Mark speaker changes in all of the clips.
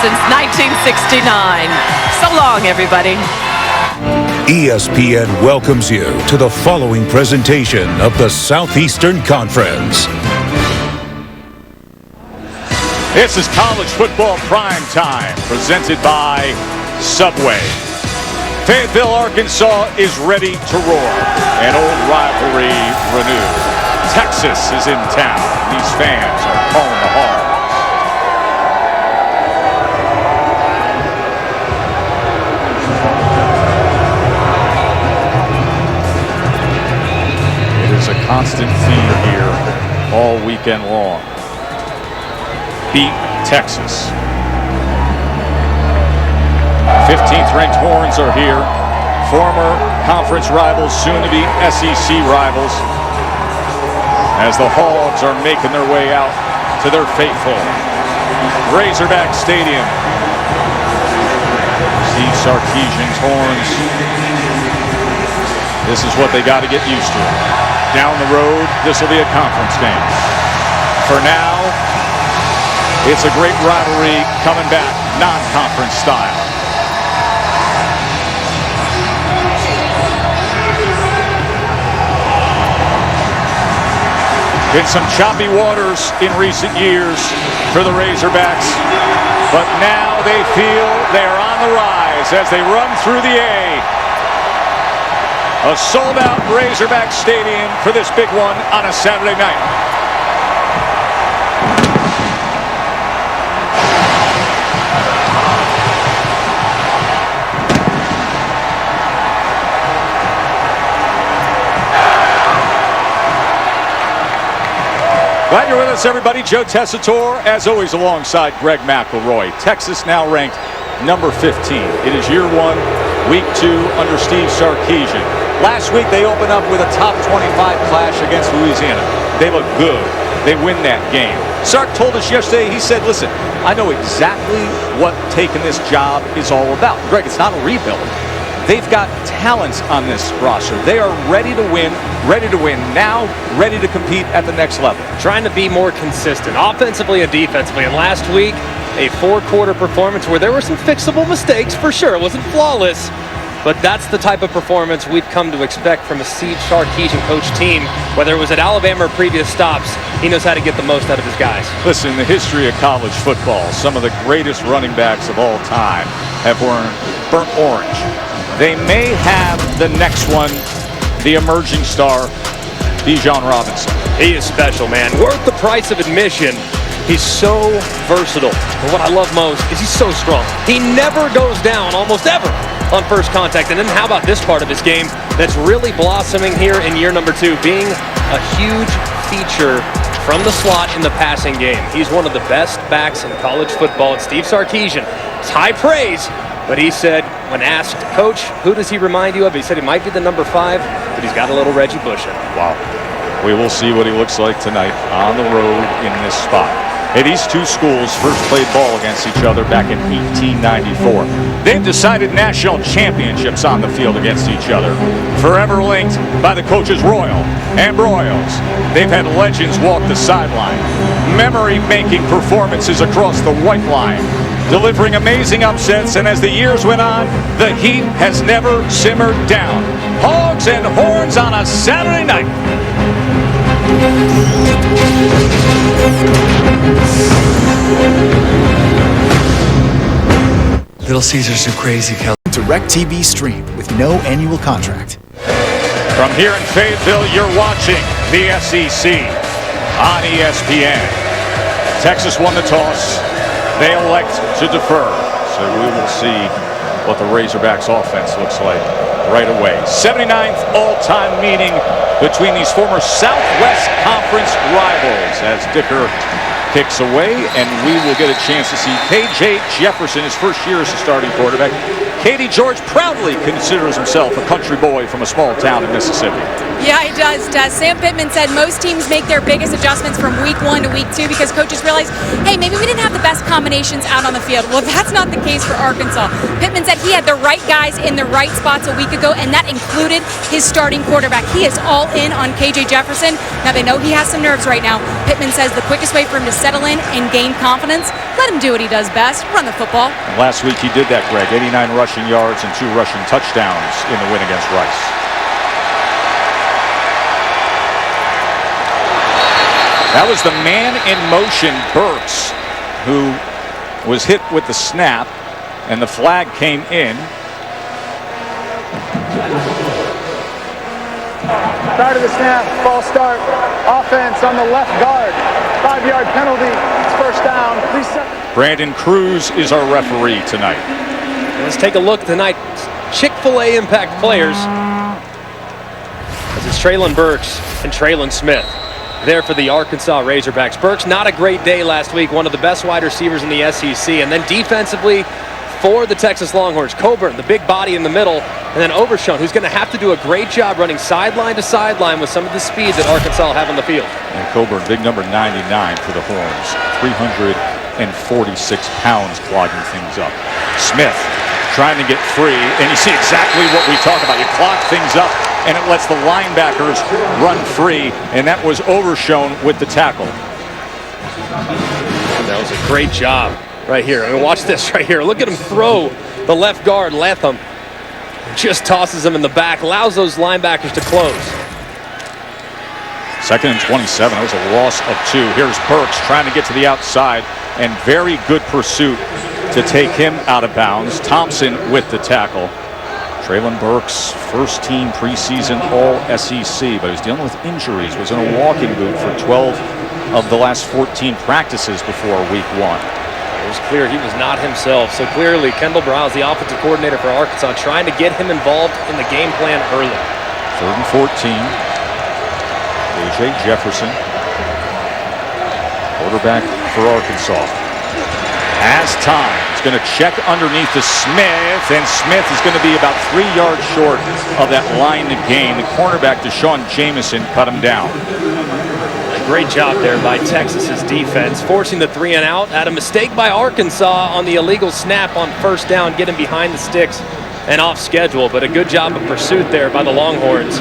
Speaker 1: since 1969. So long, everybody.
Speaker 2: ESPN welcomes you to the following presentation of the Southeastern Conference.
Speaker 3: This is college football prime time, presented by Subway. Fayetteville, Arkansas is ready to roar. An old rivalry renewed. Texas is in town. These fans are calling the Hogs. It is a constant theme here all weekend long. Beat Texas. 15th ranked Horns are here. Former conference rivals, soon to be SEC rivals, as the Hogs are making their way out to their fateful Razorback Stadium. Steve Sarkisian's Horns. This is what they got to get used to. Down the road, this will be a conference game. For now, it's a great rivalry coming back, non-conference style. Been some choppy waters in recent years for the Razorbacks, but now they feel they are on the rise as they run through the A. A sold-out Razorback Stadium for this big one on a Saturday night. Glad you're with us, everybody. Joe Tessitore, as always, alongside Greg McElroy. Texas now ranked number 15. It is year one, week 2 under Steve Sarkisian. Last week, they opened up with a top 25 clash against Louisiana. They look good. They win that game. Sark told us yesterday, he said, listen, I know exactly what taking this job is all about. Greg, it's not a rebuild. They've got talents on this roster. They are ready to win now, ready to compete at the next level.
Speaker 4: Trying to be more consistent, offensively and defensively. And last week, a 4-quarter performance where there were some fixable mistakes, for sure. It wasn't flawless, but that's the type of performance we've come to expect from a Steve Sarkisian coach team. Whether it was at Alabama or previous stops, he knows how to get the most out of his guys.
Speaker 3: Listen, in the history of college football, some of the greatest running backs of all time have worn burnt orange. They may have the next one, the emerging star, Bijan Robinson.
Speaker 4: He is special, man. Worth the price of admission. He's so versatile. But what I love most is he's so strong. He never goes down, almost ever, on first contact. And then how about this part of his game that's really blossoming here in year number 2, being a huge feature from the slot in the passing game. He's one of the best backs in college football. It's Steve Sarkisian. It's high praise. But he said, when asked, Coach, who does he remind you of? He said he might be the number 5, but he's got a little Reggie Bush in him.
Speaker 3: Wow. We will see what he looks like tonight on the road in this spot. Hey, these two schools first played ball against each other back in 1894. They've decided national championships on the field against each other. Forever linked by the coaches Royal and Broyles. They've had legends walk the sideline. Memory-making performances across the white line. Delivering amazing upsets, and as the years went on, the heat has never simmered down. Hogs and Horns on a Saturday night.
Speaker 5: Little Caesars are crazy, Kelly.
Speaker 6: Direct TV stream with no annual contract.
Speaker 3: From here in Fayetteville, you're watching the SEC on ESPN. Texas won the toss. They elect to defer, so we will see what the Razorbacks offense looks like right away. 79th all-time meeting between these former Southwest Conference rivals as Dicker kicks away, and we will get a chance to see KJ Jefferson, his first year as a starting quarterback, Katie George proudly considers himself a country boy from a small town in Mississippi.
Speaker 7: Yeah, he does, Des. Sam Pittman said most teams make their biggest adjustments from week 1 to week 2 because coaches realize, hey, maybe we didn't have the best combinations out on the field. Well, that's not the case for Arkansas. Pittman said he had the right guys in the right spots a week ago, and that included his starting quarterback. He is all in on KJ Jefferson. Now, they know he has some nerves right now. Pittman says the quickest way for him to settle in and gain confidence, let him do what he does best, run the football.
Speaker 3: And last week he did that, Greg. 89 rushing yards and 2 rushing touchdowns in the win against Rice. That was the man in motion, Burks, who was hit with the snap, and the flag came in.
Speaker 8: Prior to the snap, false start, offense on the left guard, 5-yard penalty, it's first down. Please set.
Speaker 3: Brandon Cruz is our referee tonight.
Speaker 4: Let's take a look tonight. Chick-fil-A impact players. This is Traylon Burks and Traylon Smith there for the Arkansas Razorbacks. Burks, not a great day last week, one of the best wide receivers in the SEC. And then defensively for the Texas Longhorns, Coburn, the big body in the middle, and then Overshown, who's going to have to do a great job running sideline to sideline with some of the speed that Arkansas have on the field.
Speaker 3: And Coburn, big number 99 for the Horns, 346 pounds clogging things up. Smith trying to get free, and you see exactly what we talk about. You clog things up, and it lets the linebackers run free, and that was Overshown with the tackle.
Speaker 4: That was a great job right here. I mean, watch this right here. Look at him throw the left guard, Latham. Just tosses him in the back, allows those linebackers to close.
Speaker 3: 2nd and 27. That was a loss of 2. Here's Burks trying to get to the outside, and very good pursuit to take him out of bounds. Thompson with the tackle. Traylon Burks, first team preseason All-SEC, but he was dealing with injuries. Was in a walking boot for 12 of the last 14 practices before week 1.
Speaker 4: It was clear he was not himself. So clearly, Kendall Browse, the offensive coordinator for Arkansas, trying to get him involved in the game plan early.
Speaker 3: 3rd and 14. KJ Jefferson, quarterback for Arkansas, has time. He's going to check underneath to Smith, and Smith is going to be about 3 yards short of that line to gain. The cornerback, Deshaun Jameson, cut him down.
Speaker 4: Great job there by Texas's defense, forcing the 3 and out. Had a mistake by Arkansas on the illegal snap on first down, getting behind the sticks and off schedule, but a good job of pursuit there by the Longhorns.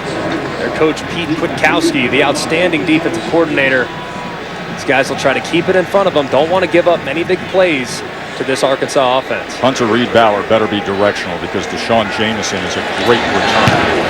Speaker 4: Their coach, Pete Kwiatkowski, the outstanding defensive coordinator. These guys will try to keep it in front of them. Don't want to give up many big plays to this Arkansas offense.
Speaker 3: Hunter Reed Bauer better be directional because Deshaun Jameson is a great returner.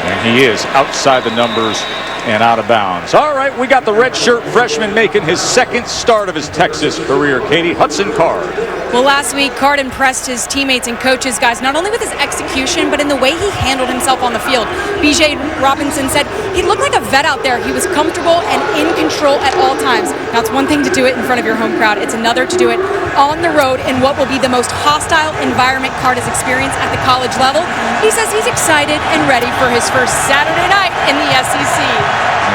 Speaker 3: And he is outside the numbers and out of bounds. All right, we got the redshirt freshman making his 2nd start of his Texas career. Katie, Hudson Card.
Speaker 7: Well, last week, Card impressed his teammates and coaches, guys, not only with his execution, but in the way he handled himself on the field. BJ Robinson said he looked like a vet out there. He was comfortable and in control at all times. Now, it's one thing to do it in front of your home crowd. It's another to do it on the road in what will be the most hostile environment Card has experienced at the college level. He says he's excited and ready for his first Saturday night in the SEC.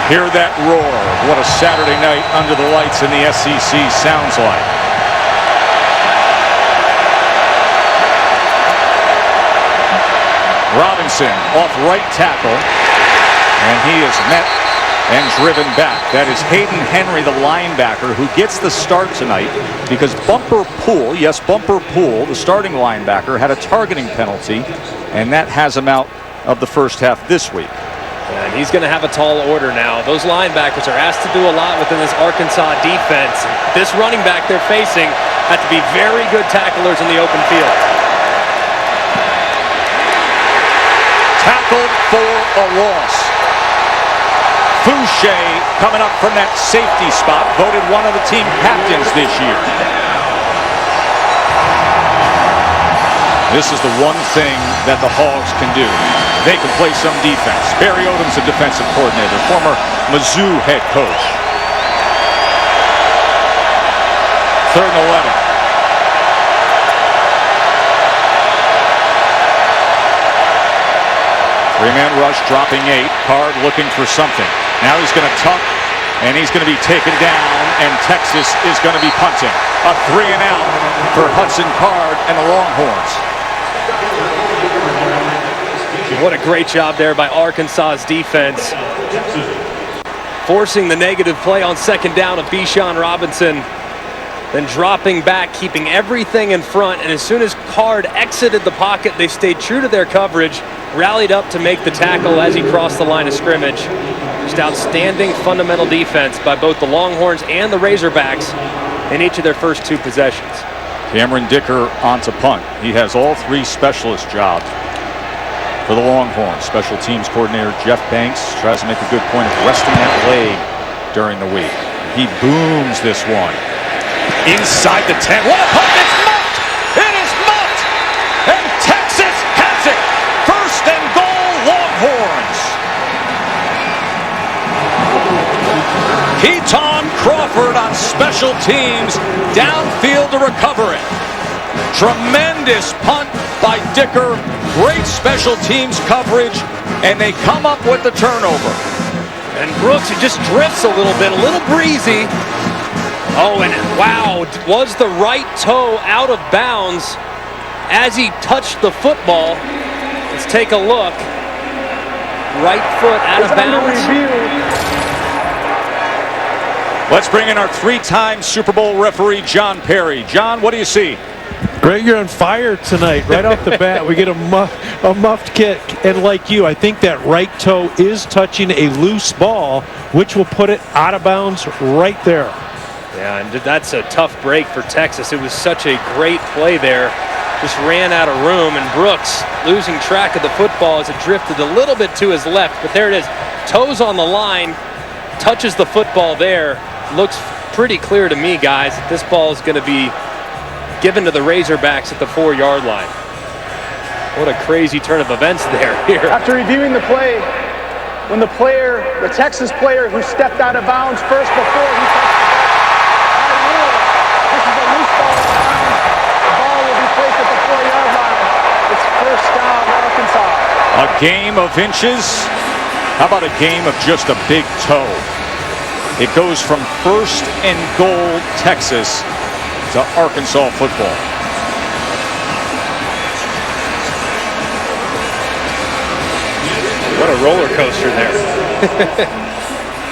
Speaker 3: Hear that roar. What a Saturday night under the lights in the SEC sounds like. Robinson off right tackle, and he is met and driven back. That is Hayden Henry, the linebacker, who gets the start tonight because Bumper Poole, yes, Bumper Poole, the starting linebacker, had a targeting penalty, and that has him out of the first half this week.
Speaker 4: And he's going to have a tall order now. Those linebackers are asked to do a lot within this Arkansas defense. This running back they're facing have to be very good tacklers in the open field.
Speaker 3: Tackled for a loss. Fouché coming up from that safety spot, voted one of the team captains this year. This is the one thing that the Hogs can do. They can play some defense. Barry Odom's a defensive coordinator, former Mizzou head coach. 3rd and 11. Three-man rush, dropping 8. Card looking for something. Now he's going to tuck, and he's going to be taken down, and Texas is going to be punting. A 3-and-out for Hudson Card and the Longhorns.
Speaker 4: What a great job there by Arkansas's defense. Forcing the negative play on second down of Bijan Robinson. Then dropping back, keeping everything in front. And as soon as Card exited the pocket, they stayed true to their coverage, rallied up to make the tackle as he crossed the line of scrimmage. Just outstanding fundamental defense by both the Longhorns and the Razorbacks in each of their first 2 possessions.
Speaker 3: Cameron Dicker onto punt. He has all 3 specialist jobs for the Longhorns. Special teams coordinator Jeff Banks tries to make a good point of resting that leg during the week. He booms this one. Inside the 10. What a punt! It's muffed! It is muffed! And Texas has it! First and goal, Longhorns! Keaton Crawford on special teams, downfield to recover it. Tremendous punt by Dicker, great special teams coverage, and they come up with the turnover.
Speaker 4: And Brooks, he just drifts a little bit, a little breezy. Oh, and wow, was the right toe out of bounds as he touched the football. Let's take a look. Right foot out of bounds.
Speaker 3: Let's bring in our 3-time Super Bowl referee, John Perry. John, what do you see?
Speaker 9: Greg, you're on fire tonight. Right off the bat, we get a muffed kick. And like you, I think that right toe is touching a loose ball, which will put it out of bounds right there.
Speaker 4: Yeah, and that's a tough break for Texas. It was such a great play there. Just ran out of room, and Brooks losing track of the football as it drifted a little bit to his left. But there it is. Toes on the line, touches the football there. Looks pretty clear to me, guys, that this ball is going to be given to the Razorbacks at the 4-yard line. What a crazy turn of events there here.
Speaker 8: After reviewing the play, when the Texas player who stepped out of bounds first before he touched the ball, this is a loose ball out of bounds. The ball will be placed at the 4-yard line. It's first down, Arkansas.
Speaker 3: A game of inches. How about a game of just a big toe? It goes from first and goal Texas to Arkansas football.
Speaker 4: What a roller coaster there.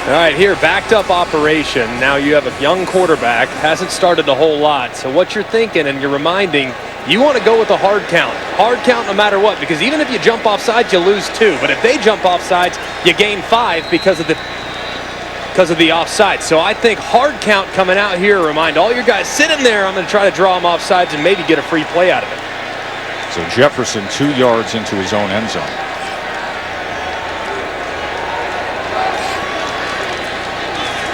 Speaker 4: All right, here, backed up operation. Now you have a young quarterback, hasn't started a whole lot. So what you're thinking and you're reminding, you want to go with a hard count. Hard count no matter what, because even if you jump off sides, you lose 2. But if they jump off sides, you gain 5 because of the offside. So I think hard count coming out here, remind all your guys, sit in there, I'm going to try to draw them off sides and maybe get a free play out of it.
Speaker 3: So Jefferson 2 yards into his own end zone.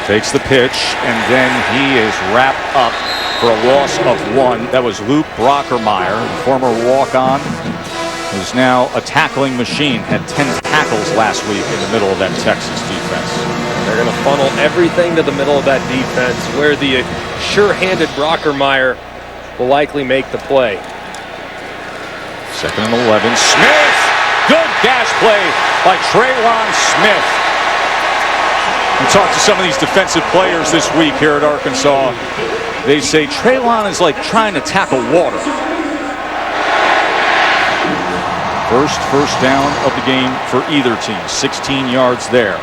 Speaker 3: Takes the pitch, and then he is wrapped up for a loss of 1. That was Luke Brockermeyer, the former walk-on, who's now a tackling machine. Had 10 tackles last week in the middle of that Texas defense.
Speaker 4: They're going to funnel everything to the middle of that defense, where the sure-handed Brockermeyer will likely make the play.
Speaker 3: 2nd and 11. Smith! Good gash play by Traylon Smith. We talked to some of these defensive players this week here at Arkansas. They say Traylon is like trying to tackle water. First down of the game for either team. 16 yards there.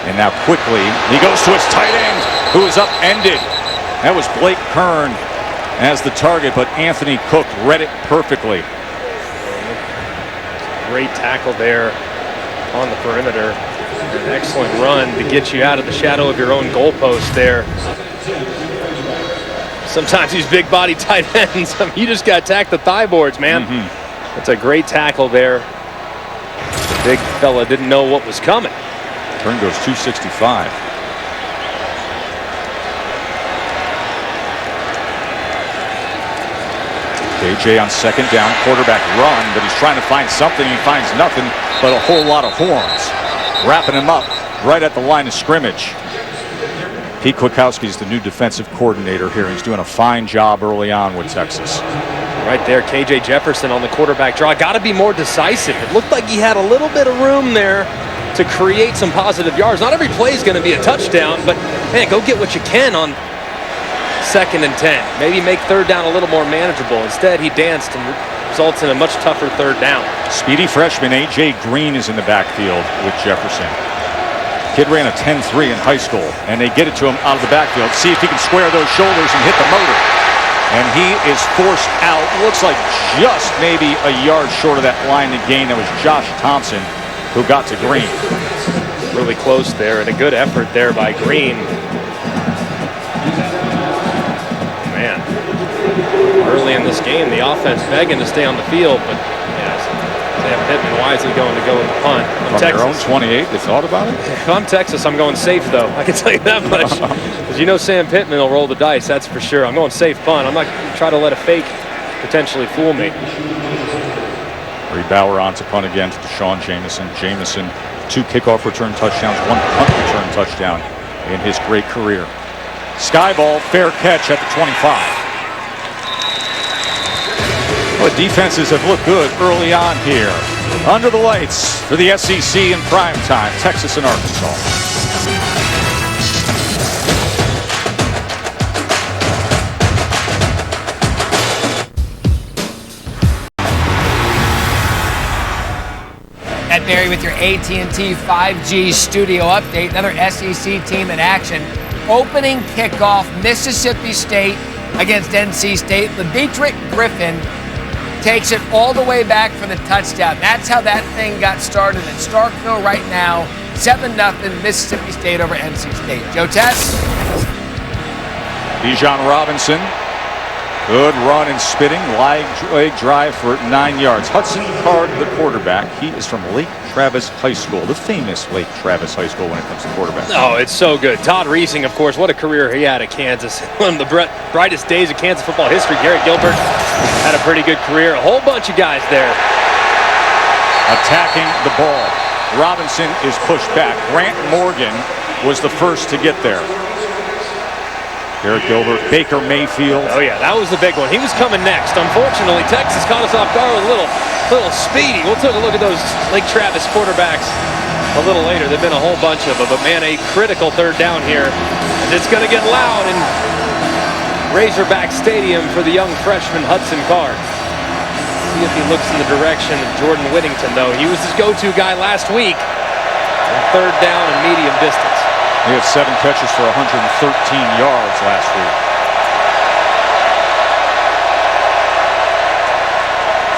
Speaker 3: And now quickly, he goes to his tight end, who is upended. That was Blake Kern as the target, but Anthony Cook read it perfectly.
Speaker 4: Great tackle there on the perimeter. An excellent run to get you out of the shadow of your own goalpost there. Sometimes these big body tight ends, you just got to attack the thigh boards, man. That's a great tackle there. The big fella didn't know what was coming.
Speaker 3: Turn goes 265. KJ on 2nd down, quarterback run, but he's trying to find something. He finds nothing but a whole lot of horns. Wrapping him up right at the line of scrimmage. Pete Kwiatkowski is the new defensive coordinator here. He's doing a fine job early on with Texas.
Speaker 4: Right there, KJ Jefferson on the quarterback draw. Got to be more decisive. It looked like he had a little bit of room there to create some positive yards. Not every play is going to be a touchdown, but man, go get what you can on 2nd and 10. Maybe make 3rd down a little more manageable. Instead, he danced and results in a much tougher 3rd down.
Speaker 3: Speedy freshman A.J. Green is in the backfield with Jefferson. Kid ran a 10.3 in high school, and they get it to him out of the backfield. See if he can square those shoulders and hit the motor. And he is forced out. Looks like just maybe a yard short of that line to gain. That was Josh Thompson who got to Green.
Speaker 4: Really close there, and a good effort there by Green. Man, early in this game, the offense begging to stay on the field, but yes, Sam Pittman wisely going to go in the punt.
Speaker 3: From their own 28, they thought about it?
Speaker 4: If I'm Texas, I'm going safe, though. I can tell you that much. Because you know Sam Pittman will roll the dice, that's for sure. I'm going safe punt. I'm not going to try to let a fake potentially fool me.
Speaker 3: Reed Bauer on to punt again to Deshaun Jamison. Jamison, 2 kickoff return touchdowns, 1 punt return touchdown in his great career. Skyball, fair catch at the 25. Well, defenses have looked good early on here. Under the lights for the SEC in prime time, Texas and Arkansas.
Speaker 10: Ed Berry with your AT&T 5G studio update. Another SEC team in action. Opening kickoff, Mississippi State against NC State. LeDetrick Griffin takes it all the way back for the touchdown. That's how that thing got started in Starkville right now. 7-0 Mississippi State over NC State. Joe Tess.
Speaker 3: Bijan Robinson. Good run and spitting. Leg drive for 9 yards. Hudson Card, the quarterback. He is from Lake Travis High School, the famous Lake Travis High School when it comes to quarterbacks.
Speaker 4: Oh, it's so good. Todd Reesing, of course, what a career he had at Kansas. One of the brightest days of Kansas football history. Garrett Gilbert had a pretty good career. A whole bunch of guys there.
Speaker 3: Attacking the ball. Robinson is pushed back. Grant Morgan was the first to get there. Garrett Gilbert, Baker Mayfield.
Speaker 4: Oh yeah, that was the big one. He was coming next. Unfortunately, Texas caught us off guard with a little speedy. We'll take a look at those Lake Travis quarterbacks a little later. There've been a whole bunch of them, but man, a critical 3rd down here. And it's going to get loud in Razorback Stadium for the young freshman Hudson Card. See if he looks in the direction of Jordan Whittington, though. He was his go-to guy last week. 3rd down and medium distance.
Speaker 3: He had 7 catches for 113 yards last week.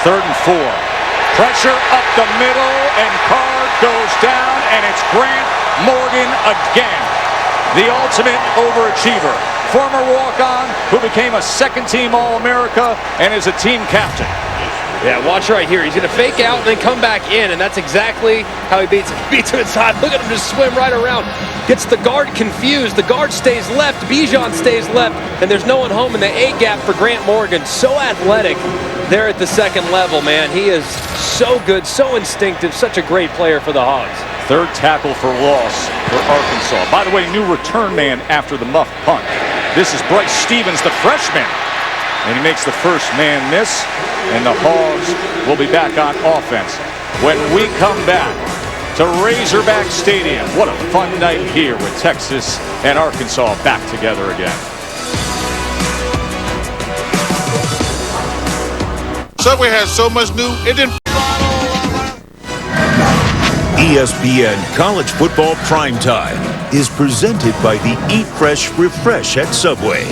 Speaker 3: 3rd and 4. Pressure up the middle, and Card goes down, and it's Grant Morgan again. The ultimate overachiever. Former walk-on who became a 2nd-team All-America and is a team captain.
Speaker 4: Yeah, watch right here. He's going to fake out and then come back in, and that's exactly how he beats him inside. Look at him just swim right around. Gets the guard confused. The guard stays left. Bijan stays left, and there's no one home in the A-gap for Grant Morgan. So athletic there at the 2nd level, man. He is so good, so instinctive, such a great player for the Hogs.
Speaker 3: 3rd tackle for loss for Arkansas. By the way, new return man after the muff punt. This is Bryce Stevens, the freshman. And he makes the first man miss, and the Hogs will be back on offense. When we come back to Razorback Stadium, what a fun night here with Texas and Arkansas back together again.
Speaker 11: Subway has so much new, it didn't.
Speaker 2: ESPN College Football Primetime is presented by the Eat Fresh Refresh at Subway.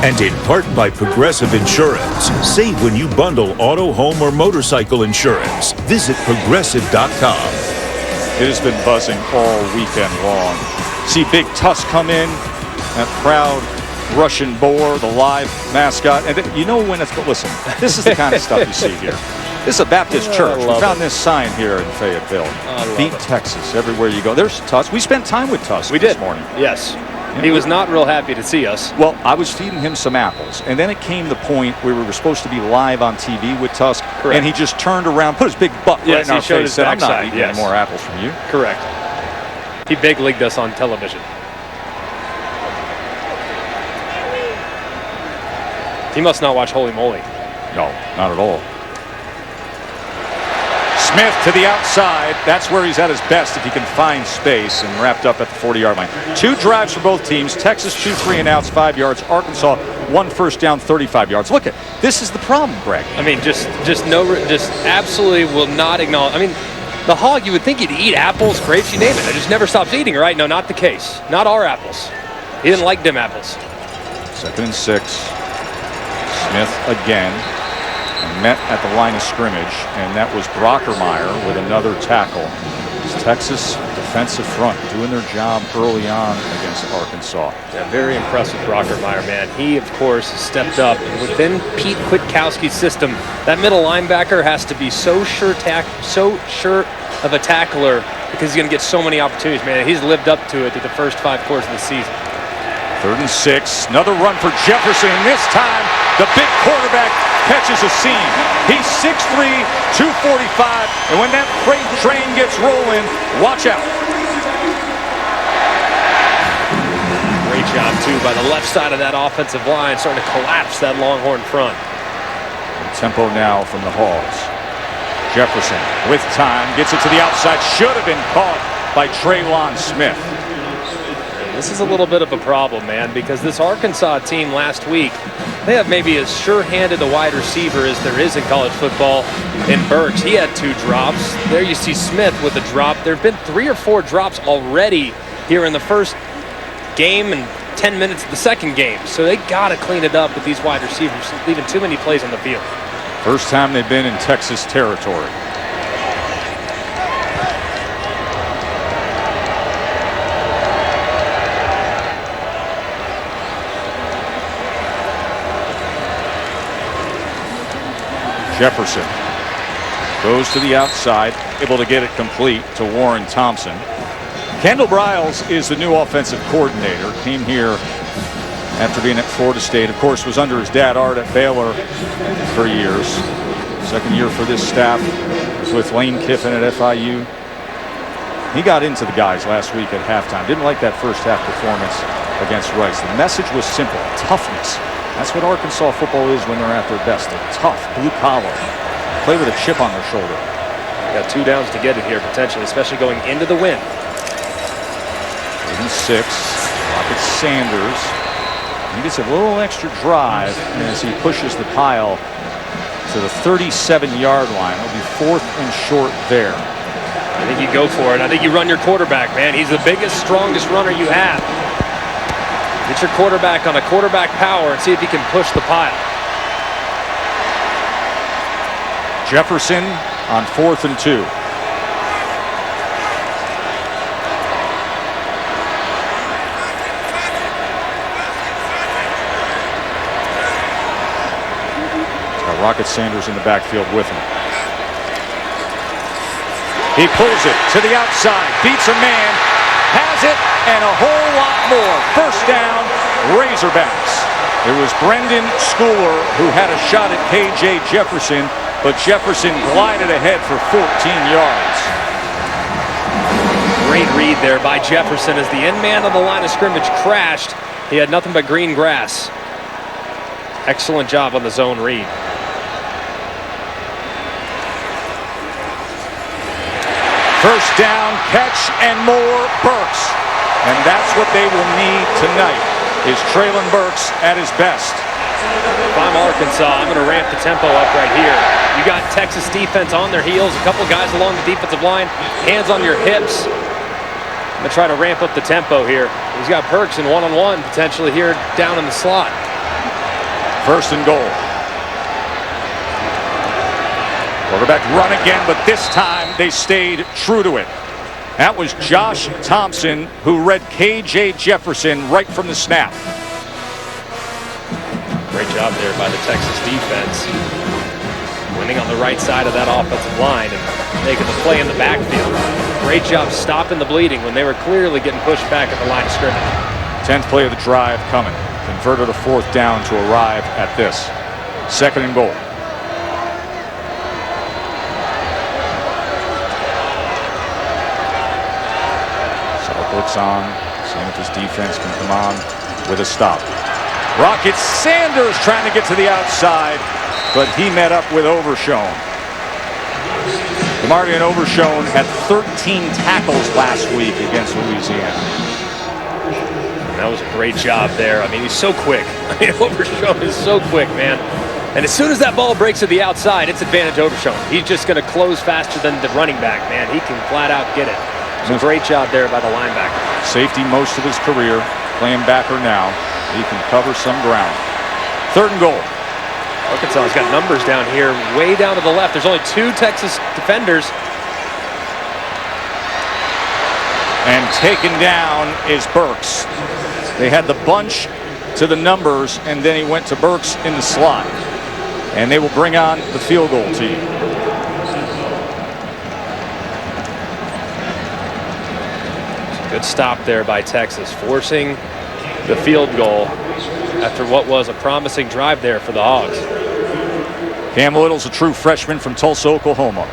Speaker 2: And in part by Progressive Insurance. Save when you bundle auto, home, or motorcycle insurance. Visit Progressive.com.
Speaker 3: It has been buzzing all weekend long. See Big Tusk come in, that proud Russian boar, the live mascot. And you know when it's, listen, this is the kind of stuff you see here. This is a Baptist church. We found this sign here in Fayetteville. Beat Texas everywhere you go. There's Tusk. We spent time with Tusk this morning.
Speaker 4: Yes. He was not real happy to see us.
Speaker 3: Well, I was feeding him some apples, and then it came the point where we were supposed to be live on TV with Tusk,
Speaker 4: Correct.
Speaker 3: And he just turned around, put his big butt right in our face, and said, I'm not eating any more apples from you.
Speaker 4: Correct. He big leagued us on television. He must not watch Holy Moly.
Speaker 3: No, not at all. Smith to the outside. That's where he's at his best if he can find space, and wrapped up at the 40-yard line. 2 drives for both teams. Texas 2 3-and-outs, 5 yards. Arkansas 1 first down, 35 yards. Look at this is the problem, Greg.
Speaker 4: I mean, just absolutely will not acknowledge. I mean, the hog, you would think he'd eat apples, grapes, you name it. It just never stops eating, right? No, not the case. Not our apples. He didn't like them apples.
Speaker 3: 2nd and 6. Smith again. Met at the line of scrimmage, and that was Brockermeyer with another tackle. It's Texas defensive front doing their job early on against Arkansas.
Speaker 4: Yeah, very impressive Brockermeyer, man. He, of course, has stepped up. And within Pete Kwiatkowski's system, that middle linebacker has to be so sure of a tackler because he's going to get so many opportunities, man. He's lived up to it through the first 5 quarters of the season.
Speaker 3: 3rd and 6. Another run for Jefferson, and this time the big quarterback catches a seam. He's 6'3", 245, and when that freight train gets rolling, watch out.
Speaker 4: Great job, too, by the left side of that offensive line, starting to collapse that Longhorn front.
Speaker 3: Tempo now from the Hogs. Jefferson with time, gets it to the outside, should have been caught by Traylon Smith.
Speaker 4: This is a little bit of a problem, man, because this Arkansas team last week, they have maybe as sure-handed a wide receiver as there is in college football in Burks. He had 2 drops. There you see Smith with a drop. There have been 3 or 4 drops already here in the first game and 10 minutes of the second game. So they got to clean it up with these wide receivers, leaving too many plays on the field.
Speaker 3: First time they've been in Texas territory. Jefferson goes to the outside, able to get it complete to Warren Thompson. Kendall Briles is the new offensive coordinator. Came here after being at Florida State. Of course, was under his dad, Art, at Baylor for years. 2nd year for this staff. Was with Lane Kiffin at FIU. He got into the guys last week at halftime. Didn't like that first half performance against Rice. The message was simple: toughness. That's what Arkansas football is when they're at their best. They're tough, blue collar, play with a chip on their shoulder.
Speaker 4: Got 2 downs to get it here potentially, especially going into the win.
Speaker 3: 3rd and 6. Rocket Sanders. He gets a little extra drive as he pushes the pile to the 37-yard line. It'll be 4th and short there.
Speaker 4: I think you go for it. I think you run your quarterback, man. He's the biggest, strongest runner you have. Get your quarterback on a quarterback power and see if he can push the pile.
Speaker 3: Jefferson on 4th and 2. Got Rocket Sanders in the backfield with him. He pulls it to the outside, beats a man, has it, and a whole lot more. First down, Razorbacks. It was Brendan Schooler who had a shot at KJ Jefferson, but Jefferson glided ahead for 14 yards.
Speaker 4: Great read there by Jefferson as the end man on the line of scrimmage crashed. He had nothing but green grass. Excellent job on the zone read.
Speaker 3: First down, catch, and more, Burks. And that's what they will need tonight, is Traylon Burks at his best.
Speaker 4: If I'm Arkansas, I'm going to ramp the tempo up right here. You got Texas defense on their heels, a couple guys along the defensive line, hands on your hips. I'm going to try to ramp up the tempo here. He's got Burks in one-on-one potentially here down in the slot.
Speaker 3: 1st and goal. Quarterback run again, but this time they stayed true to it. That was Josh Thompson who read KJ Jefferson right from the snap.
Speaker 4: Great job there by the Texas defense. Winning on the right side of that offensive line and making the play in the backfield. Great job stopping the bleeding when they were clearly getting pushed back at the line of scrimmage.
Speaker 3: 10th play of the drive coming. Converted a 4th down to arrive at this. 2nd and goal. Looks on, seeing if his defense can come on with a stop. Rocket Sanders trying to get to the outside, but he met up with Overshone. DeMarvion Overshone had 13 tackles last week against Louisiana.
Speaker 4: That was a great job there. I mean, he's so quick. I mean, Overshown is so quick, man. And as soon as that ball breaks to the outside, it's advantage Overshown. He's just going to close faster than the running back, man. He can flat out get it. So great job there by the linebacker.
Speaker 3: Safety most of his career, playing backer now. He can cover some ground. 3rd and goal.
Speaker 4: Arkansas has got numbers down here, way down to the left. There's only 2 Texas defenders.
Speaker 3: And taken down is Burks. They had the bunch to the numbers, and then he went to Burks in the slot. And they will bring on the field goal team.
Speaker 4: Good stop there by Texas, forcing the field goal after what was a promising drive there for the Hogs.
Speaker 3: Cam Little's a true freshman from Tulsa, Oklahoma.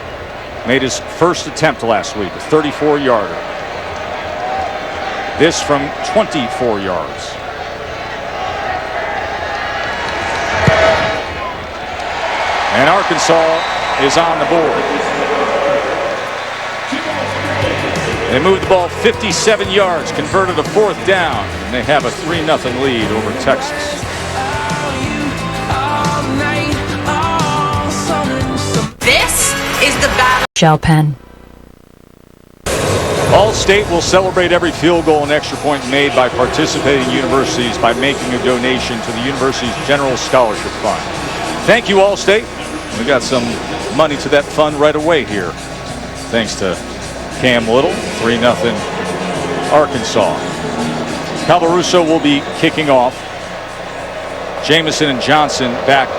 Speaker 3: Made his first attempt last week, a 34-yarder. This from 24 yards. And Arkansas is on the board. They moved the ball 57 yards, converted a 4th down, and they have a 3-0 lead over Texas.
Speaker 12: This is the battle.
Speaker 13: Shell pen.
Speaker 3: All-State will celebrate every field goal and extra point made by participating universities by making a donation to the university's General Scholarship Fund. Thank you, All-State. We got some money to that fund right away here, thanks to Cam Little. 3-0 Arkansas. Calvaruso will be kicking off. Jamison and Johnson back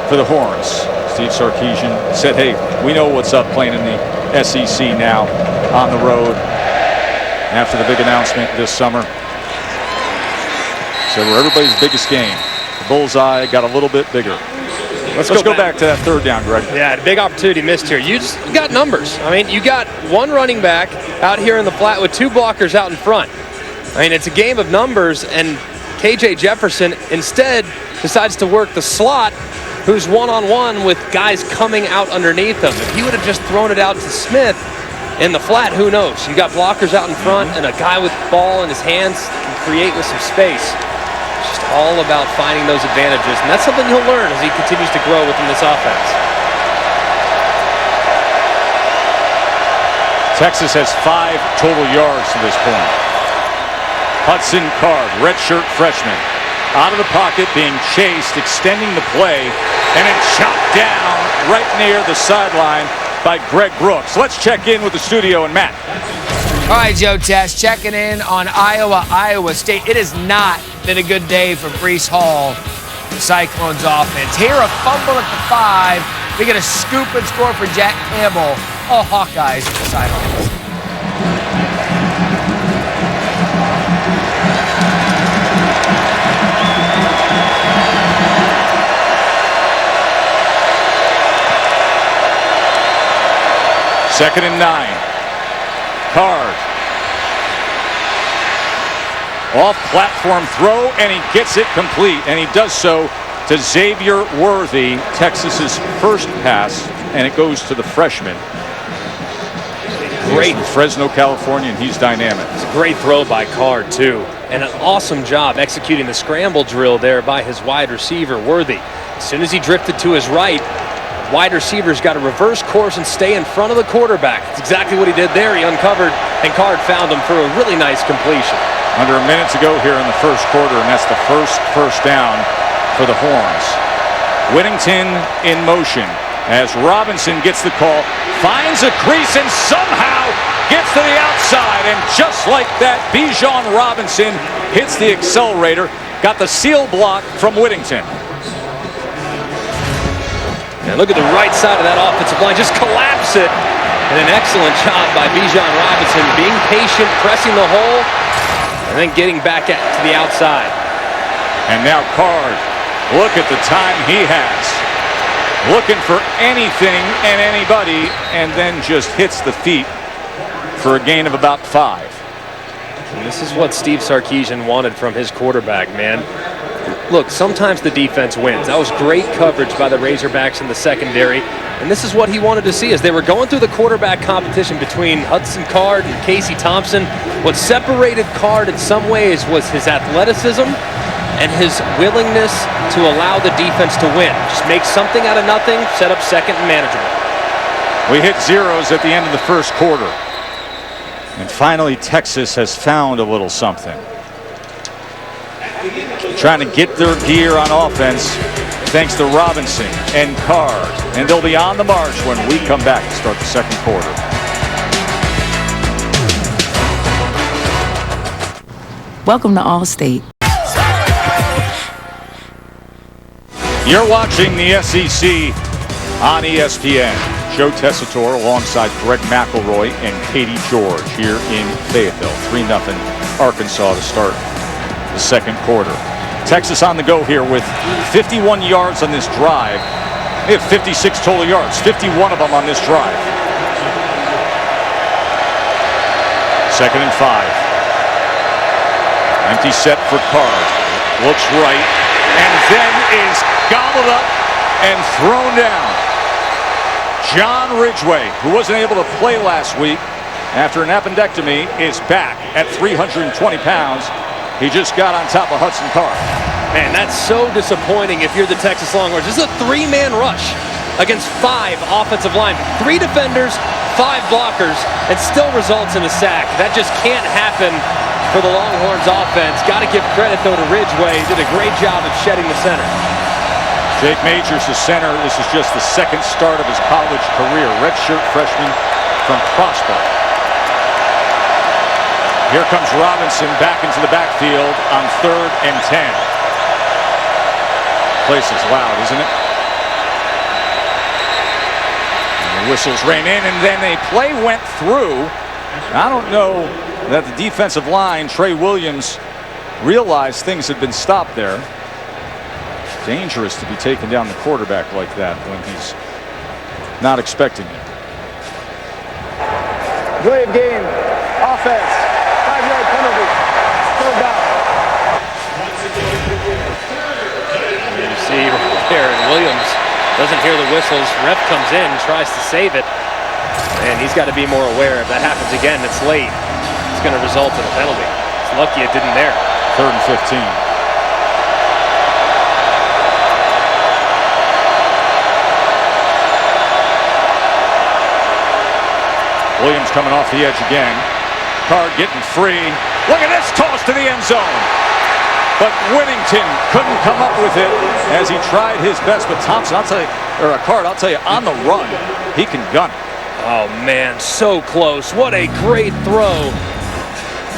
Speaker 3: for the Horns. Steve Sarkisian said, hey, we know what's up playing in the SEC now on the road after the big announcement this summer. So we're everybody's biggest game. The bullseye got a little bit bigger. Let's go back to that 3rd down, Greg.
Speaker 4: Yeah, a big opportunity missed here. You got numbers. I mean, you got 1 running back out here in the flat with 2 blockers out in front. I mean, it's a game of numbers, and KJ Jefferson instead decides to work the slot, who's one-on-one with guys coming out underneath him. If he would have just thrown it out to Smith in the flat, who knows? You got blockers out in front and a guy with the ball in his hands can create with some space. It's just all about finding those advantages, and that's something he'll learn as he continues to grow within this offense.
Speaker 3: Texas has 5 total yards to this point. Hudson Card, redshirt freshman, out of the pocket, being chased, extending the play, and then chopped down right near the sideline by Greg Brooks. Let's check in with the studio and Matt.
Speaker 10: All right, Joe Tess, checking in on Iowa State. It has not been a good day for Breece Hall, the Cyclones offense. Here, a fumble at the 5. We get a scoop and score for Jack Campbell. All Hawkeyes at the sidelines.
Speaker 3: Second and 9. Card. Off-platform throw, and he gets it complete, and he does so to Xavier Worthy, Texas's first pass, and it goes to the freshman.
Speaker 4: Great.
Speaker 3: From Fresno, California, and he's dynamic.
Speaker 4: It's a great throw by Card, too, and an awesome job executing the scramble drill there by his wide receiver, Worthy. As soon as he drifted to his right, wide receiver's got to reverse course and stay in front of the quarterback. That's exactly what he did there. He uncovered, and Card found him for a really nice completion.
Speaker 3: Under a minute to go here in the first quarter, and that's the first down for the Horns. Whittington in motion as Robinson gets the call, finds a crease, and somehow gets to the outside. And just like that, Bijan Robinson hits the accelerator, got the seal block from Whittington.
Speaker 4: And look at the right side of that offensive line, just collapse it. And an excellent job by Bijan Robinson, being patient, pressing the hole, and then getting back to the outside.
Speaker 3: And now Card, look at the time he has. Looking for anything and anybody, and then just hits the feet for a gain of about 5.
Speaker 4: And this is what Steve Sarkisian wanted from his quarterback, man. Look, sometimes the defense wins. That was great coverage by the Razorbacks in the secondary. And this is what he wanted to see as they were going through the quarterback competition between Hudson Card and Casey Thompson. What separated Card in some ways was his athleticism and his willingness to allow the defense to win. Just make something out of nothing, set up second and manageable.
Speaker 3: We hit zeros at the end of the first quarter. And finally, Texas has found a little something. Trying to get their gear on offense thanks to Robinson and Card. And they'll be on the march when we come back to start the second quarter.
Speaker 13: Welcome to Allstate.
Speaker 3: You're watching the SEC on ESPN. Joe Tessitore alongside Greg McElroy and Katie George here in Fayetteville. 3-0 Arkansas to start the second quarter. Texas on the go here with 51 yards on this drive. They have 56 total yards, 51 of them on this drive. 2nd and 5. Empty set for Card. Looks right and then is gobbled up and thrown down. John Ridgway, who wasn't able to play last week after an appendectomy, is back at 320 pounds. He just got on top of Hudson Card.
Speaker 4: Man, that's so disappointing if you're the Texas Longhorns. This is a 3-man rush against 5 offensive linemen. 3 defenders, 5 blockers, and still results in a sack. That just can't happen for the Longhorns offense. Got to give credit, though, to Ridgway. He did a great job of shedding the center.
Speaker 3: Jake Majors, the center. This is just the second start of his college career. Redshirt freshman from Prosper. Here comes Robinson back into the backfield on 3rd and 10. Place is loud, isn't it? And the whistles rain in, and then a play went through. I don't know that the defensive line, Trey Williams, realized things had been stopped there. Dangerous to be taking down the quarterback like that when he's not expecting it.
Speaker 8: Delay of game, offense, 5-yard penalty, 3rd down.
Speaker 4: You see right there, and Williams doesn't hear the whistles. Ref comes in, tries to save it, and he's got to be more aware. If that happens again, it's late. It's going to result in a penalty. It's lucky it didn't there.
Speaker 3: 3rd and 15. Williams coming off the edge again. Card getting free. Look at this toss to the end zone. But Whittington couldn't come up with it as he tried his best. But Thompson, I'll tell you, or Card, I'll tell you, on the run, he can gun it.
Speaker 4: Oh, man, so close. What a great throw.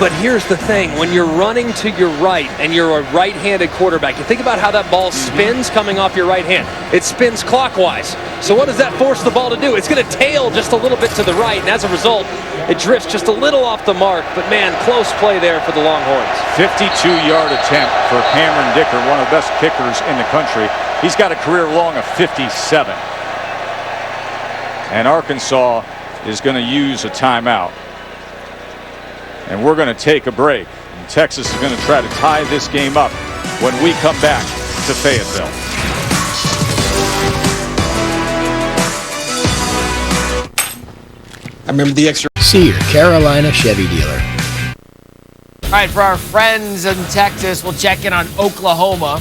Speaker 4: But here's the thing. When you're running to your right and you're a right-handed quarterback, you think about how that ball spins coming off your right hand. It spins clockwise. So what does that force the ball to do? It's going to tail just a little bit to the right, and as a result, it drifts just a little off the mark. But, man, close play there for the Longhorns.
Speaker 3: 52-yard attempt for Cameron Dicker, one of the best kickers in the country. He's got a career long of 57. And Arkansas is going to use a timeout. And we're going to take a break. And Texas is going to try to tie this game up when we come back to Fayetteville.
Speaker 14: I remember the extra. See your Carolina Chevy dealer.
Speaker 10: All right, for our friends in Texas, we'll check in on Oklahoma.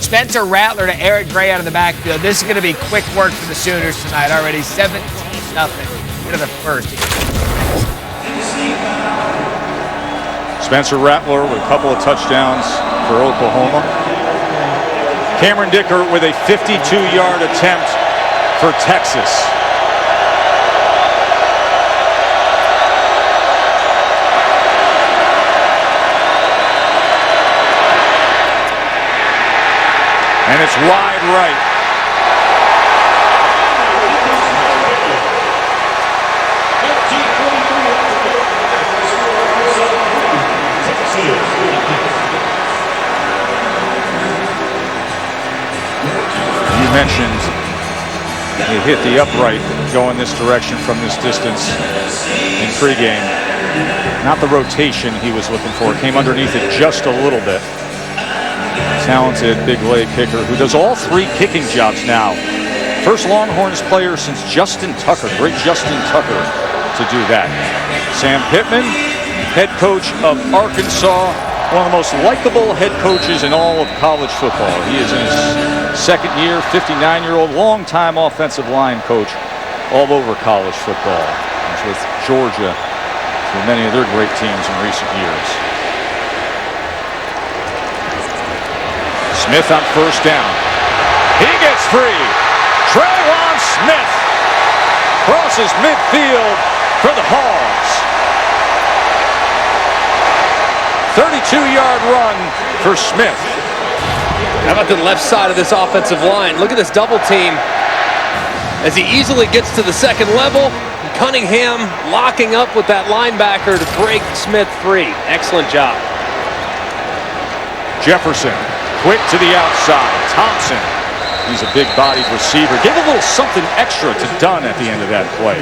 Speaker 10: Spencer Rattler to Eric Gray out of the backfield. This is going to be quick work for the Sooners tonight. Already 17-0 into the first.
Speaker 3: Spencer Rattler with a couple of touchdowns for Oklahoma. Cameron Dicker with a 52-yard attempt for Texas. And it's wide right. You mentioned he hit the upright going this direction from this distance in pregame. Not the rotation he was looking for. Came underneath it just a little bit. Talented big leg kicker who does all 3 kicking jobs now First Longhorns player since Justin Tucker, great Justin Tucker, to do that. Sam Pittman, head coach of Arkansas, one of the most likable head coaches in all of college football. He is in his second year, 59-year-old, longtime offensive line coach all over college football. He's with Georgia for many of their great teams in recent years. Smith on first down. He gets free. Traylon Smith crosses midfield for the Hogs. 32-yard run for Smith.
Speaker 4: How about the left side of this offensive line? Look at this double team as he easily gets to the second level. Cunningham locking up with that linebacker to break Smith free. Excellent job.
Speaker 3: Jefferson, quick to the outside. Thompson, he's a big-bodied receiver. Give a little something extra to Dunn at the end of that play.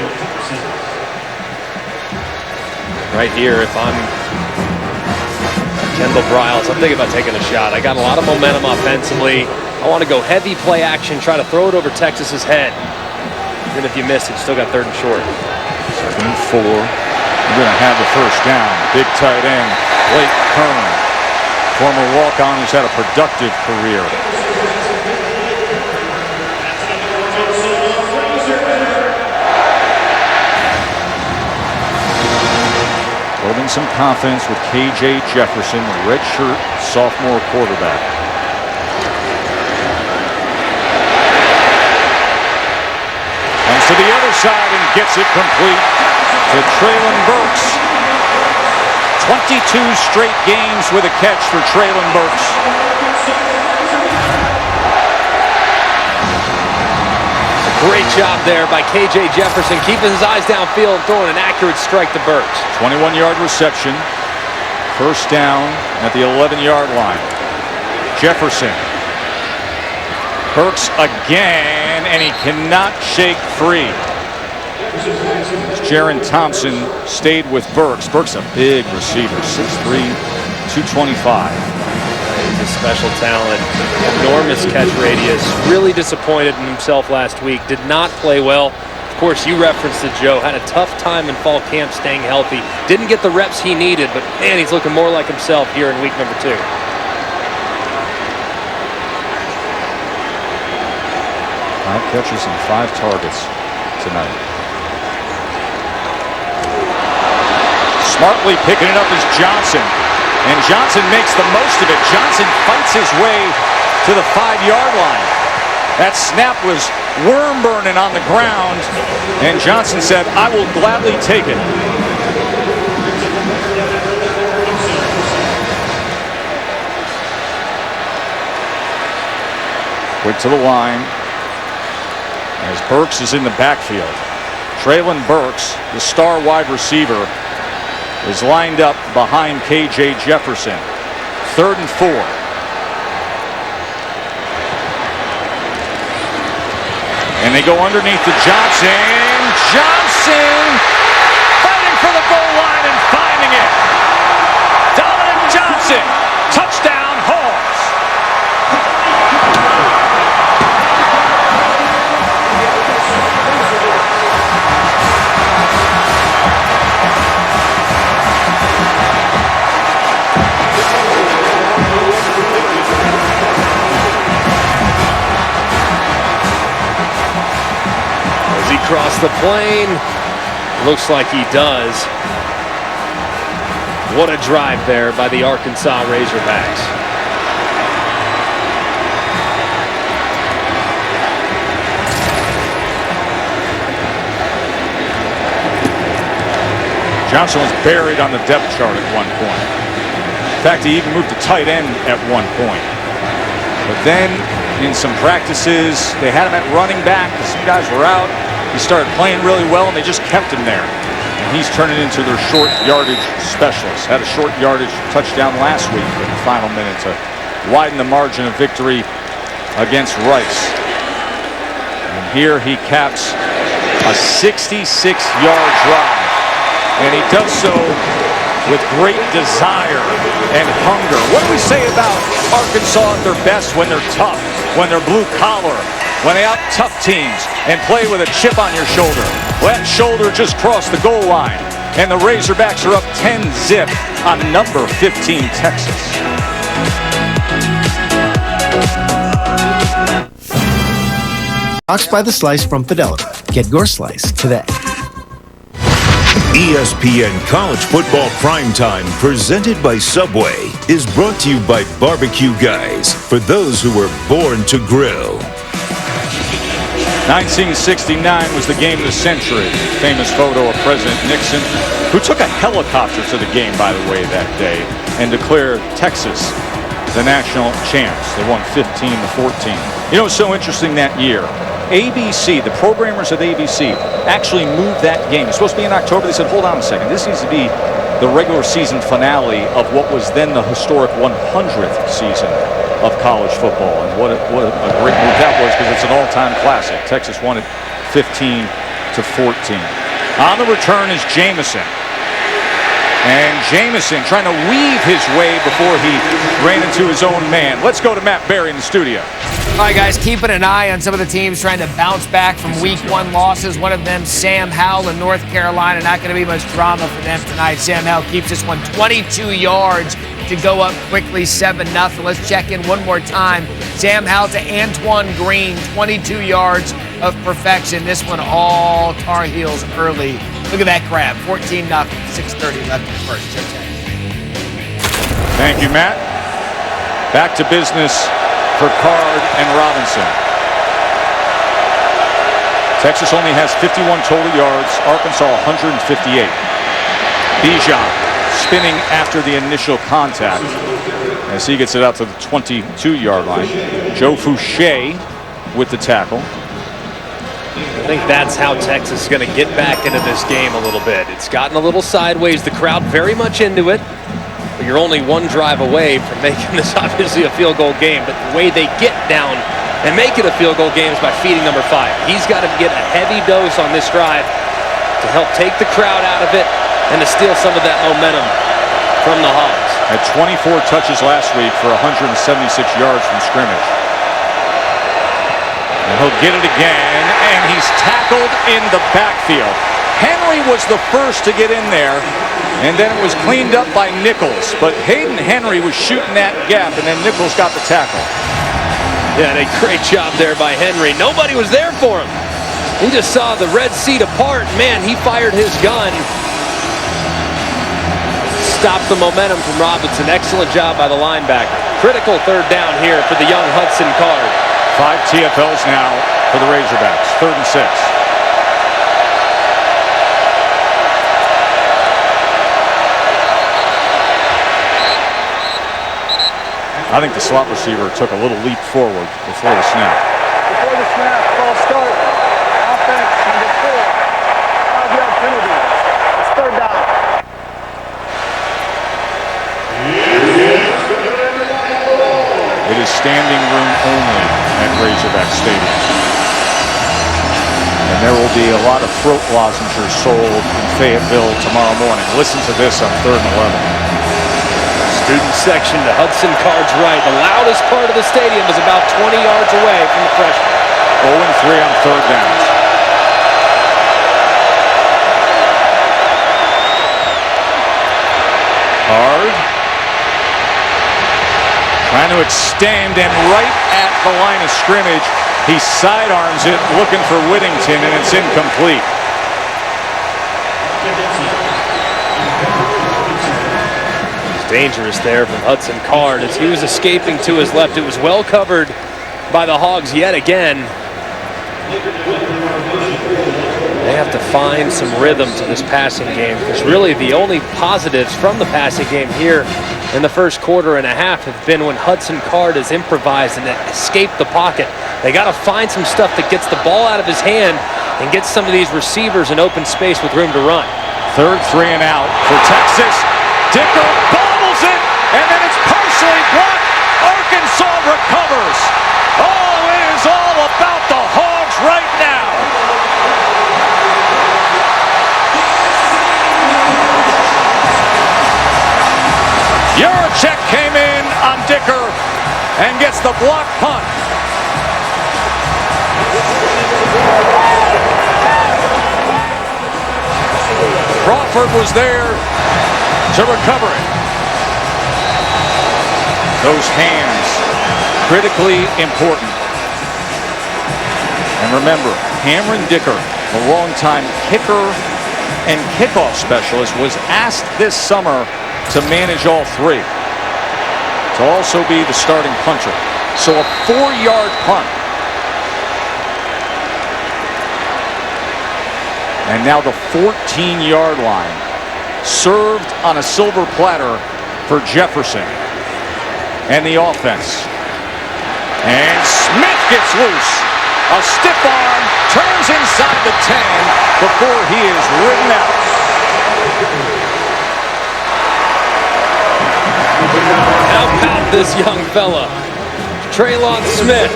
Speaker 4: Right here, if I'm Kendall Briles, I'm thinking about taking a shot. I got a lot of momentum offensively. I want to go heavy play action, try to throw it over Texas's head. Even if you miss it, you still got 3rd and short.
Speaker 3: 2nd and 4. You're going to have the first down. Big tight end, Blake Kern. Former walk-on who's had a productive career. Building some confidence with KJ Jefferson, the redshirt sophomore quarterback. Comes to the other side and gets it complete to Treylon Burks. 22 straight games with a catch for Treylon Burks.
Speaker 4: Great job there by KJ Jefferson, keeping his eyes downfield and throwing an accurate strike to Burks.
Speaker 3: 21-yard reception. First down at the 11-yard line. Jefferson. Burks again, and he cannot shake free. Jaron Thompson stayed with Burks. Burks a big receiver, 6'3", 225.
Speaker 4: He's a special talent, enormous catch radius. Really disappointed in himself last week. Did not play well. Of course, you referenced it, Joe. Had a tough time in fall camp staying healthy. Didn't get the reps he needed, but man, he's looking more like himself here in week number 2.
Speaker 3: 5 catches and 5 targets tonight. Smartly picking it up is Johnson. And Johnson makes the most of it. Johnson fights his way to the 5-yard line. That snap was worm burning on the ground. And Johnson said, I will gladly take it. Quick to the line. As Burks is in the backfield. Treylon Burks, the star wide receiver, is lined up behind KJ Jefferson. 3rd and 4. And they go underneath to Johnson. Johnson fighting for the goal line and finding it. Dominic Johnson, touchdown Hogs.
Speaker 4: Across the plane. Looks like he does. What a drive there by the Arkansas Razorbacks.
Speaker 3: Johnson was buried on the depth chart at one point. In fact, he even moved to tight end at one point. But then in some practices, they had him at running back. Some guys were out. He started playing really well, and they just kept him there. And he's turning into their short yardage specialist. Had a short yardage touchdown last week in the final minute to widen the margin of victory against Rice. And here he caps a 66-yard drive. And he does so with great desire and hunger. What do we say about Arkansas at their best when they're tough, when they're blue collar, when they out tough teams and play with a chip on your shoulder. Well, that shoulder just crossed the goal line, and the Razorbacks are up 10-zip on number 15 Texas.
Speaker 6: Box by the Slice from Fidelity. Get your slice today.
Speaker 2: ESPN College Football Primetime, presented by Subway, is brought to you by Barbecue Guys, for those who were born to grill.
Speaker 3: 1969 was the game of the century. Famous photo of President Nixon, who took a helicopter to the game, by the way, that day, and declared Texas the national champs. They won 15-14. You know, it's so interesting that year. ABC, the programmers at ABC, actually moved that game. It's supposed to be in October. They said, hold on a second. This needs to be the regular season finale of what was then the historic 100th season of college football. And what a great move that was, because it's an all-time classic. Texas won it 15-14. On the return is Jamison. And Jamison trying to weave his way before he ran into his own man. Let's go to Matt Berry in the studio.
Speaker 10: All right, guys, keeping an eye on some of the teams trying to bounce back from Week 1 losses. One of them, Sam Howell in North Carolina. Not going to be much drama for them tonight. Sam Howell keeps this one 22 yards to go up quickly, 7-0. Let's check in one more time. Sam Howell to Antoine Green, 22 yards of perfection. This one all Tar Heels early. Look at that grab, 14-0, 6:30 left in the first. Check.
Speaker 3: Thank you, Matt. Back to business for Card and Robinson. Texas only has 51 total yards. Arkansas 158. Bijan spinning after the initial contact as he gets it out to the 22-yard line. Joe Fouché with the tackle.
Speaker 4: I think that's how Texas is going to get back into this game a little bit. It's gotten a little sideways. The crowd very much into it. But you're only one drive away from making this obviously a field goal game. But the way they get down and make it a field goal game is by feeding number 5. He's got to get a heavy dose on this drive to help take the crowd out of it and to steal some of that momentum from the Hogs.
Speaker 3: Had 24 touches last week for 176 yards from scrimmage. And he'll get it again, and he's tackled in the backfield. Henry was the first to get in there, and then it was cleaned up by Nichols. But Hayden Henry was shooting that gap, and then Nichols got the tackle.
Speaker 4: Yeah, and a great job there by Henry. Nobody was there for him. He just saw the red sea depart. Man, he fired his gun. Stopped the momentum from Robinson. Excellent job by the linebacker. Critical third down here for the young Hudson Card.
Speaker 3: 5 TFLs now for the Razorbacks. 3rd and 6. I think the slot receiver took a little leap forward before the snap.
Speaker 8: Before the snap, false start. Offense, number 4. 5-yard penalty. It's 3rd down.
Speaker 3: It is standing room only at Razorback Stadium. And there will be a lot of throat lozenges sold in Fayetteville tomorrow morning. Listen to this on 3rd and 11.
Speaker 4: Student section to Hudson Card's right. The loudest part of the stadium is about 20 yards away from the freshman.
Speaker 3: 0-3 on 3rd downs. Card. Trying to extend, and right at the line of scrimmage, he sidearms it, looking for Whittington, and it's incomplete.
Speaker 4: It's dangerous there from Hudson Card as he was escaping to his left. It was well covered by the Hogs yet again. They have to find some rhythm to this passing game, because really the only positives from the passing game here in the first quarter and a half have been when Hudson Card has improvised and escaped the pocket. They got to find some stuff that gets the ball out of his hand and gets some of these receivers in open space with room to run.
Speaker 3: 3rd 3 and out for Texas. Dicker bobbles it, and then it's partially blocked. Arkansas recovers. Oh, it is all about the Hogs right now. Yurachek came in on Dicker and gets the block punt. Crawford was there to recover it. Those hands, critically important. And remember, Cameron Dicker, the longtime kicker and kickoff specialist, was asked this summer to manage all three, to also be the starting punter. So a 4-yard punt. And now the 14-yard line, served on a silver platter for Jefferson. And the offense. And Smith gets loose. A stiff arm, turns inside the 10 before he is ridden out.
Speaker 4: How about this young fella? Traylon Smith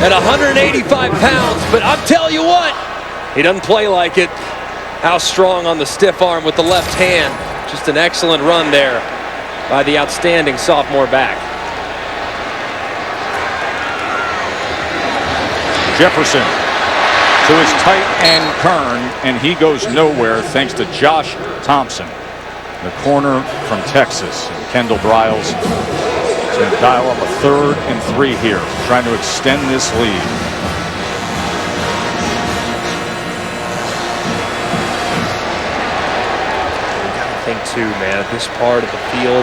Speaker 4: at 185 pounds, but I'm telling you what, he doesn't play like it. How strong on the stiff arm with the left hand. Just an excellent run there by the outstanding sophomore back.
Speaker 3: Jefferson to his tight end Kern, and he goes nowhere thanks to Josh Thompson, the corner from Texas. And Kendall Briles is going to dial up a 3rd and 3 here, trying to extend this lead.
Speaker 4: Think too, man, at this part of the field,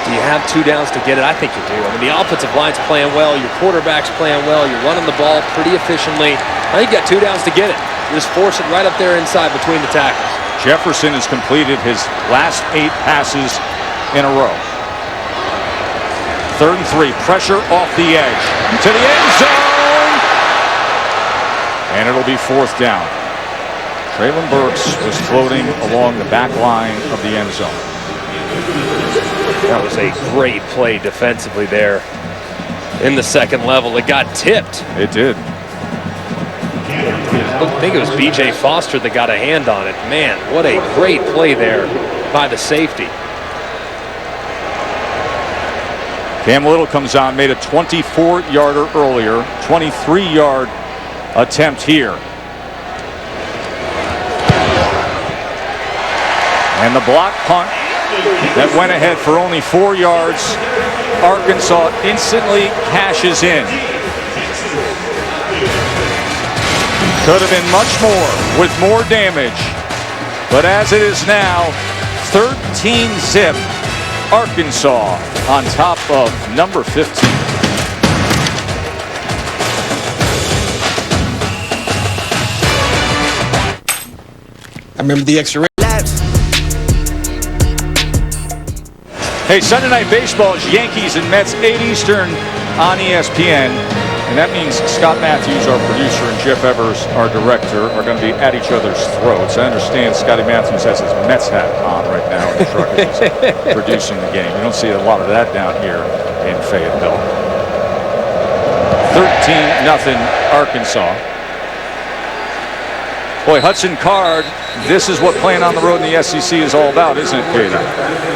Speaker 4: do you have 2 downs to get it? I think you do. I mean, the offensive line's playing well, your quarterback's playing well, you're running the ball pretty efficiently. I think you got 2 downs to get it. You just force it right up there inside between the tackles.
Speaker 3: Jefferson has completed his last 8 passes in a row. 3rd and 3, pressure off the edge to the end zone, and it'll be 4th down. Traylon Burks was floating along the back line of the end zone.
Speaker 4: That was a great play defensively there in the second level. It got tipped.
Speaker 3: It did.
Speaker 4: I think it was B.J. Foster that got a hand on it. Man, what a great play there by the safety.
Speaker 3: Cam Little comes on, made a 24-yarder earlier, 23-yard attempt here. And the block punt that went ahead for only 4 yards. Arkansas instantly cashes in. Could have been much more with more damage. But as it is now, 13-zip Arkansas on top of number 15.
Speaker 14: I remember the extra.
Speaker 3: Hey, Sunday Night Baseball is Yankees and Mets, 8 Eastern on ESPN. And that means Scott Matthews, our producer, and Jeff Evers, our director, are going to be at each other's throats. I understand Scotty Matthews has his Mets hat on right now in the truck as he's producing the game. You don't see a lot of that down here in Fayetteville. 13-0 Arkansas. Boy, Hudson Card, this is what playing on the road in the SEC is all about, isn't it, Katie?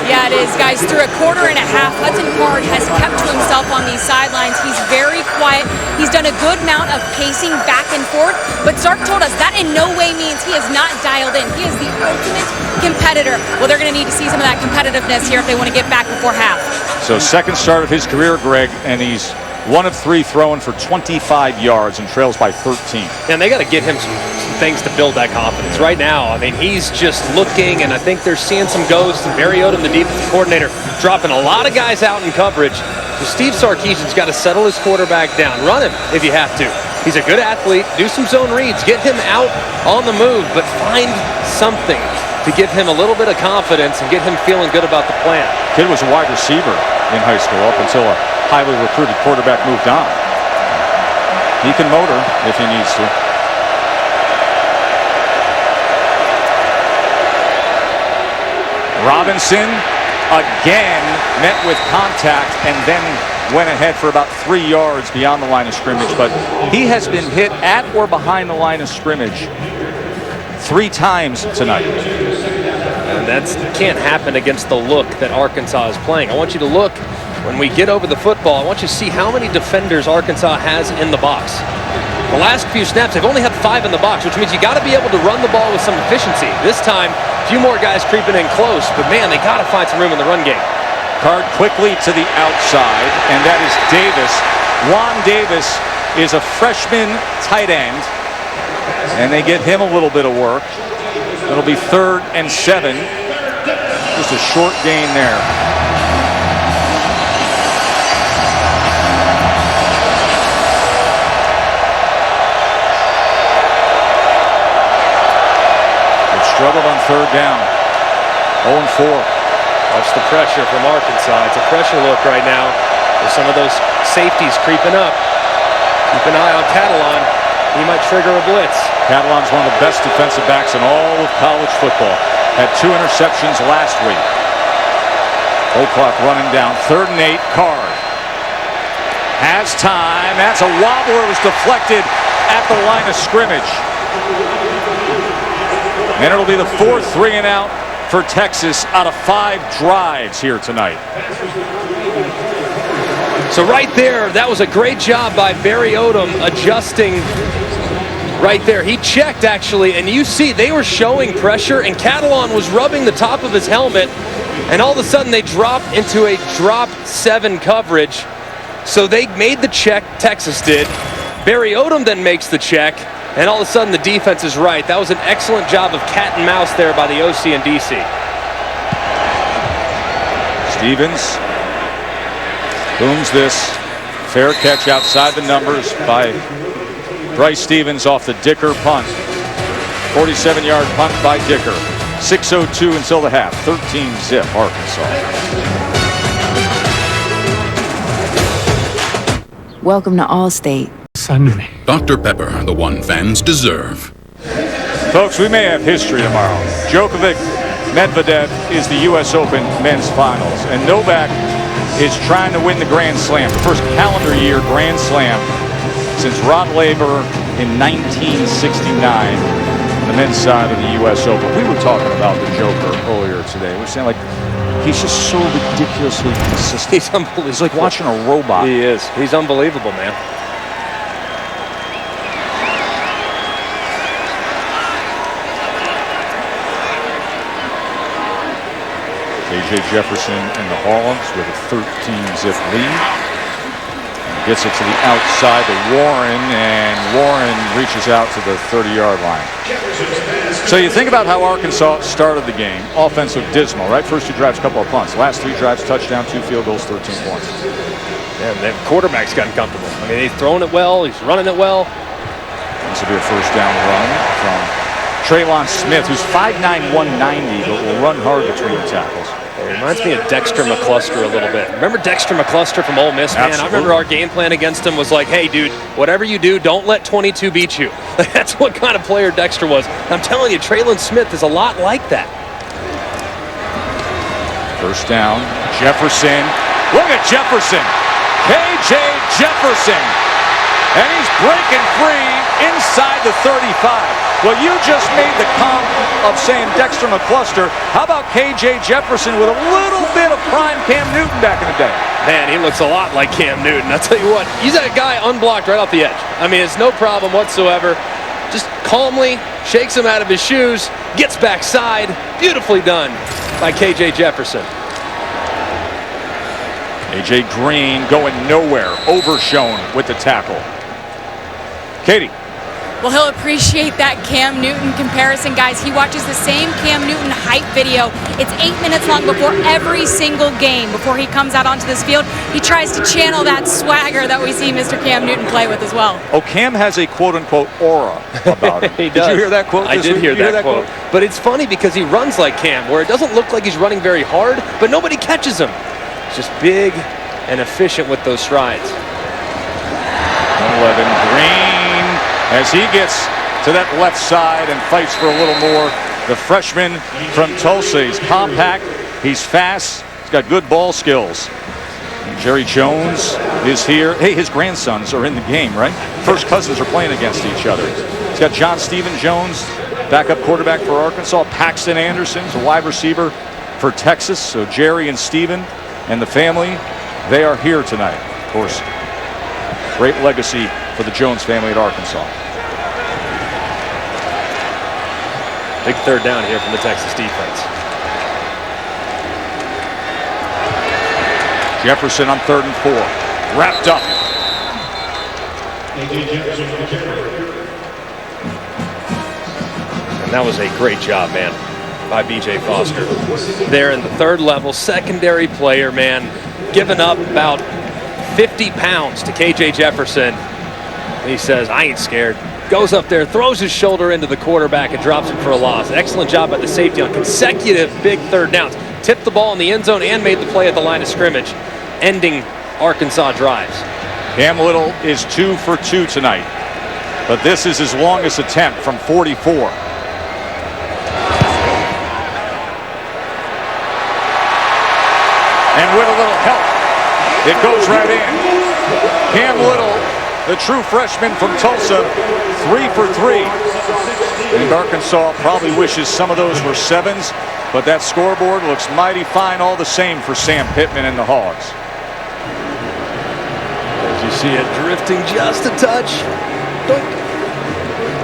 Speaker 7: Yeah, it is, guys. Through a quarter and a half, Hudson Card has kept to himself on these sidelines. He's very quiet. He's done a good amount of pacing back and forth, but Sark told us that in no way means he is not dialed in. He is the ultimate competitor. Well, they're going to need to see some of that competitiveness here if they want to get back before half.
Speaker 3: So second start of his career, Greg, and he's 1 of 3 throwing for 25 yards and trails by 13.
Speaker 4: And they got to get him some things to build that confidence. Right now, I mean, he's just looking, and I think they're seeing some ghosts. And Mariota, the defensive coordinator, dropping a lot of guys out in coverage. So Steve Sarkisian's got to settle his quarterback down. Run him if you have to. He's a good athlete. Do some zone reads. Get him out on the move, but find something to give him a little bit of confidence and get him feeling good about the plan.
Speaker 3: Kid was a wide receiver in high school up until a highly recruited quarterback moved on. He can motor if he needs to. Robinson again met with contact and then went ahead for about 3 yards beyond the line of scrimmage, but he has been hit at or behind the line of scrimmage 3 times tonight.
Speaker 4: And that can't happen against the look that Arkansas is playing. I want you to look, when we get over the football, I want you to see how many defenders Arkansas has in the box. The last few snaps, they've only had 5 in the box, which means you got to be able to run the ball with some efficiency. This time, a few more guys creeping in close, but man, they got to find some room in the run game.
Speaker 3: Card quickly to the outside, and that is Davis. Juan Davis is a freshman tight end, and they get him a little bit of work. It'll be 3rd and 7. Just a short gain there. Struggled on 3rd down. 0-4.
Speaker 4: Watch the pressure from Arkansas. It's a pressure look right now. There's some of those safeties creeping up. Keep an eye on Catalan. He might trigger a blitz.
Speaker 3: Catalan's one of the best defensive backs in all of college football. Had 2 interceptions last week. Play clock running down. 3rd and 8. Card has time. That's a wobbler. It was deflected at the line of scrimmage. And it'll be the 4th 3-and-out for Texas out of 5 drives here tonight.
Speaker 4: So right there, that was a great job by Barry Odom adjusting right there. He checked, actually, and you see they were showing pressure, and Catalan was rubbing the top of his helmet, and all of a sudden they dropped into a drop 7 coverage. So they made the check, Texas did. Barry Odom then makes the check. And all of a sudden, the defense is right. That was an excellent job of cat and mouse there by the OC and DC.
Speaker 3: Stevens booms this. Fair catch outside the numbers by Bryce Stevens off the Dicker punt. 47-yard punt by Dicker. 6:02 until the half. 13-zip Arkansas.
Speaker 13: Welcome to Allstate.
Speaker 15: Dr. Pepper, the one fans deserve.
Speaker 3: Folks, we may have history tomorrow. Djokovic, Medvedev is the U.S. Open men's finals, and Novak is trying to win the Grand Slam, the first calendar year Grand Slam since Rod Laver in 1969 on the men's side of the U.S. Open. We were talking about the Joker earlier today. We were saying, like, he's just so ridiculously consistent.
Speaker 4: He's unbelievable.
Speaker 3: It's like watching a robot.
Speaker 4: He is. He's unbelievable, man.
Speaker 3: KJ Jefferson and the Hogs with a 13-zip lead. Gets it to the outside to Warren, and Warren reaches out to the 30-yard line. So you think about how Arkansas started the game. Offense looked dismal, right? First 2 drives, couple of punts. Last 3 drives, touchdown, 2 field goals, 13 points.
Speaker 4: Yeah, and the quarterback's gotten comfortable. I mean, he's throwing it well. He's running it well.
Speaker 3: This will be a first down run from Traylon Smith, who's 5'9", 190, but will run hard between the tackles.
Speaker 4: It reminds me of Dexter McCluster a little bit. Remember Dexter McCluster from Ole Miss, man?
Speaker 3: Absolutely.
Speaker 4: I remember our game plan against him was like, hey, dude, whatever you do, don't let 22 beat you. That's what kind of player Dexter was. I'm telling you, Traylon Smith is a lot like that.
Speaker 3: First down, Jefferson. Look at Jefferson. KJ Jefferson. And he's breaking free inside the 35. Well, you just made the comp of saying Dexter McCluster. How about KJ Jefferson with a little bit of prime Cam Newton back in the day?
Speaker 4: Man, he looks a lot like Cam Newton. I'll tell you what, he's that guy unblocked right off the edge. I mean, it's no problem whatsoever. Just calmly shakes him out of his shoes, gets backside. Beautifully done by KJ Jefferson.
Speaker 3: AJ Green going nowhere, overshown with the tackle. Katie.
Speaker 7: Well, he'll appreciate that Cam Newton comparison, guys. He watches the same Cam Newton hype video. It's 8 minutes long before every single game. Before he comes out onto this field, he tries to channel that swagger that we see Mr. Cam Newton play with as well.
Speaker 3: Oh, Cam has a quote-unquote aura about him.
Speaker 4: He does.
Speaker 3: Did you hear that quote?
Speaker 4: I did hear that quote. But it's funny because he runs like Cam, where it doesn't look like he's running very hard, but nobody catches him. He's just big and efficient with those strides.
Speaker 3: 11 Green. As he gets to that left side and fights for a little more. The freshman from Tulsa. He's compact. He's fast. He's got good ball skills. And Jerry Jones is here. Hey, his grandsons are in the game, right? First cousins are playing against each other. He's got John Stephen Jones, backup quarterback for Arkansas. Paxton Anderson's a wide receiver for Texas. So Jerry and Stephen and the family, they are here tonight. Of course, great legacy for the Jones family at Arkansas.
Speaker 4: Big third down here from the Texas defense.
Speaker 3: Jefferson on 3rd and 4. Wrapped up.
Speaker 4: And that was a great job, man, by B.J. Foster. There in the third level, secondary player, man, giving up about 50 pounds to K.J. Jefferson. And he says, I ain't scared. Goes up there, throws his shoulder into the quarterback and drops him for a loss. Excellent job by the safety on consecutive big third downs. Tipped the ball in the end zone and made the play at the line of scrimmage, ending Arkansas drives.
Speaker 3: Cam Little is 2 for 2 tonight, but this is his longest attempt from 44. And with a little help, it goes right in. Cam Little, the true freshman from Tulsa, 3 for 3. And Arkansas probably wishes some of those were 7s, but that scoreboard looks mighty fine all the same for Sam Pittman and the Hogs.
Speaker 4: As you see it drifting just a touch.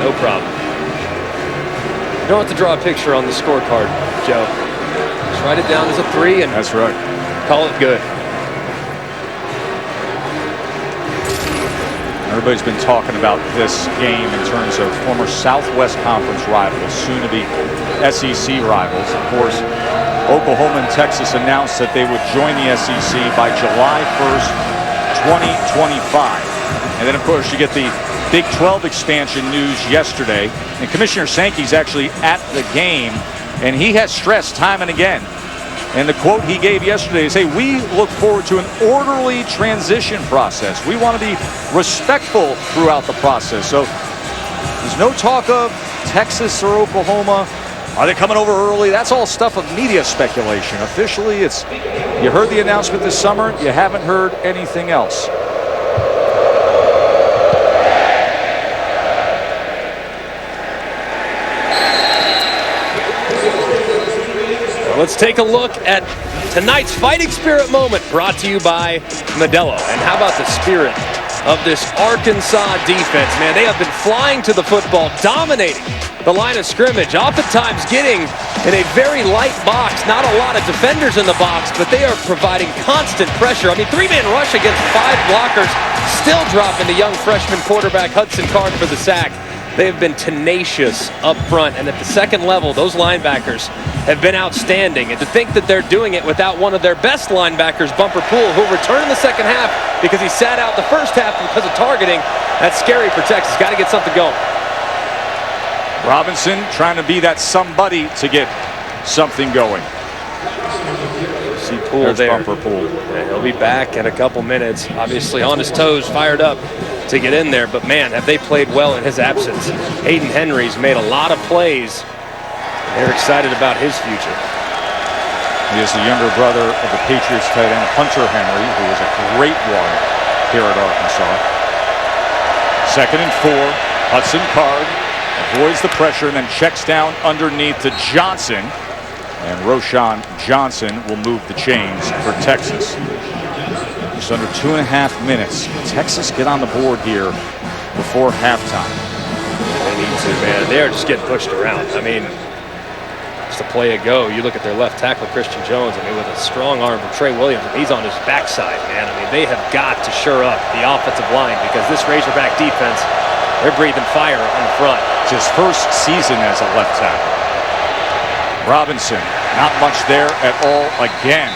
Speaker 4: No problem. You don't have to draw a picture on the scorecard, Joe. Just write it down as a 3 and
Speaker 3: that's right.
Speaker 4: Call it good.
Speaker 3: Everybody's been talking about this game in terms of former Southwest Conference rivals, soon to be SEC rivals. Of course, Oklahoma and Texas announced that they would join the SEC by July 1st, 2025. And then, of course, you get the Big 12 expansion news yesterday. And Commissioner Sankey's actually at the game, and he has stressed time and again. And the quote he gave yesterday is, hey, we look forward to an orderly transition process. We want to be respectful throughout the process. So there's no talk of Texas or Oklahoma. Are they coming over early? That's all stuff of media speculation. Officially, it's you heard the announcement this summer. You haven't heard anything else.
Speaker 4: Let's take a look at tonight's fighting spirit moment, brought to you by Modelo. And how about the spirit of this Arkansas defense, man? They have been flying to the football, dominating the line of scrimmage, oftentimes getting in a very light box. Not a lot of defenders in the box, but they are providing constant pressure. I mean, 3-man rush against 5 blockers, still dropping the young freshman quarterback Hudson Card for the sack. They have been tenacious up front, and at the second level, those linebackers have been outstanding. And to think that they're doing it without one of their best linebackers, Bumper Poole, who'll return in the second half because he sat out the first half because of targeting, that's scary for Texas. Got to get something going.
Speaker 3: Robinson trying to be that somebody to get something going.
Speaker 4: See Poole there.
Speaker 3: Bumper Poole.
Speaker 4: Yeah, he'll be back in a couple minutes. Obviously on his toes, fired up to get in there, but man, have they played well in his absence. Hayden Henry's made a lot of plays. They're excited about his future.
Speaker 3: He is the younger brother of the Patriots tight end Hunter Henry, who was a great one here at Arkansas. 2nd and 4. Hudson Card avoids the pressure and then checks down underneath to Johnson. And Roshan Johnson will move the chains for Texas. Just under 2.5 minutes. Texas get on the board here before halftime.
Speaker 4: They need to, man. They are just getting pushed around. I mean, just a play ago, you look at their left tackle, Christian Jones, I mean, with a strong arm from Trey Williams, he's on his backside, man. I mean, they have got to shore up the offensive line because this Razorback defense, they're breathing fire in the front.
Speaker 3: It's his first season as a left tackle. Robinson, not much there at all again.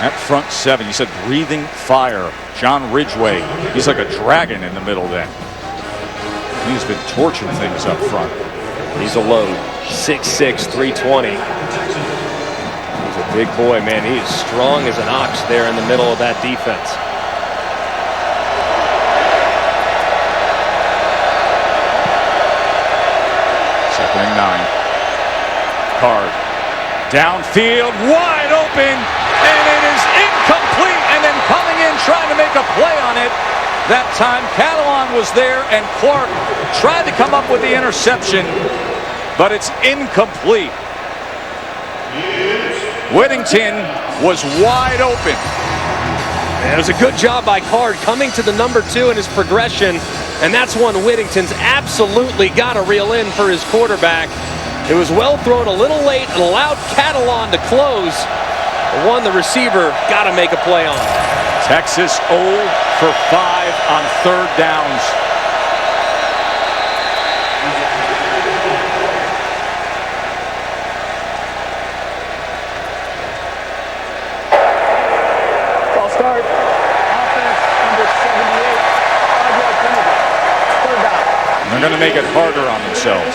Speaker 3: That front 7, you said breathing fire. John Ridgway, he's like a dragon in the middle then. He's been torching things up front.
Speaker 4: He's a load. 6'6", 320. He's a big boy, man. He is strong as an ox there in the middle of that defense.
Speaker 3: Second and 9. Card. Downfield, wide open, and it is incomplete, and then coming in trying to make a play on it. That time, Catalan was there, and Clark tried to come up with the interception, but it's incomplete. Whittington was wide open.
Speaker 4: And it was a good job by Card coming to the number 2 in his progression, and that's one Whittington's absolutely got to reel in for his quarterback. It was well thrown a little late and allowed Catalan to close. The one the receiver got to make a play on.
Speaker 3: Texas 0 for 5 on 3rd downs.
Speaker 8: False start. Offense, number 78. 5-yard penalty. 3rd down.
Speaker 3: They're going to make it harder on themselves.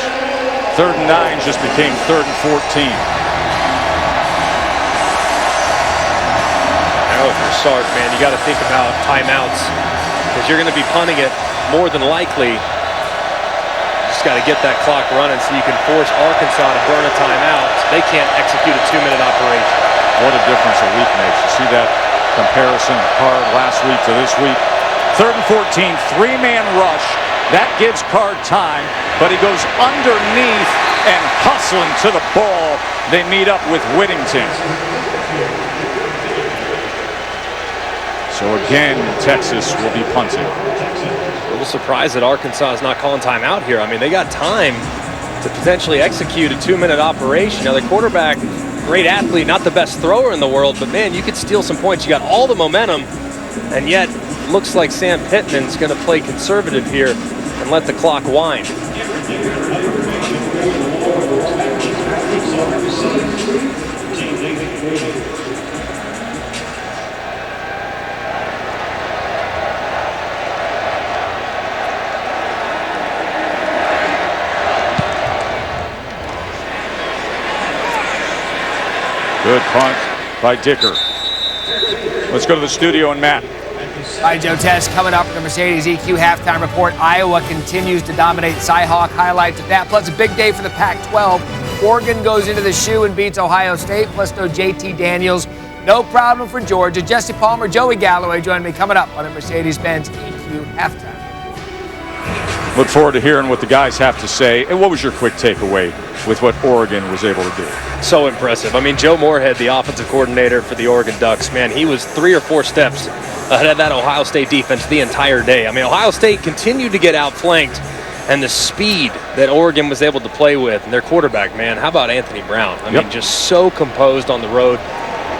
Speaker 3: 3rd and 9 just became 3rd and 14.
Speaker 4: Now if you're Sark, man, you got to think about timeouts because you're going to be punting it more than likely. You just got to get that clock running so you can force Arkansas to burn a timeout so they can't execute a 2-minute operation.
Speaker 3: What a difference a week makes. You see that comparison hard last week to this week. 3rd and 14, 3-man rush. That gives Card time, but he goes underneath and hustling to the ball. They meet up with Whittington. So again, Texas will be punting.
Speaker 4: A little surprised that Arkansas is not calling timeout here. I mean, they got time to potentially execute a 2-minute operation. Now, the quarterback, great athlete, not the best thrower in the world, but man, you could steal some points. You got all the momentum, and yet looks like Sam Pittman's going to play conservative here and let the clock wind.
Speaker 3: Good punt by Dicker. Let's go to the studio and Matt.
Speaker 10: All right, Joe Tess, coming up with the Mercedes EQ halftime report. Iowa continues to dominate Cyhawk. Highlights of that. Plus a big day for the Pac-12. Oregon goes into the shoe and beats Ohio State. Plus no JT Daniels. No problem for Georgia. Jesse Palmer, Joey Galloway join me coming up on the Mercedes-Benz EQ halftime.
Speaker 3: Look forward to hearing what the guys have to say. And what was your quick takeaway with what Oregon was able to do?
Speaker 4: So impressive. I mean, Joe Moorhead, the offensive coordinator for the Oregon Ducks, man, he was 3 or 4 steps ahead of that Ohio State defense the entire day. I mean, Ohio State continued to get outflanked, and the speed that Oregon was able to play with, and their quarterback, man, how about Anthony Brown? I mean, just so composed on the road,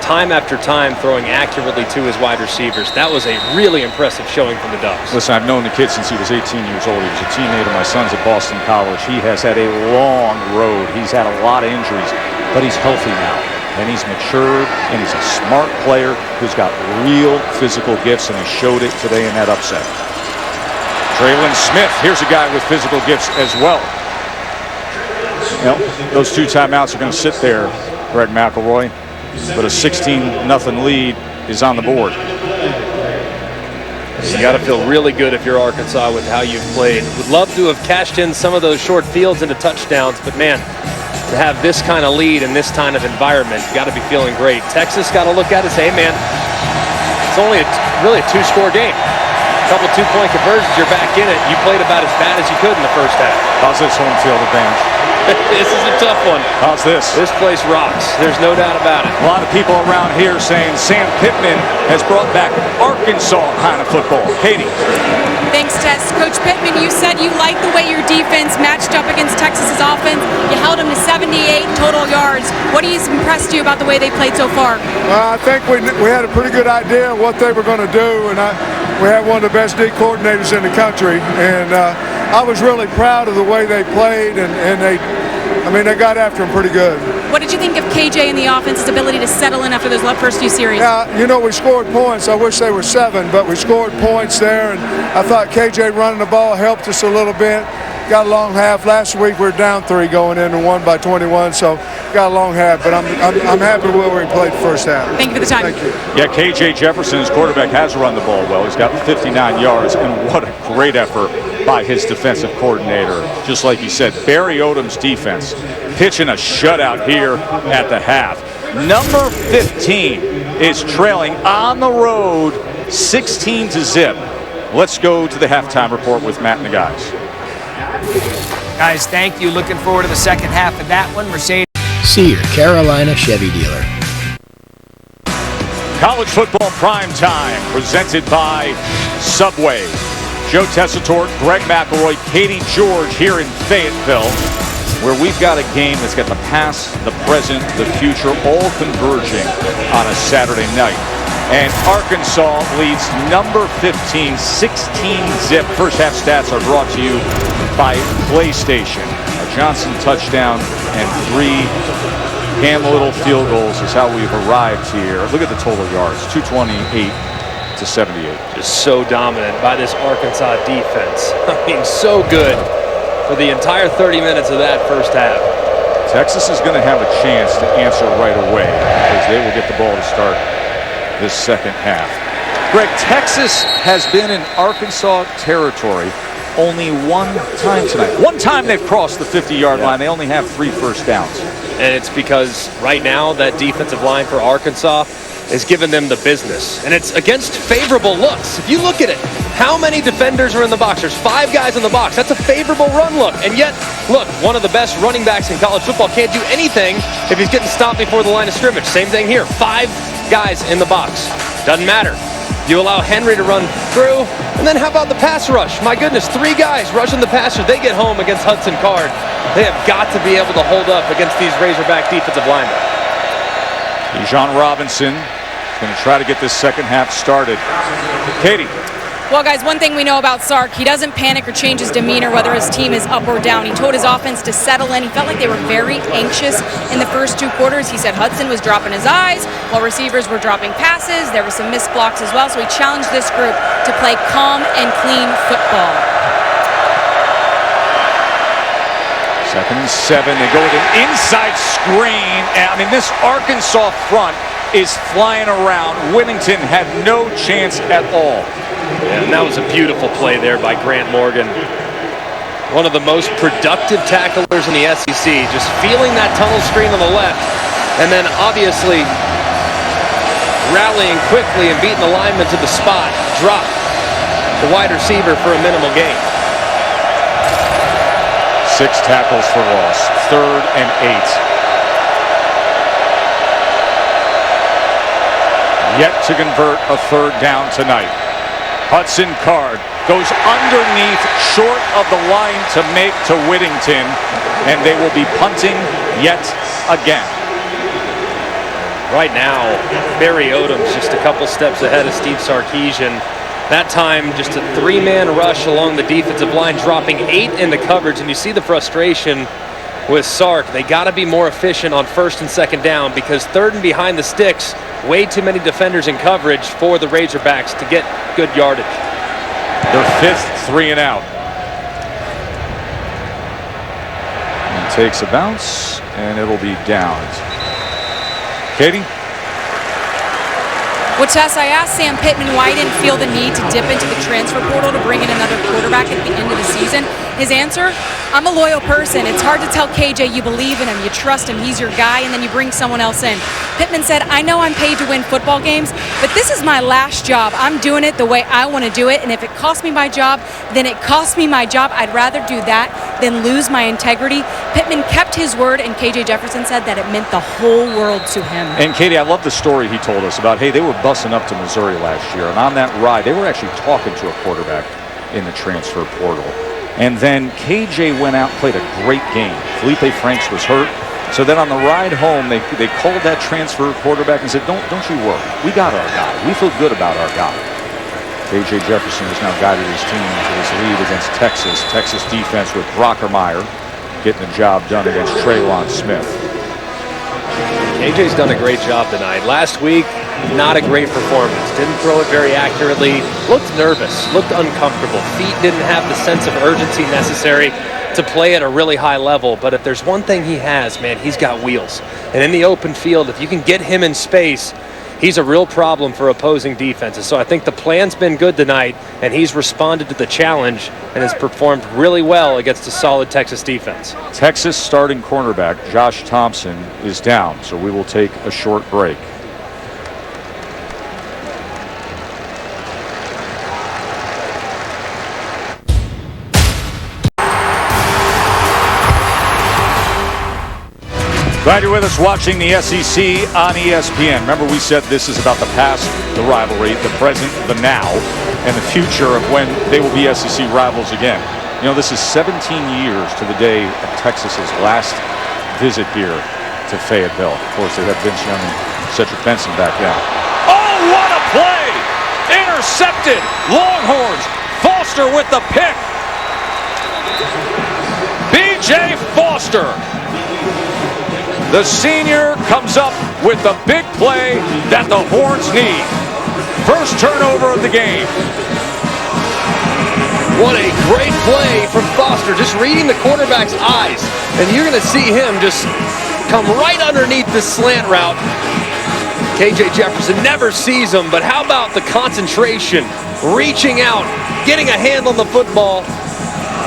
Speaker 4: time after time throwing accurately to his wide receivers. That was a really impressive showing from the Ducks.
Speaker 3: Listen, I've known the kid since he was 18 years old. He was a teammate of my son's at Boston College. He has had a long road. He's had a lot of injuries, but he's healthy now. And he's matured, and he's a smart player who's got real physical gifts, and he showed it today in that upset. Traylon Smith, here's a guy with physical gifts as well. You know, those 2 timeouts are going to sit there, Greg McElroy, but a 16-0 lead is on the board.
Speaker 4: You got to feel really good if you're Arkansas with how you've played. Would love to have cashed in some of those short fields into touchdowns, but man, to have this kind of lead in this kind of environment, you got to be feeling great. Texas got to look at it and say, hey man, it's only really a 2-score game. A couple 2-point conversions, you're back in it. You played about as bad as you could in the first half.
Speaker 3: How's this home field advantage?
Speaker 4: This is a tough one.
Speaker 3: How's this?
Speaker 4: This place rocks. There's no doubt about it.
Speaker 3: A lot of people around here saying Sam Pittman has brought back Arkansas kind of football. Katie.
Speaker 7: Thanks, Tess. Coach Pittman, you said you liked the way your defense matched up against Texas's offense. You held them to 78 total yards. What has impressed you about the way they played so far?
Speaker 16: I think we had a pretty good idea of what they were going to do, and we have one of the best D coordinators in the country, and I was really proud of the way they played, and they got after him pretty good.
Speaker 7: What did you think of KJ and the offense's ability to settle in after those first few series?
Speaker 16: Yeah, you know, we scored points. I wish they were 7, but we scored points there, and I thought KJ running the ball helped us a little bit. Got a long half. Last week we were down 3 going in and won by 21, so got a long half, but I'm happy with where we played the first half.
Speaker 7: Thank you for the time.
Speaker 16: Thank you.
Speaker 3: Yeah, KJ Jefferson, his quarterback, has run the ball well. He's got 59 yards, and what a great effort by his defensive coordinator. Just like you said, Barry Odom's defense pitching a shutout here at the half. Number 15 is trailing on the road 16-0. Let's go to the halftime report with Matt and the guys.
Speaker 10: Guys, thank you. Looking forward to the second half of that one. Mercedes.
Speaker 6: See your Carolina Chevy dealer.
Speaker 3: College football prime time, presented by Subway. Joe Tessitore, Greg McElroy, Katie George here in Fayetteville, where we've got a game that's got the past, the present, the future, all converging on a Saturday night. And Arkansas leads number 15, 16-zip. First half stats are brought to you by PlayStation. A Johnson touchdown and 3 Cam Little field goals is how we've arrived here. Look at the total yards, 228 to 78.
Speaker 4: Just so dominant by this Arkansas defense. I mean, so good for the entire 30 minutes of that first half.
Speaker 3: Texas is going to have a chance to answer right away because they will get the ball to start this second half. Greg, Texas has been in Arkansas territory only one time tonight. One time they've crossed the 50-yard line. They only have 3 first downs.
Speaker 4: And it's because right now that defensive line for Arkansas is giving them the business. And it's against favorable looks. If you look at it, how many defenders are in the box? There's 5 guys in the box. That's a favorable run look. And yet, look, one of the best running backs in college football can't do anything if he's getting stopped before the line of scrimmage. Same thing here. 5 guys in the box. Doesn't matter. You allow Henry to run through, and then how about the pass rush? My goodness, 3 guys rushing the passer. They get home against Hudson Card. They have got to be able to hold up against these Razorback defensive linemen.
Speaker 3: Bijan Robinson is going to try to get this second half started. Katie.
Speaker 7: Well, guys, one thing we know about Sark, he doesn't panic or change his demeanor whether his team is up or down. He told his offense to settle in. He felt like they were very anxious in the first 2 quarters. He said Hudson was dropping his eyes while receivers were dropping passes. There were some missed blocks as well. So he challenged this group to play calm and clean football.
Speaker 3: 2nd and 7. They go with an inside screen. And, I mean, this Arkansas front is flying around. Whittington had no chance at all.
Speaker 4: Yeah, and that was a beautiful play there by Grant Morgan. One of the most productive tacklers in the SEC. Just feeling that tunnel screen on the left. And then obviously rallying quickly and beating the lineman to the spot. Drop the wide receiver for a minimal gain.
Speaker 3: 6 tackles for loss. 3rd and 8. Yet to convert a 3rd down tonight. Hudson Card goes underneath, short of the line to make to Whittington, and they will be punting yet again.
Speaker 4: Right now, Barry Odom's just a couple steps ahead of Steve Sarkisian. That time, just a 3-man rush along the defensive line, dropping 8 in the coverage, and you see the frustration with Sark. They got to be more efficient on 1st and 2nd down because 3rd and behind the sticks, way too many defenders in coverage for the Razorbacks to get good yardage.
Speaker 3: Their 5th 3 and out. And takes a bounce, and it'll be down. Katie?
Speaker 7: Well, Tess, I asked Sam Pittman why he didn't feel the need to dip into the transfer portal to bring in another quarterback at the end of the season. His answer, I'm a loyal person. It's hard to tell KJ you believe in him, you trust him, he's your guy, and then you bring someone else in. Pittman said, I know I'm paid to win football games, but this is my last job. I'm doing it the way I want to do it, and if it costs me my job, then it costs me my job. I'd rather do that than lose my integrity. Pittman kept his word, and KJ Jefferson said that it meant the whole world to him.
Speaker 3: And Katie, I love the story he told us about, hey, they were busing up to Missouri last year, and on that ride, they were actually talking to a quarterback in the transfer portal. And then KJ went out and played a great game. Felipe Franks was hurt. So then on the ride home, they called that transfer quarterback and said, don't you worry. We got our guy. We feel good about our guy. KJ Jefferson has now guided his team to his lead against Texas. Texas defense with Brockermeyer getting the job done against Traylon Smith.
Speaker 4: KJ's done a great job tonight. Last week, not a great performance. Didn't throw it very accurately. Looked nervous. Looked uncomfortable. Feet didn't have the sense of urgency necessary to play at a really high level. But if there's one thing he has, man, he's got wheels. And in the open field, if you can get him in space, he's a real problem for opposing defenses. So I think the plan's been good tonight, and he's responded to the challenge and has performed really well against a solid Texas defense.
Speaker 3: Texas starting cornerback Josh Thompson is down, so we will take a short break. Glad you're with us watching the SEC on ESPN. Remember, we said this is about the past, the rivalry, the present, the now, and the future of when they will be SEC rivals again. You know, this is 17 years to the day of Texas's last visit here to Fayetteville. Of course, they had Vince Young and Cedric Benson back then. Oh, what a play! Intercepted! Longhorns! Foster with the pick! B.J. Foster! The senior comes up with the big play that the Horns need. First turnover of the game.
Speaker 4: What a great play from Foster, just reading the quarterback's eyes. And you're going to see him just come right underneath this slant route. KJ Jefferson never sees him, but how about the concentration, reaching out, getting a hand on the football,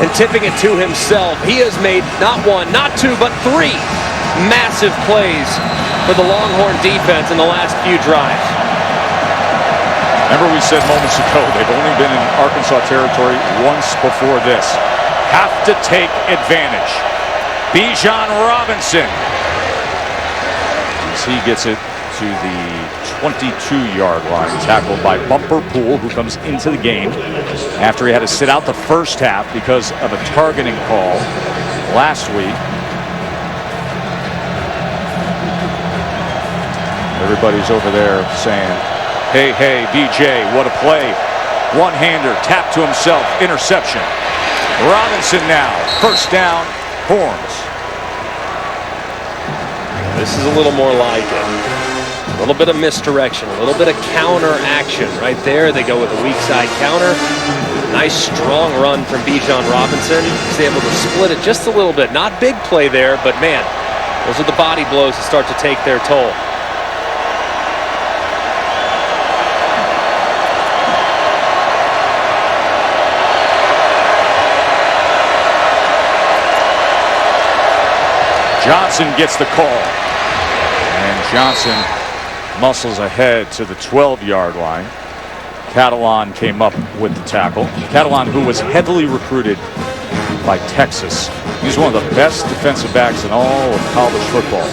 Speaker 4: and tipping it to himself. He has made not one, not two, but three massive plays for the Longhorn defense in the last few drives.
Speaker 3: Remember we said moments ago, they've only been in Arkansas territory once before this. Have to take advantage. Bijan Robinson, as he gets it to the 22-yard line, tackled by Bumper Poole, who comes into the game after he had to sit out the first half because of a targeting call last week. Everybody's over there saying, hey, hey, BJ, what a play. One-hander, tap to himself, interception. Robinson now, first down, Horns.
Speaker 4: This is a little more like it. A little bit of misdirection, a little bit of counter action right there. They go with a weak side counter. Nice strong run from Bijan Robinson. He's able to split it just a little bit. Not big play there, but man, those are the body blows that start to take their toll.
Speaker 3: Johnson gets the call. And Johnson muscles ahead to the 12-yard line. Catalan came up with the tackle. Catalan, who was heavily recruited by Texas. He's one of the best defensive backs in all of college football.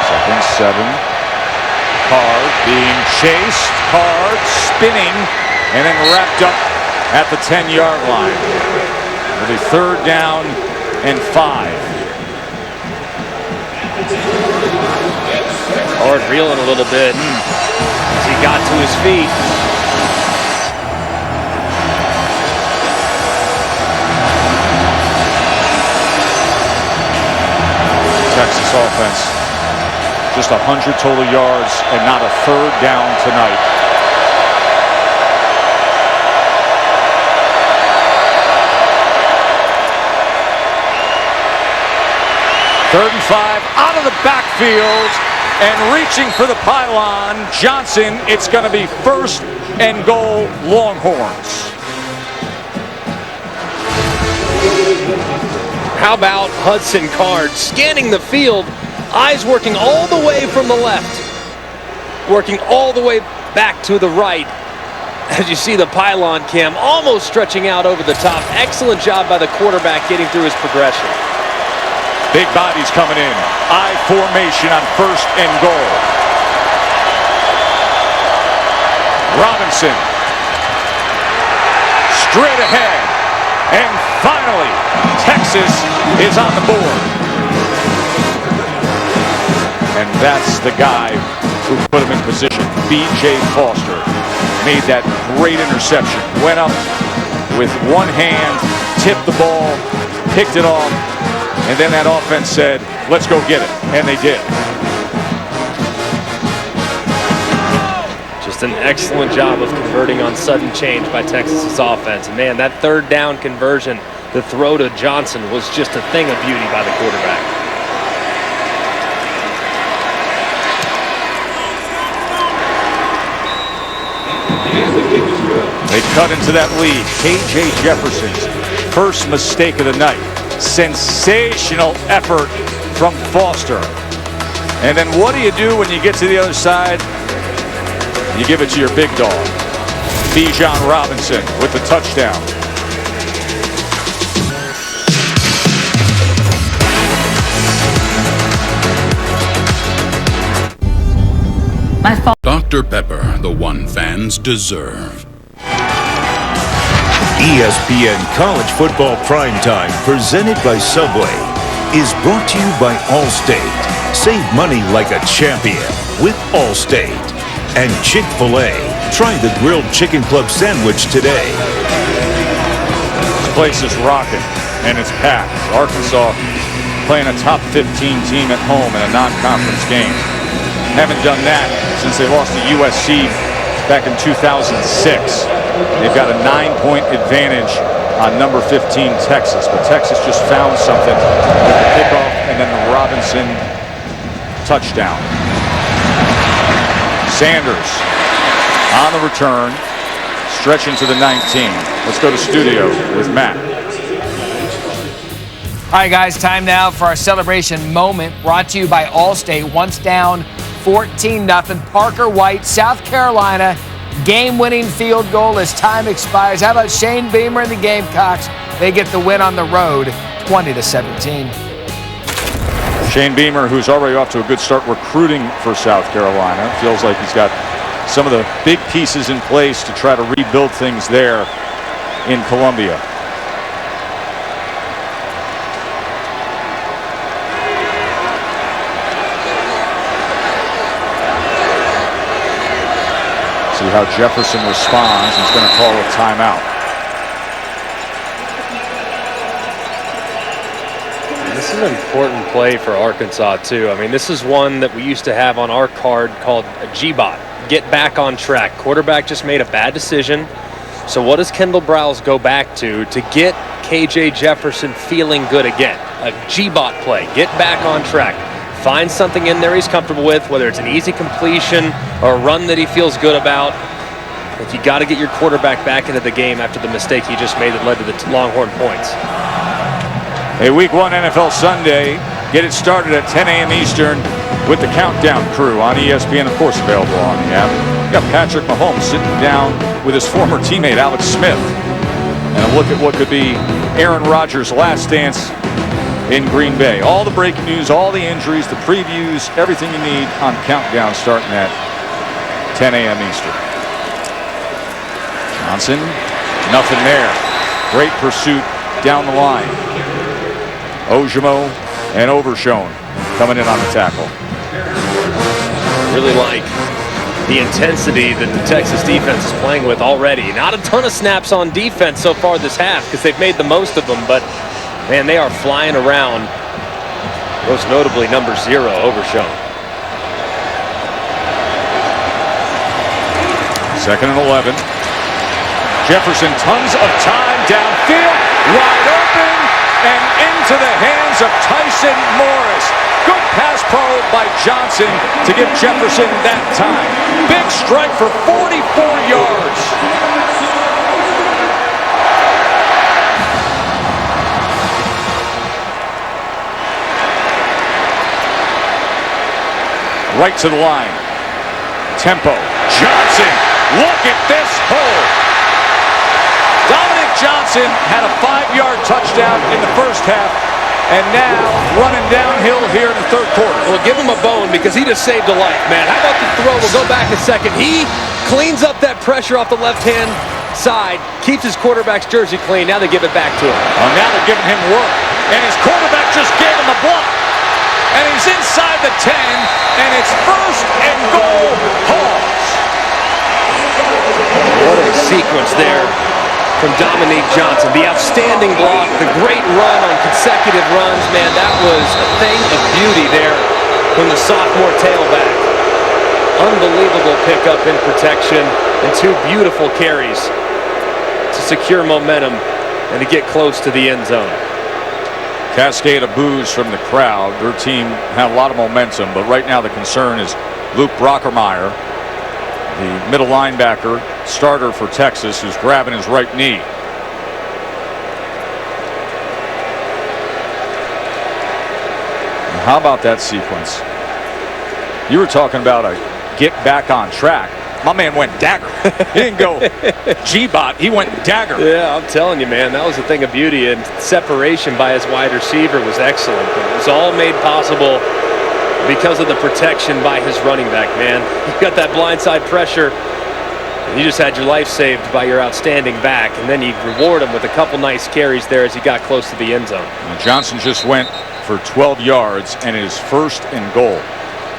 Speaker 3: Second, 7. Card being chased. Card spinning and then wrapped up at the 10-yard line. It'll be third down and 5.
Speaker 4: Hard reeling a little bit as he got to his feet.
Speaker 3: Texas offense, just 100 total yards and not a third down tonight. Third and 5, out of the backfield and reaching for the pylon. Johnson, it's going to be first and goal, Longhorns.
Speaker 4: How about Hudson Card scanning the field, eyes working all the way from the left, working all the way back to the right. As you see the pylon cam almost stretching out over the top. Excellent job by the quarterback getting through his progression.
Speaker 3: Big bodies coming in. I formation on first and goal. Robinson. Straight ahead. And finally, Texas is on the board. And that's the guy who put him in position. B.J. Foster made that great interception. Went up with one hand, tipped the ball, picked it off. And then that offense said, let's go get it. And they did.
Speaker 4: Just an excellent job of converting on sudden change by Texas's offense. And man, that third down conversion, the throw to Johnson was just a thing of beauty by the quarterback.
Speaker 3: They cut into that lead. KJ Jefferson's first mistake of the night. Sensational effort from Foster. And then what do you do when you get to the other side? You give it to your big dog, Bijan Robinson, with the touchdown.
Speaker 12: My fault.
Speaker 15: Dr. Pepper, the one fans deserve.
Speaker 2: ESPN College Football Primetime, presented by Subway, is brought to you by Allstate. Save money like a champion with Allstate. And Chick-fil-A. Try the grilled chicken club sandwich today.
Speaker 3: This place is rocking, and it's packed. Arkansas playing a top 15 team at home in a non-conference game. Haven't done that since they lost to USC back in 2006. They've got a 9-point advantage on number 15 Texas, but Texas just found something with the kickoff and then the Robinson touchdown. Sanders on the return, stretching to the 19. Let's go to studio with Matt.
Speaker 10: All right, guys, time now for our celebration moment, brought to you by Allstate. Once down, 14-0. Parker White, South Carolina, game-winning field goal as time expires. How about Shane Beamer and the Gamecocks? They get the win on the road, 20-17.
Speaker 3: Shane Beamer, who's already off to a good start recruiting for South Carolina, feels like he's got some of the big pieces in place to try to rebuild things there in Columbia. See how Jefferson responds. He's going to call a timeout.
Speaker 4: This is an important play for Arkansas, too. I mean, this is one that we used to have on our card called a G-Bot. Get back on track. Quarterback just made a bad decision. So what does Kendall Browse go back to get KJ Jefferson feeling good again? A G-Bot play. Get back on track. Find something in there he's comfortable with, whether it's an easy completion or a run that he feels good about. But you got to get your quarterback back into the game after the mistake he just made that led to the Longhorn points.
Speaker 3: A Week 1 NFL Sunday. Get it started at 10 a.m. Eastern with the Countdown Crew on ESPN, of course, available on the app. You got Patrick Mahomes sitting down with his former teammate Alex Smith, and a look at what could be Aaron Rodgers' last dance in Green Bay. All the breaking news, all the injuries, the previews, everything you need on Countdown starting at 10 a.m. Eastern. Johnson, nothing there. Great pursuit down the line. Ojimo and Overshone coming in on the tackle.
Speaker 4: Really like the intensity that the Texas defense is playing with already. Not a ton of snaps on defense so far this half because they've made the most of them, but man, they are flying around. Most notably number 0, Overshone.
Speaker 3: 2nd and 11. Jefferson, tons of time downfield, wide open, and into the hands of Tyson Morris. Good pass pro by Johnson to give Jefferson that time. Big strike for 44 yards. Right to the line. Tempo. Johnson, look at this hole. Dominic Johnson had a 5-yard touchdown in the first half, and now running downhill here in the third quarter.
Speaker 4: Well, give him a bone because he just saved a life, man. How about the throw? We'll go back a second. He cleans up that pressure off the left-hand side, keeps his quarterback's jersey clean. Now they give it back to him.
Speaker 3: Well, now they're giving him work, and his quarterback just gave him a block. And he's inside the 10, and it's 1st and goal, Hogs.
Speaker 4: What a sequence there from Dominic Johnson. The outstanding block, the great run on consecutive runs. Man, that was a thing of beauty there from the sophomore tailback. Unbelievable pickup in protection and 2 beautiful carries to secure momentum and to get close to the end zone.
Speaker 3: Cascade of boos from the crowd. Their team had a lot of momentum, but right now the concern is Luke Brockermeyer, the middle linebacker, starter for Texas, who's grabbing his right knee. And how about that sequence? You were talking about a get back on track. My man went dagger. He didn't go G-Bot. He went dagger.
Speaker 4: Yeah, I'm telling you, man, that was a thing of beauty. And separation by his wide receiver was excellent. But it was all made possible because of the protection by his running back, man. You got that blindside pressure. You just had your life saved by your outstanding back, and then you reward him with a couple nice carries there as he got close to the end zone.
Speaker 3: And Johnson just went for 12 yards, and it is 1st and goal.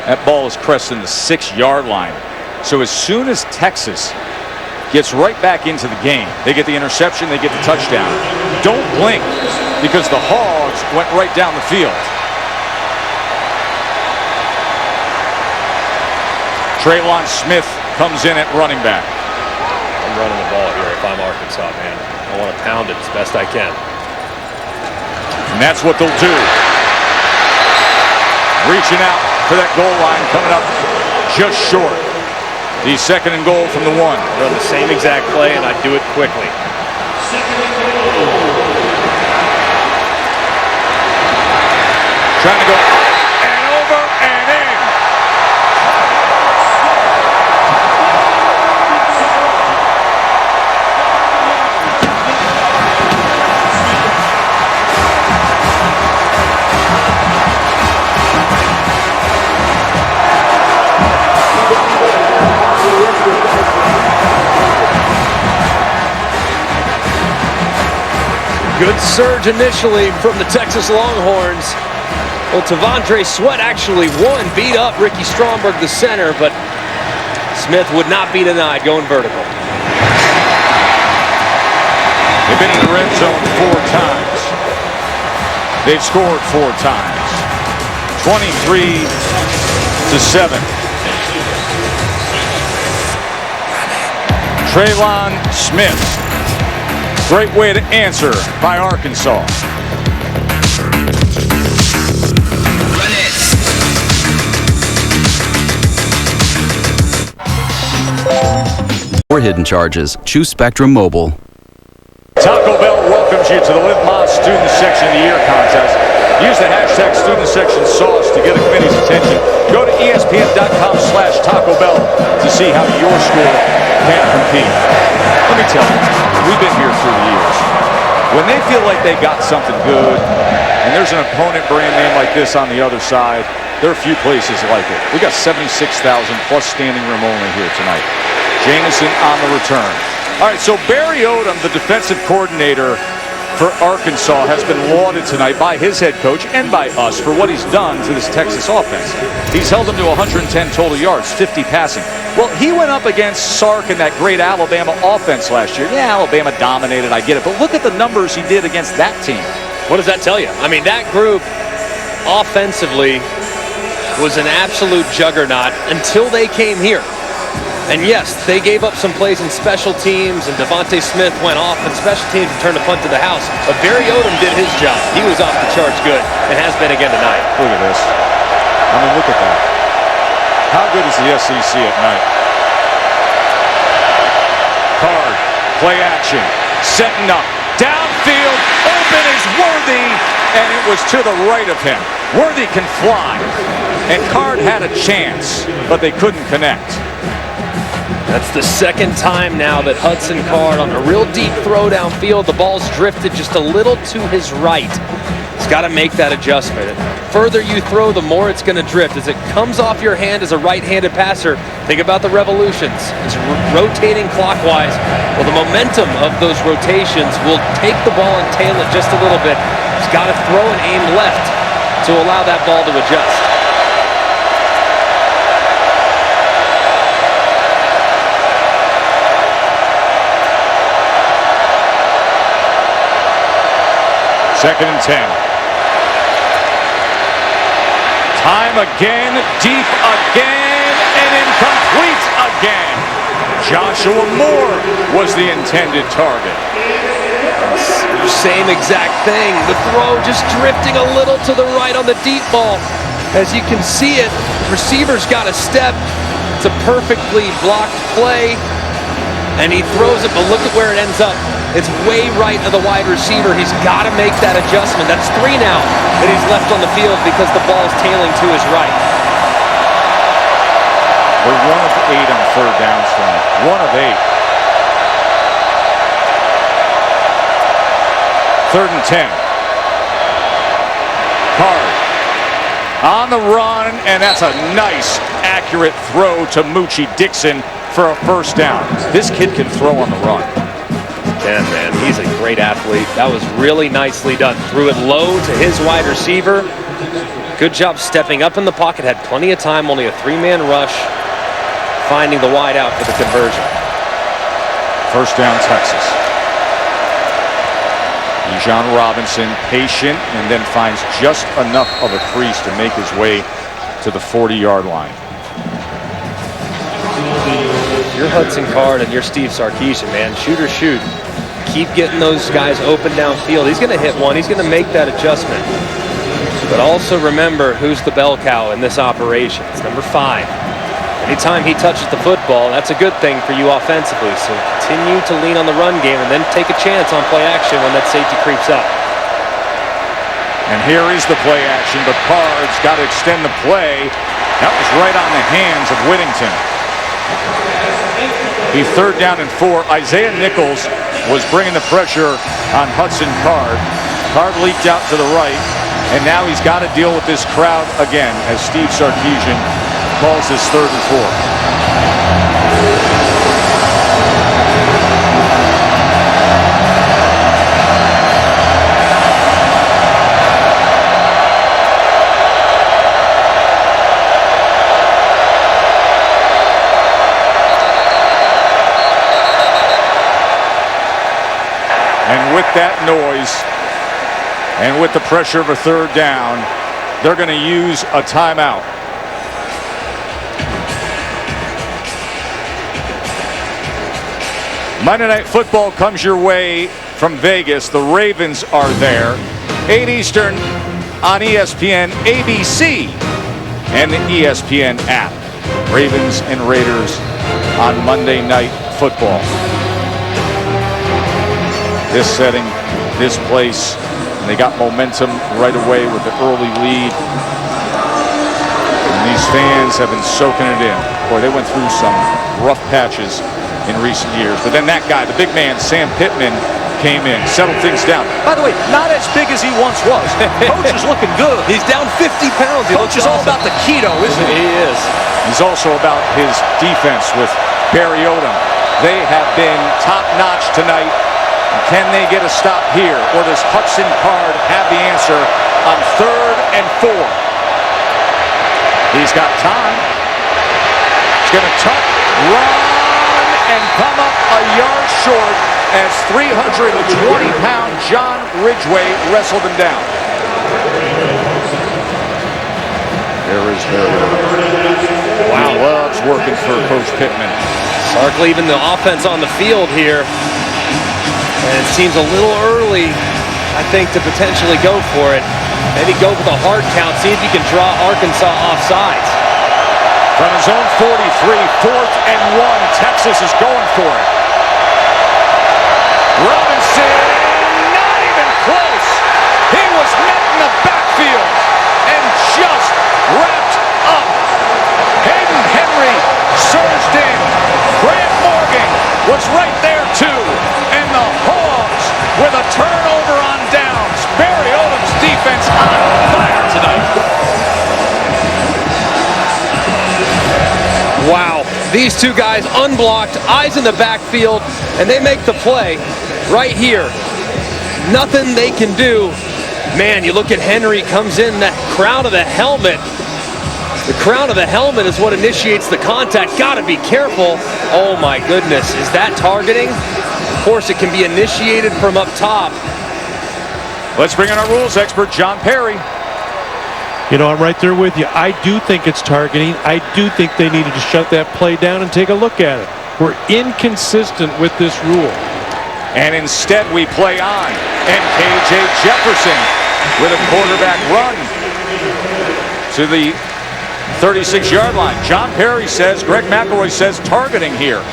Speaker 3: That ball is cresting the 6-yard line. So as soon as Texas gets right back into the game, they get the interception, they get the touchdown. Don't blink, because the Hogs went right down the field. Traylon Smith comes in at running back.
Speaker 4: I'm running the ball here if I'm Arkansas, man. I want to pound it as best I can.
Speaker 3: And that's what they'll do. Reaching out for that goal line, coming up just short. The 2nd and goal from the 1.
Speaker 4: Run the same exact play, and I do it quickly.
Speaker 3: Trying to go up and over and in.
Speaker 4: Good surge initially from the Texas Longhorns. Well, T'Vondre Sweat actually won, beat up Ricky Stromberg, the center, but Smith would not be denied going vertical.
Speaker 3: They've been in the red zone 4 times. They've scored 4 times. 23-7. Traylon Smith. Great way to answer by Arkansas.
Speaker 17: Or hidden charges. Choose Spectrum Mobile.
Speaker 3: Taco Bell welcomes you to the Live Mod Student Section of the Year contest. Use the hashtag Student Section Sauce to get the committee's attention. Go to ESPN.com/Taco Bell to see how your school can compete. Let me tell you, we've been here through the years. When they feel like they got something good, and there's an opponent brand name like this on the other side, there are few places like it. We got 76,000 plus standing room only here tonight. Jameson on the return. All right, so Barry Odom, the defensive coordinator for Arkansas, has been lauded tonight by his head coach and by us for what he's done to this Texas offense. He's held them to 110 total yards, 50 passing. Well, he went up against Sark and that great Alabama offense last year. Yeah, Alabama dominated, I get it, but look at the numbers he did against that team.
Speaker 4: What does that tell you? I mean, that group offensively was an absolute juggernaut until they came here. And yes, they gave up some plays in special teams, and Devontae Smith went off in special teams and turned the punt to the house. But Barry Odom did his job. He was off the charts good and has been again tonight.
Speaker 3: Look at this. I mean, look at that. How good is the SEC at night? Card, play action, setting up, downfield, open is Worthy, and it was to the right of him. Worthy can fly, and Card had a chance, but they couldn't connect.
Speaker 4: That's the 2nd time now that Hudson Card on a real deep throw downfield. The ball's drifted just a little to his right. He's got to make that adjustment. The further you throw, the more it's going to drift. As it comes off your hand as a right-handed passer, think about the revolutions. It's rotating clockwise. Well, the momentum of those rotations will take the ball and tail it just a little bit. He's got to throw and aim left to allow that ball to adjust.
Speaker 3: Second and 10. Time again, deep again, and incomplete again. Joshua Moore was the intended target.
Speaker 4: Same exact thing. The throw just drifting a little to the right on the deep ball. As you can see it, receiver's got a step. It's a perfectly blocked play. And he throws it, but look at where it ends up. It's way right of the wide receiver. He's got to make that adjustment. That's 3 now that he's left on the field because the ball's tailing to his right.
Speaker 3: We're 1 of 8 on 3rd downs from it. 1 of 8. 3rd and 10. Card. on the run, and that's a nice, accurate throw to Moochie Dixon for a first down. This kid can throw on the run.
Speaker 4: Yeah, man, he's a great athlete. That was really nicely done. Threw it low to his wide receiver. Good job stepping up in the pocket. Had plenty of time, only a 3-man rush. Finding the wide out for the conversion.
Speaker 3: First down, Texas. Bijan Robinson, patient, and then finds just enough of a crease to make his way to the 40-yard line.
Speaker 4: You're Hudson Card and you're Steve Sarkisian, man. Shoot or shoot. Keep getting those guys open downfield. He's going to hit one. He's going to make that adjustment. But also remember who's the bell cow in this operation. It's number 5. Anytime he touches the football, that's a good thing for you offensively. So continue to lean on the run game and then take a chance on play action when that safety creeps up.
Speaker 3: And here is the play action, but Card's got to extend the play. That was right on the hands of Whittington. He 3rd down and 4. Isaiah Nichols was bringing the pressure on Hudson Card. Card leaked out to the right, and now he's got to deal with this crowd again as Steve Sarkisian calls this 3rd and 4. And with that noise and with the pressure of a 3rd down, they're going to use a timeout. Monday Night Football comes your way from Vegas. The Ravens are there. 8 Eastern on ESPN, ABC, and the ESPN app. Ravens and Raiders on Monday Night Football. This setting, this place, and they got momentum right away with the early lead. And these fans have been soaking it in. Boy, they went through some rough patches in recent years. But then that guy, the big man, Sam Pittman, came in, settled things down. By the way, not as big as he once was. Coach is looking good.
Speaker 4: He's down 50 pounds.
Speaker 3: Coach is all about the keto, isn't he?
Speaker 4: He is.
Speaker 3: He's also about his defense with Barry Odom. They have been top-notch tonight. Can they get a stop here, or does Hudson Card have the answer on 3rd and 4? He's got time. He's going to tuck, run, and come up a yard short as 320-pound John Ridgway wrestled him down. There is Barry. Wow, loves working for Coach Pittman.
Speaker 4: Sark leaving the offense on the field here. And it seems a little early, I think, to potentially go for it. Maybe go for the hard count, see if you can draw Arkansas off sides.
Speaker 3: From his own 43, 4th and 1, Texas is going for it. Robinson, not even close. He was met in the backfield and just wrapped up. Hayden Henry surged in. Grant Morgan was right there too. And the Hogs with a turnover on downs. Barry Odom's defense on fire tonight.
Speaker 4: Wow, these two guys unblocked, eyes in the backfield, and they make the play right here. Nothing they can do. Man, you look at Henry, comes in, that crown of the helmet. The crown of the helmet is what initiates the contact. Gotta be careful. Oh my goodness, is that targeting? Of course, it can be initiated from up top.
Speaker 3: Let's bring in our rules expert, John Perry.
Speaker 9: You know, I'm right there with you. I do think it's targeting. I do think they needed to shut that play down and take a look at it. We're inconsistent with this rule.
Speaker 3: And instead we play on. And KJ Jefferson with a quarterback run to the 36-yard line. John Perry says, Greg McElroy says targeting here.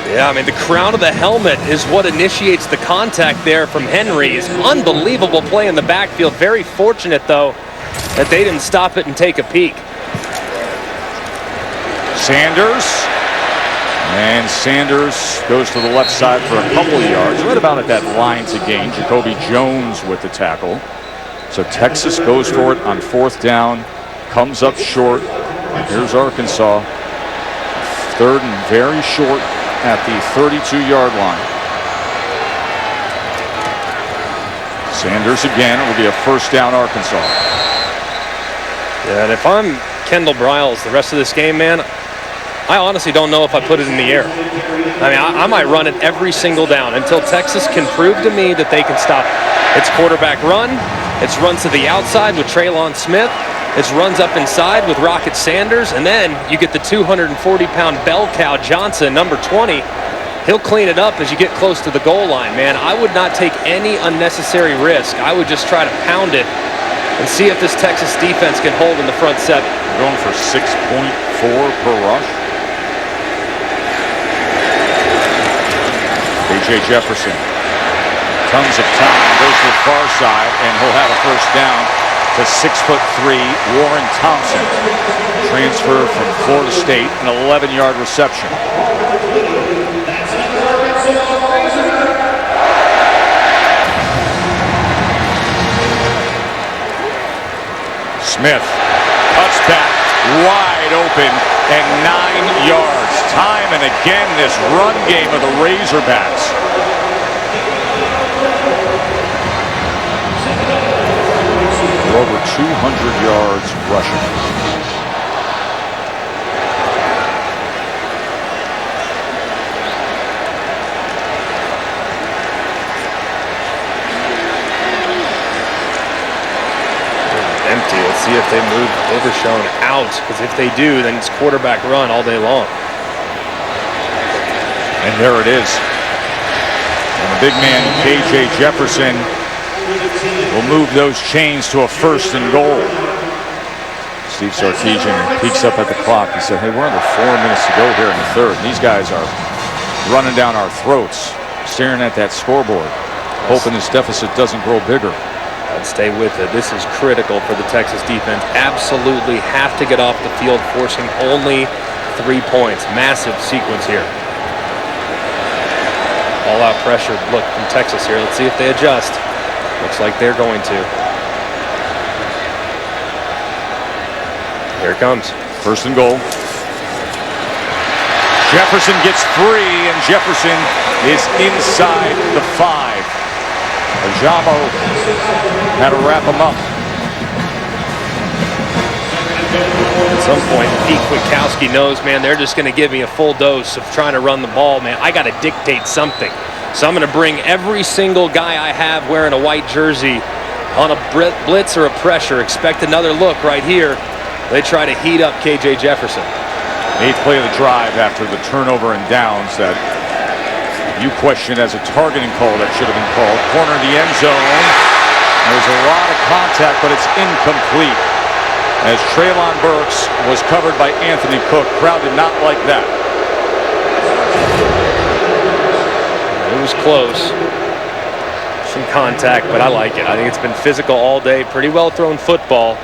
Speaker 4: Yeah, I mean, the crown of the helmet is what initiates the contact there from Henry. It's unbelievable play in the backfield. Very fortunate, though, that they didn't stop it and take a peek.
Speaker 3: Sanders. And Sanders goes to the left side for a couple of yards. Right about at that line to gain. Jacoby Jones with the tackle. So Texas goes for it on 4th down comes up short. Here's Arkansas. 3rd and very short at the 32-yard line. Sanders again. It will be a first down, Arkansas.
Speaker 4: Yeah, and if I'm Kendall Briles the rest of this game, man, I honestly don't know if I put it in the air. I mean, I might run it every single down until Texas can prove to me that they can stop it. It's quarterback run. It's runs to the outside with Traylon Smith. It's runs up inside with Rocket Sanders. And then you get the 240-pound bell cow Johnson, number 20. He'll clean it up as you get close to the goal line, man. I would not take any unnecessary risk. I would just try to pound it and see if this Texas defense can hold in the front 7.
Speaker 3: We're going for 6.4 per rush. KJ Jefferson. Tons of time. Goes to the far side, and he'll have a first down to 6'3" Warren Thompson. Transfer from Florida State, an 11-yard reception. Smith cuts back wide open and 9 yards. Time and again this run game of the Razorbacks. Over 200 yards rushing.
Speaker 4: Empty. Let's see if they move Overshown out, because if they do, then it's quarterback run all day long.
Speaker 3: And there it is. And the big man, KJ Jefferson, will move those chains to a 1st and goal. Steve Sarkisian peeks up at the clock. He said, hey, we're under 4 minutes to go here in the 3rd. And these guys are running down our throats, staring at that scoreboard, hoping this deficit doesn't grow bigger.
Speaker 4: I'd stay with it. This is critical for the Texas defense. Absolutely have to get off the field, forcing only 3 points. Massive sequence here. All-out pressure look from Texas here. Let's see if they adjust. Looks like they're going to. Here it comes.
Speaker 3: 1st and goal. Jefferson gets free, and Jefferson is inside the 5. Ajamo had to wrap him up.
Speaker 4: At some point, Pete Kwiatkowski knows, man, they're just going to give me a full dose of trying to run the ball, man. I got to dictate something. So I'm going to bring every single guy I have wearing a white jersey on a blitz or a pressure. Expect another look right here. They try to heat up KJ Jefferson.
Speaker 3: 8th play of the drive after the turnover and downs that you questioned as a targeting call that should have been called. Corner of the end zone. There's a lot of contact, but it's incomplete. As Treylon Burks was covered by Anthony Cook. Crowd did not like that.
Speaker 4: It was close. Some contact, but I like it. I think it's been physical all day. Pretty well thrown football.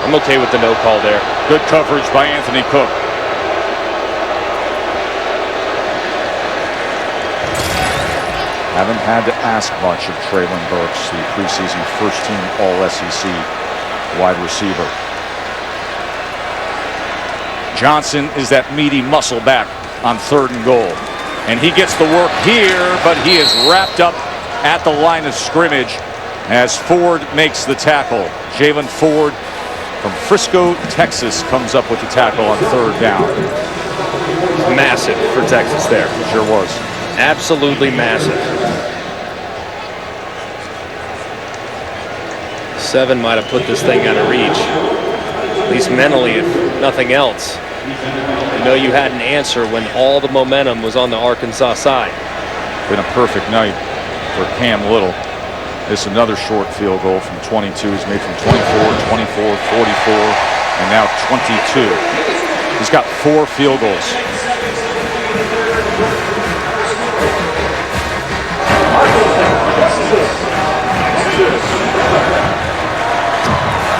Speaker 4: I'm okay with the no call there.
Speaker 3: Good coverage by Anthony Cook. Haven't had to ask much of Treylon Burks, the preseason first-team All-SEC wide receiver. Johnson is that meaty muscle back on 3rd and goal. And he gets the work here, but he is wrapped up at the line of scrimmage as Ford makes the tackle. Jalen Ford from Frisco, Texas, comes up with the tackle on 3rd down.
Speaker 4: Massive for Texas there.
Speaker 3: Sure was.
Speaker 4: Absolutely massive. 7 might have put this thing out of reach. At least mentally, if nothing else. You know you had an answer when all the momentum was on the Arkansas side.
Speaker 3: Been a perfect night for Cam Little. This is another short field goal from 22. He's made from 24, 24, 44, and now 22. He's got 4 field goals.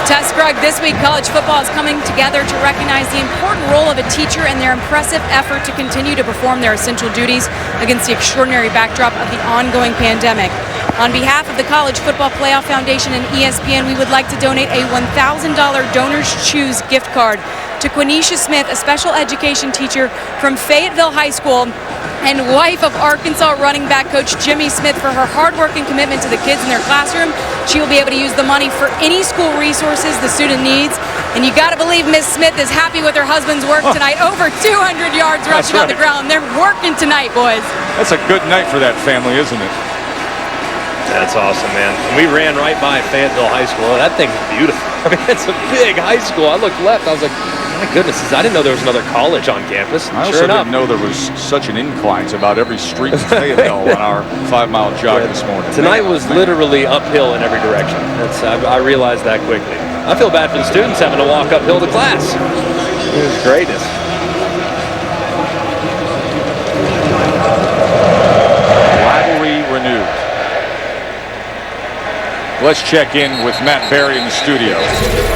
Speaker 7: Tess Greg, this week college football is coming together to recognize the important role of a teacher and their impressive effort to continue to perform their essential duties against the extraordinary backdrop of the ongoing pandemic. On behalf of the College Football Playoff Foundation and ESPN, we would like to donate a $1,000 Donors Choose gift card to Quenisha Smith, a special education teacher from Fayetteville High School and wife of Arkansas running back coach Jimmy Smith, for her hard work and commitment to the kids in their classroom. She will be able to use the money for any school resources the student needs. And you got to believe Miss Smith is happy with her husband's work tonight. Over 200 yards rushing on the ground. They're working tonight, boys.
Speaker 3: That's a good night for that family, isn't it?
Speaker 4: That's awesome, man. And we ran right by Fayetteville High School. That thing's beautiful. I mean, it's a big high school. I looked left. I was like, my goodness, I didn't know there was another college on campus.
Speaker 3: I also didn't know there was such an incline to about every street in Fayetteville on our 5-mile jog this morning.
Speaker 4: Tonight was literally uphill in every direction. I realized that quickly. I feel bad for the students having to walk uphill to class. It was greatness.
Speaker 3: Rivalry renewed. Let's check in with Matt Berry in the studio.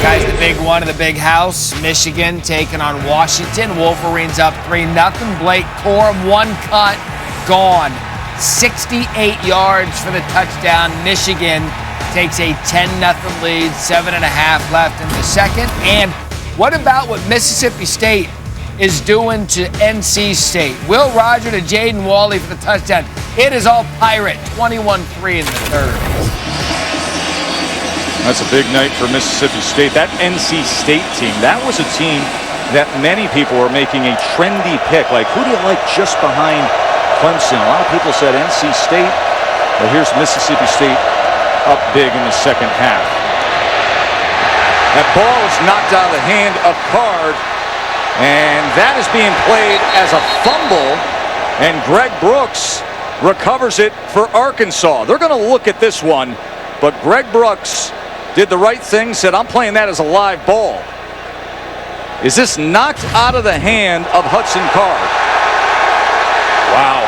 Speaker 10: Guys, the big one in the big house. Michigan taking on Washington. Wolverines up 3-0. Blake Corum, one cut, gone. 68 yards for the touchdown. Michigan takes a 10-0 lead, 7.5 left in the second. And what about what Mississippi State is doing to NC State? Will Roger to Jaden Wally for the touchdown. It is all Pirate, 21-3 in the third.
Speaker 3: That's a big night for Mississippi State. That NC State team, that was a team that many people were making a trendy pick. Like, who do you like just behind Clemson? A lot of people said NC State. But here's Mississippi State up big in the second half. That ball is knocked out of the hand of Card, and that is being played as a fumble, and Greg Brooks recovers it for Arkansas. They're going to look at this one, but Greg Brooks did the right thing, said, I'm playing that as a live ball. Is this knocked out of the hand of Hudson Card? Wow.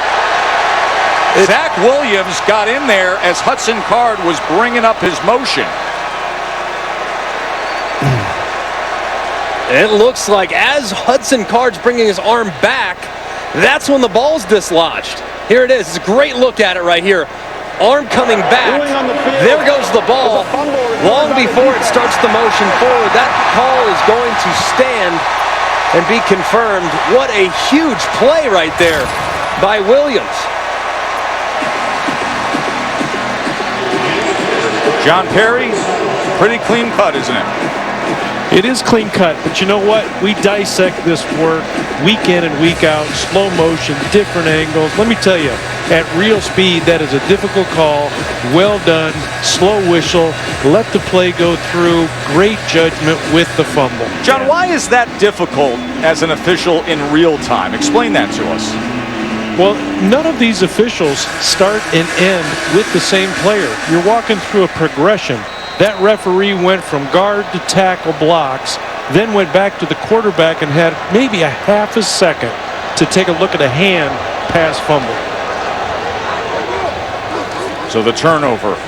Speaker 3: Zach Williams got in there as Hudson Card was bringing up his motion.
Speaker 4: It looks like as Hudson Card's bringing his arm back, that's when the ball's dislodged. Here it is. It's a great look at it right here. Arm coming back. There goes the ball. Long before it starts the motion forward, that call is going to stand and be confirmed. What a huge play right there by Williams.
Speaker 3: John Perry, pretty clean cut, isn't it?
Speaker 9: It is clean cut, but you know what? We dissect this work week in and week out, slow motion, different angles. Let me tell you, at real speed, that is a difficult call. Well done, slow whistle, let the play go through, great judgment with the fumble.
Speaker 3: John, why is that difficult as an official in real time? Explain that to us.
Speaker 9: Well, none of these officials start and end with the same player. You're walking through a progression. That referee went from guard to tackle blocks, then went back to the quarterback and had maybe a half a second to take a look at a hand pass fumble.
Speaker 3: So the turnover,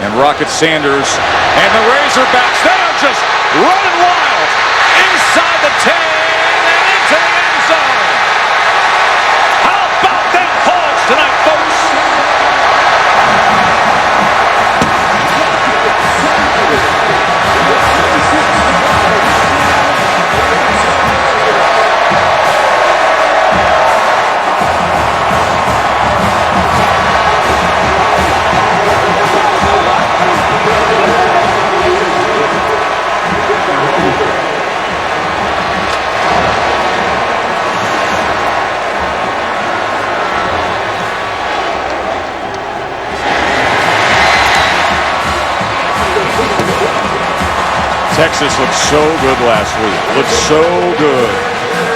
Speaker 3: and Rocket Sanders and the Razorbacks, they are just running wild inside the 10 and into the end zone. How about them Hogs tonight, folks? Texas looked so good last week. Looked so good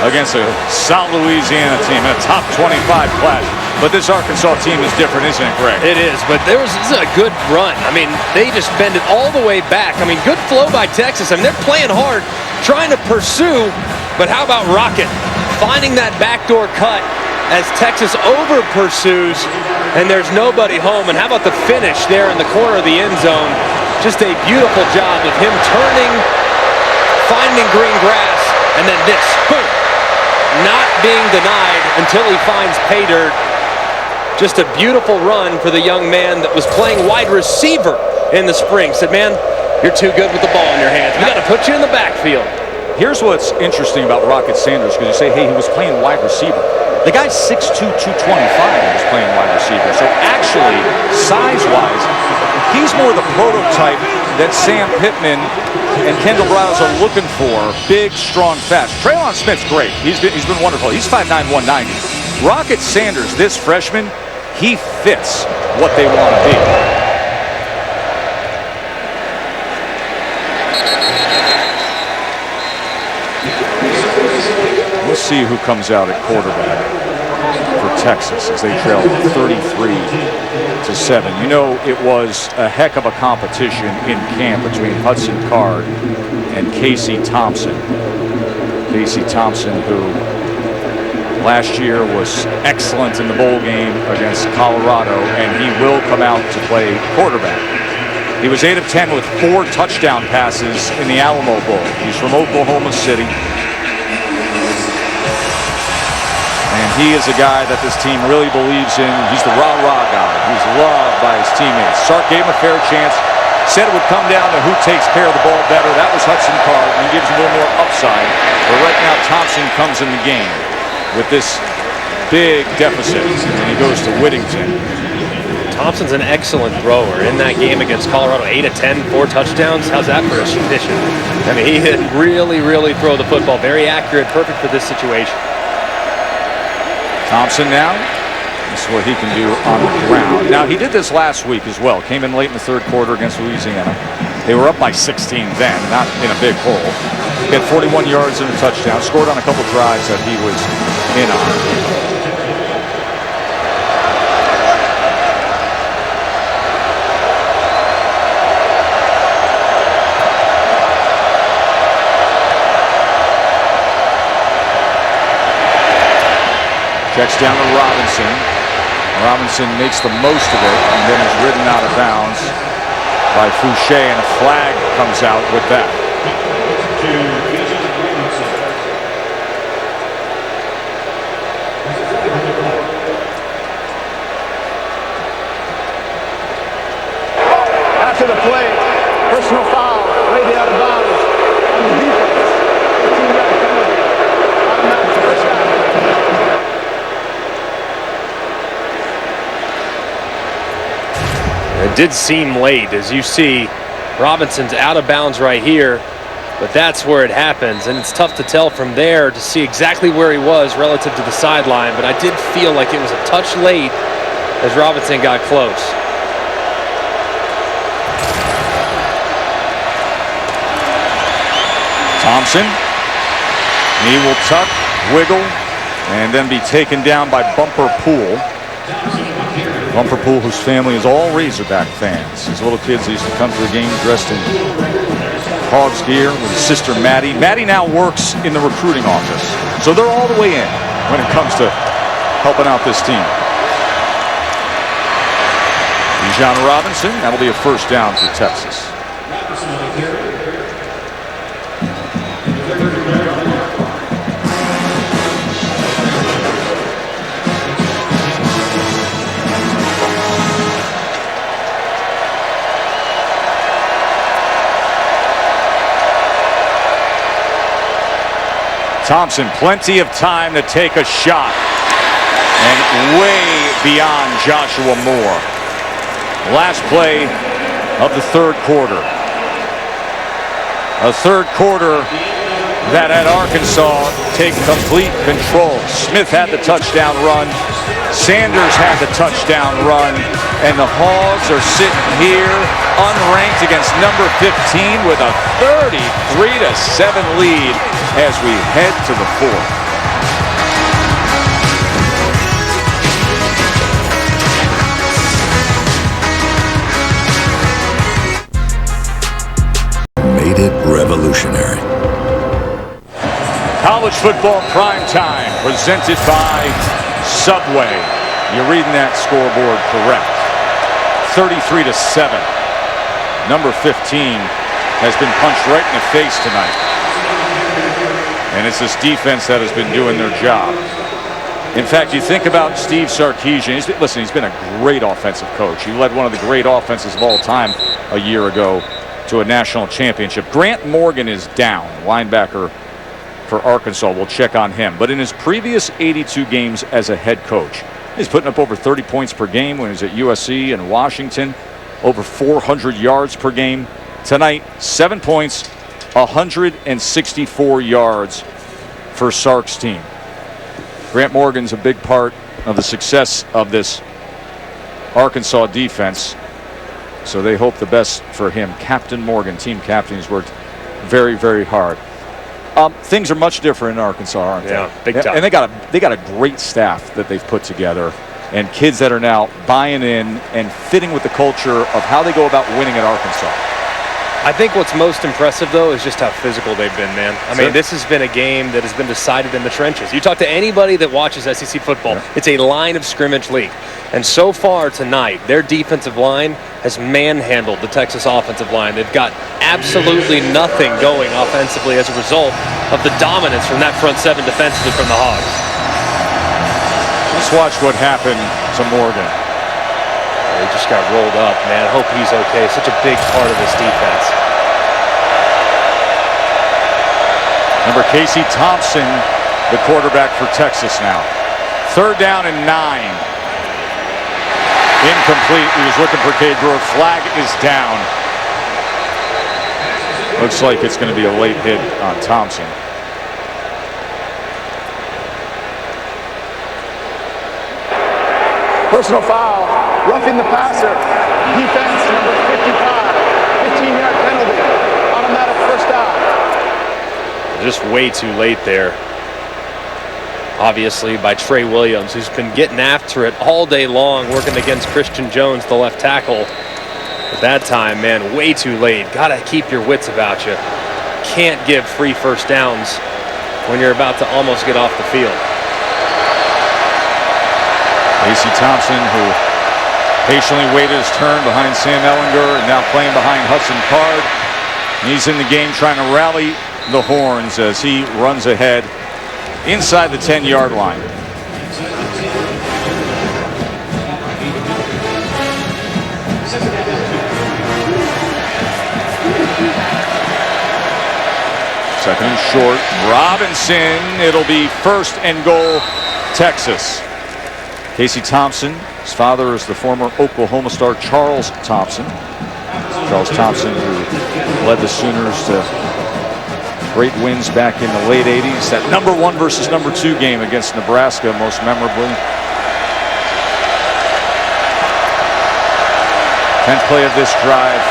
Speaker 3: against a South Louisiana team in a top 25 class. But this Arkansas team is different, isn't it, Greg?
Speaker 4: It is, but this is a good run. I mean, they just bend it all the way back. I mean, good flow by Texas. I mean, they're playing hard, trying to pursue, but how about Rocket finding that backdoor cut as Texas over pursues, and there's nobody home. And how about the finish there in the corner of the end zone? Just a beautiful job of him turning, finding green grass, and then this, boom, not being denied until he finds pay dirt. Just a beautiful run for the young man that was playing wide receiver in the spring. Said, man, you're too good with the ball in your hands. We got to put you in the backfield.
Speaker 3: Here's what's interesting about Rocket Sanders, because you say, hey, he was playing wide receiver. The guy's 6'2", 225 and was playing wide receiver. So actually, size-wise, he's more the prototype that Sam Pittman and Kendall Browse are looking for. Big, strong, fast. Traylon Smith's great. He's been wonderful. He's 5'9", 190. Rocket Sanders, this freshman, he fits what they want to be. Let's see who comes out at quarterback for Texas as they trail 33-7. You know, it was a heck of a competition in camp between Hudson Card and Casey Thompson. Casey Thompson, who last year was excellent in the bowl game against Colorado, and he will come out to play quarterback. He was 8 of 10 with 4 touchdown passes in the Alamo Bowl. He's from Oklahoma City. And he is a guy that this team really believes in. He's the rah-rah guy. He's loved by his teammates. Sark gave him a fair chance. Said it would come down to who takes care of the ball better. That was Hudson Card, and he gives a little more upside. But right now, Thompson comes in the game with this big deficit, and he goes to Whittington.
Speaker 4: Thompson's an excellent thrower in that game against Colorado. 8 of 10, 4 touchdowns. How's that for a tradition? I mean, he did really, really throw the football. Very accurate, perfect for this situation.
Speaker 3: Thompson now, this is what he can do on the ground. Now, he did this last week as well. Came in late in the third quarter against Louisiana. They were up by 16 then, not in a big hole. He had 41 yards and a touchdown. Scored on a couple drives that he was in on. Checks down to Robinson. Robinson makes the most of it and then is ridden out of bounds by Fouché, and a flag comes out with that.
Speaker 8: After the play, personal foul, right out of bounds on the defense. 15-yard penalty. Automatic first down.
Speaker 4: It did seem late, as you see. Robinson's out of bounds right here, but that's where it happens, and it's tough to tell from there to see exactly where he was relative to the sideline, but I did feel like it was a touch late as Robinson got close.
Speaker 3: Thompson, he will tuck, wiggle, and then be taken down by Bumper Poole. Bumper Poole, whose family is all Razorback fans. His little kids used to come to the game dressed in Hogs gear with his sister Maddie. Maddie now works in the recruiting office. So they're all the way in when it comes to helping out this team. Bijan Robinson, that'll be a first down for Texas. Thompson, plenty of time to take a shot, and way beyond Joshua Moore. Last play of the third quarter. A third quarter that had Arkansas take complete control. Smith had the touchdown run. Sanders had the touchdown run. And the Hogs are sitting here unranked against number 15 with a 33-7 lead as we head to the fourth.
Speaker 18: Made it revolutionary.
Speaker 3: College football prime time presented by Subway. You're reading that scoreboard correct. 33-7. Number 15 has been punched right in the face tonight. And it's this defense that has been doing their job. In fact, you think about Steve Sarkisian. He's been a great offensive coach. He led one of the great offenses of all time a year ago to a national championship. Grant Morgan is down, linebacker for Arkansas. We'll check on him. But in his previous 82 games as a head coach, he's putting up over 30 points per game when he was at USC and Washington, over 400 yards per game. Tonight, 7 points, 164 yards for Sark's team. Grant Morgan's a big part of the success of this Arkansas defense, so they hope the best for him. Captain Morgan, team captain, has worked very, very hard. Things are much different in Arkansas, aren't they?
Speaker 4: Yeah, big time.
Speaker 3: And they got a great staff that they've put together, and kids that are now buying in and fitting with the culture of how they go about winning at Arkansas.
Speaker 4: I think what's most impressive, though, is just how physical they've been, man. I mean, this has been a game that has been decided in the trenches. You talk to anybody that watches SEC football, it's a line of scrimmage league. And so far tonight, their defensive line has manhandled the Texas offensive line. They've got absolutely nothing going offensively as a result of the dominance from that front seven defensively from the Hogs.
Speaker 3: Let's watch what happened to Morgan.
Speaker 4: He just got rolled up, man. I hope he's okay. Such a big part of this defense.
Speaker 3: Number Casey Thompson, the quarterback for Texas now. 3rd down and 9. Incomplete. He was looking for Cade Brewer. Flag is down. Looks like it's going to be a late hit on Thompson.
Speaker 8: Personal foul, roughing the passer, defense number 55, 15-yard penalty, automatic first down.
Speaker 4: Just way too late there. Obviously by Trey Williams, who's been getting after it all day long, working against Christian Jones, the left tackle. At that time, man, way too late. Gotta keep your wits about you. Can't give free first downs when you're about to almost get off the field.
Speaker 3: Casey Thompson, who patiently waited his turn behind Sam Ellinger and now playing behind Hudson Card. He's in the game trying to rally the horns as he runs ahead inside the 10-yard line. Second and short. Robinson. It'll be 1st and goal, Texas. Casey Thompson, his father is the former Oklahoma star Charles Thompson. Charles Thompson, who led the Sooners to great wins back in the late 80s. That number 1 versus number 2 game against Nebraska, most memorably. 10th play of this drive.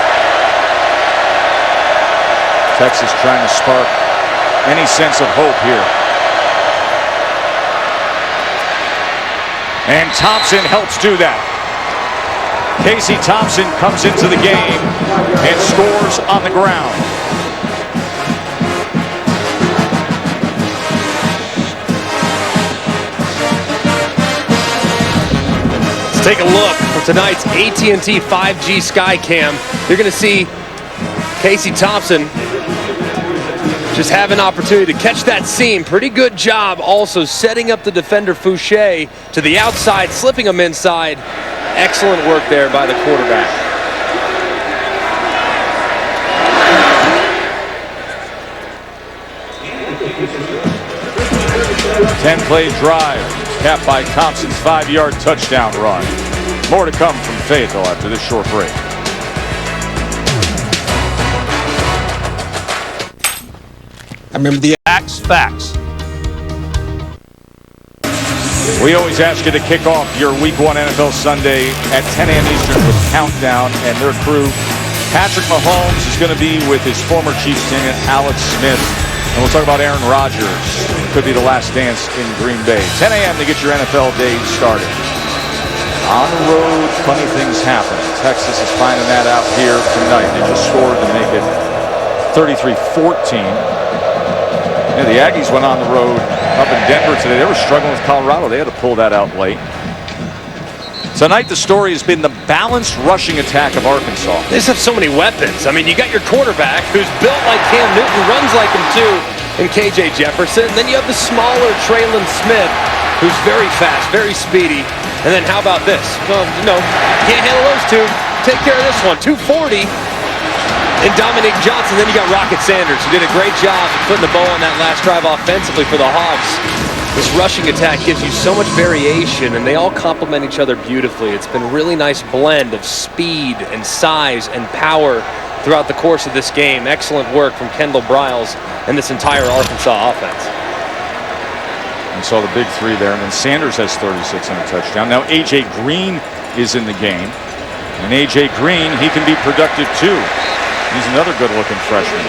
Speaker 3: Texas trying to spark any sense of hope here. And Thompson helps do that. Casey Thompson comes into the game and scores on the ground.
Speaker 4: Let's take a look for tonight's AT&T 5G Skycam. You're going to see Casey Thompson just have an opportunity to catch that seam. Pretty good job also setting up the defender Fouché to the outside, slipping him inside. Excellent work there by the quarterback.
Speaker 3: Ten-play drive capped by Thompson's 5-yard touchdown run. More to come from Fayetteville after this short break.
Speaker 14: I remember the
Speaker 3: facts. We always ask you to kick off your Week 1 NFL Sunday at 10 a.m. Eastern with Countdown and their crew. Patrick Mahomes is going to be with his former Chiefs teammate Alex Smith. And we'll talk about Aaron Rodgers. Could be the last dance in Green Bay. 10 a.m. to get your NFL day started. On the road, funny things happen. Texas is finding that out here tonight. They just scored to make it 33-14. Yeah, the Aggies went on the road up in Denver today. They were struggling with Colorado. They had to pull that out late. Tonight, the story has been the balanced rushing attack of Arkansas.
Speaker 4: They just have so many weapons. I mean, you got your quarterback, who's built like Cam Newton, runs like him too, and KJ Jefferson. And then you have the smaller Traylon Smith, who's very fast, very speedy. And then how about this? Well, can't handle those two. Take care of this one. 240. And Dominic Johnson. Then you got Rocket Sanders, who did a great job of putting the bow on that last drive offensively for the Hogs. This rushing attack gives you so much variation, and they all complement each other beautifully. It's been a really nice blend of speed and size and power throughout the course of this game. Excellent work from Kendall Briles and this entire Arkansas offense.
Speaker 3: We saw the big three there, and then Sanders has 36 and a touchdown. Now A.J. Green is in the game, and A.J. Green, he can be productive too. He's another good-looking freshman.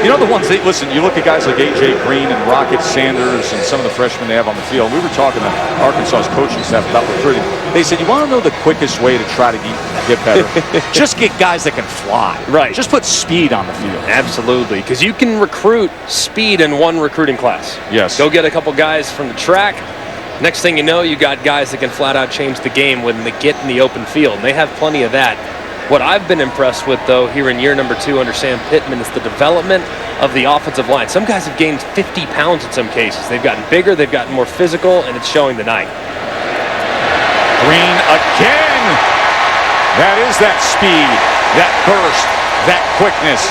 Speaker 3: You know the ones that, listen, you look at guys like A.J. Green and Rocket Sanders and some of the freshmen they have on the field. We were talking to Arkansas's coaching staff about recruiting. They said, you want to know the quickest way to try to get better? Just get guys that can fly.
Speaker 4: Right.
Speaker 3: Just put speed on the field.
Speaker 4: Absolutely, because you can recruit speed in one recruiting class.
Speaker 3: Yes.
Speaker 4: Go get a couple guys from the track. Next thing you know, you got guys that can flat out change the game when they get in the open field. And they have plenty of that. What I've been impressed with, though, here in year number 2 under Sam Pittman is the development of the offensive line. Some guys have gained 50 pounds in some cases. They've gotten bigger, they've gotten more physical, and it's showing tonight.
Speaker 3: Green again. That is that speed, that burst, that quickness.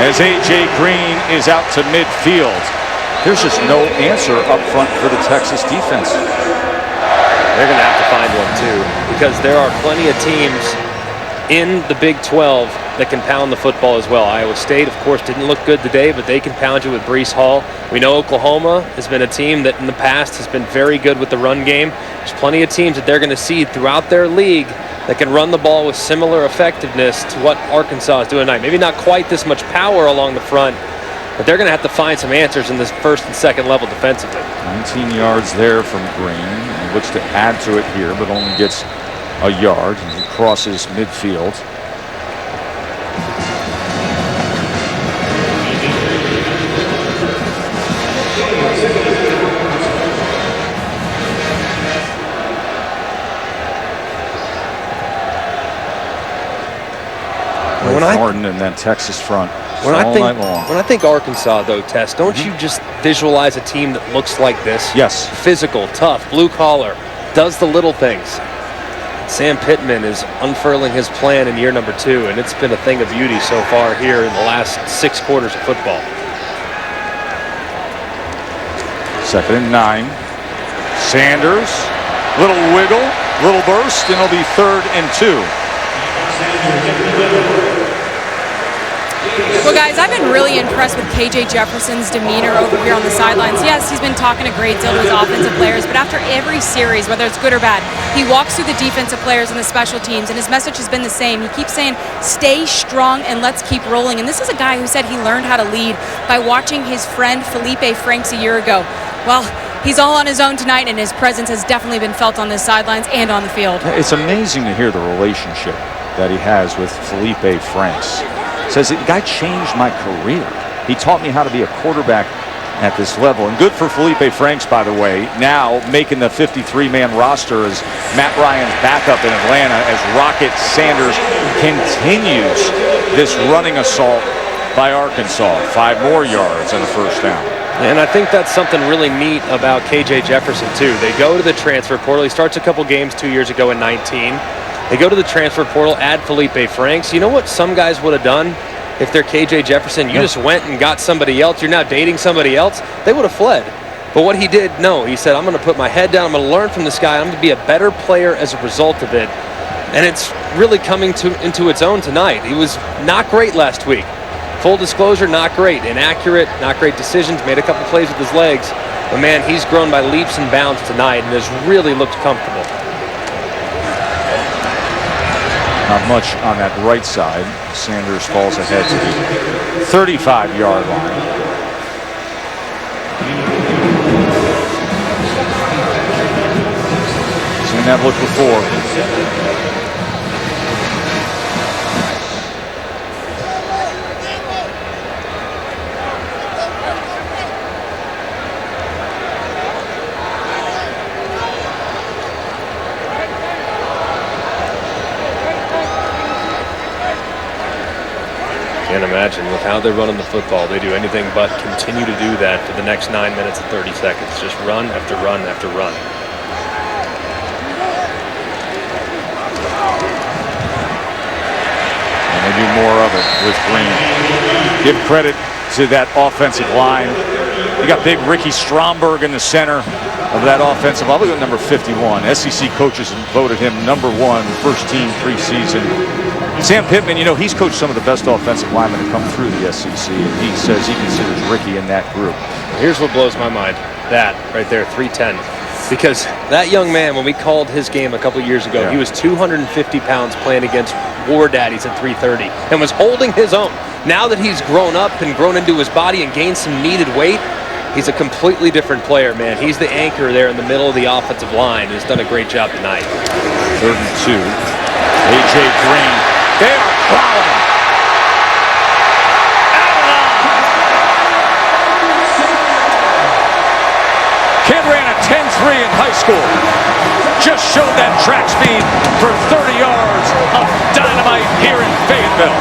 Speaker 3: As A.J. Green is out to midfield. There's just no answer up front for the Texas defense.
Speaker 4: They're going to have to find one, too, because there are plenty of teams in the Big 12 that can pound the football as well. Iowa State, of course, didn't look good today, but they can pound you with Breece Hall. We know Oklahoma has been a team that in the past has been very good with the run game. There's plenty of teams that they're going to see throughout their league that can run the ball with similar effectiveness to what Arkansas is doing tonight. Maybe not quite this much power along the front, but they're going to have to find some answers in this first and second level defensively.
Speaker 3: 19 yards there from Green. He looks to add to it here, but only gets a yard as he crosses midfield. Thornton in that Texas front
Speaker 4: when
Speaker 3: all night long.
Speaker 4: When I think Arkansas, though, Tess, don't you just visualize a team that looks like this?
Speaker 3: Yes.
Speaker 4: Physical, tough, blue collar, does the little things. Sam Pittman is unfurling his plan in year number 2, and it's been a thing of beauty so far here in the last 6 quarters of football.
Speaker 3: 2nd and 9. Sanders, little wiggle, little burst, and it'll be 3rd and 2.
Speaker 7: Well, guys, I've been really impressed with KJ Jefferson's demeanor over here on the sidelines. Yes, he's been talking a great deal to his offensive players, but after every series, whether it's good or bad, he walks through the defensive players and the special teams, and his message has been the same. He keeps saying, stay strong and let's keep rolling. And this is a guy who said he learned how to lead by watching his friend Felipe Franks a year ago. Well, he's all on his own tonight, and his presence has definitely been felt on the sidelines and on the field.
Speaker 3: It's amazing to hear the relationship that he has with Felipe Franks. Says, the guy changed my career. He taught me how to be a quarterback at this level. And good for Felipe Franks, by the way, now making the 53-man roster as Matt Ryan's backup in Atlanta as Rocket Sanders continues this running assault by Arkansas. 5 more yards and a first down.
Speaker 4: And I think that's something really neat about KJ Jefferson, too. They go to the transfer portal. He starts a couple games 2 years ago in 19. They go to the transfer portal, add Felipe Franks. You know what some guys would have done if they're KJ Jefferson? You just went and got somebody else. You're now dating somebody else. They would have fled. But what he did, no. He said, I'm going to put my head down. I'm going to learn from this guy. I'm going to be a better player as a result of it. And it's really coming into its own tonight. He was not great last week. Full disclosure, not great. Inaccurate, not great decisions. Made a couple plays with his legs. But, man, he's grown by leaps and bounds tonight and has really looked comfortable.
Speaker 3: Not much on that right side. Sanders falls ahead to the 35-yard line. Seen that look before.
Speaker 4: Can't imagine with how they're running the football, they do anything but continue to do that for the next 9 minutes and 30 seconds. Just run after run after run.
Speaker 3: And they do more of it with Green. Give credit to that offensive line. You got big Ricky Stromberg in the center of that offensive line. Look at number 51. SEC coaches voted him #1 first team preseason. Sam Pittman, you know, he's coached some of the best offensive linemen to come through the SEC, and he says he considers Ricky in that group.
Speaker 4: Here's what blows my mind. That right there, 310. Because that young man, when we called his game a couple years ago, he was 250 pounds playing against War Daddies at 330 and was holding his own. Now that he's grown up and grown into his body and gained some needed weight, he's a completely different player, man. He's the anchor there in the middle of the offensive line. He's done a great job tonight.
Speaker 3: 3rd and 2. A.J. Green. They are plowing. Kid ran a 10.3 in high school. Just showed that track speed for 30 yards of dynamite here in Fayetteville.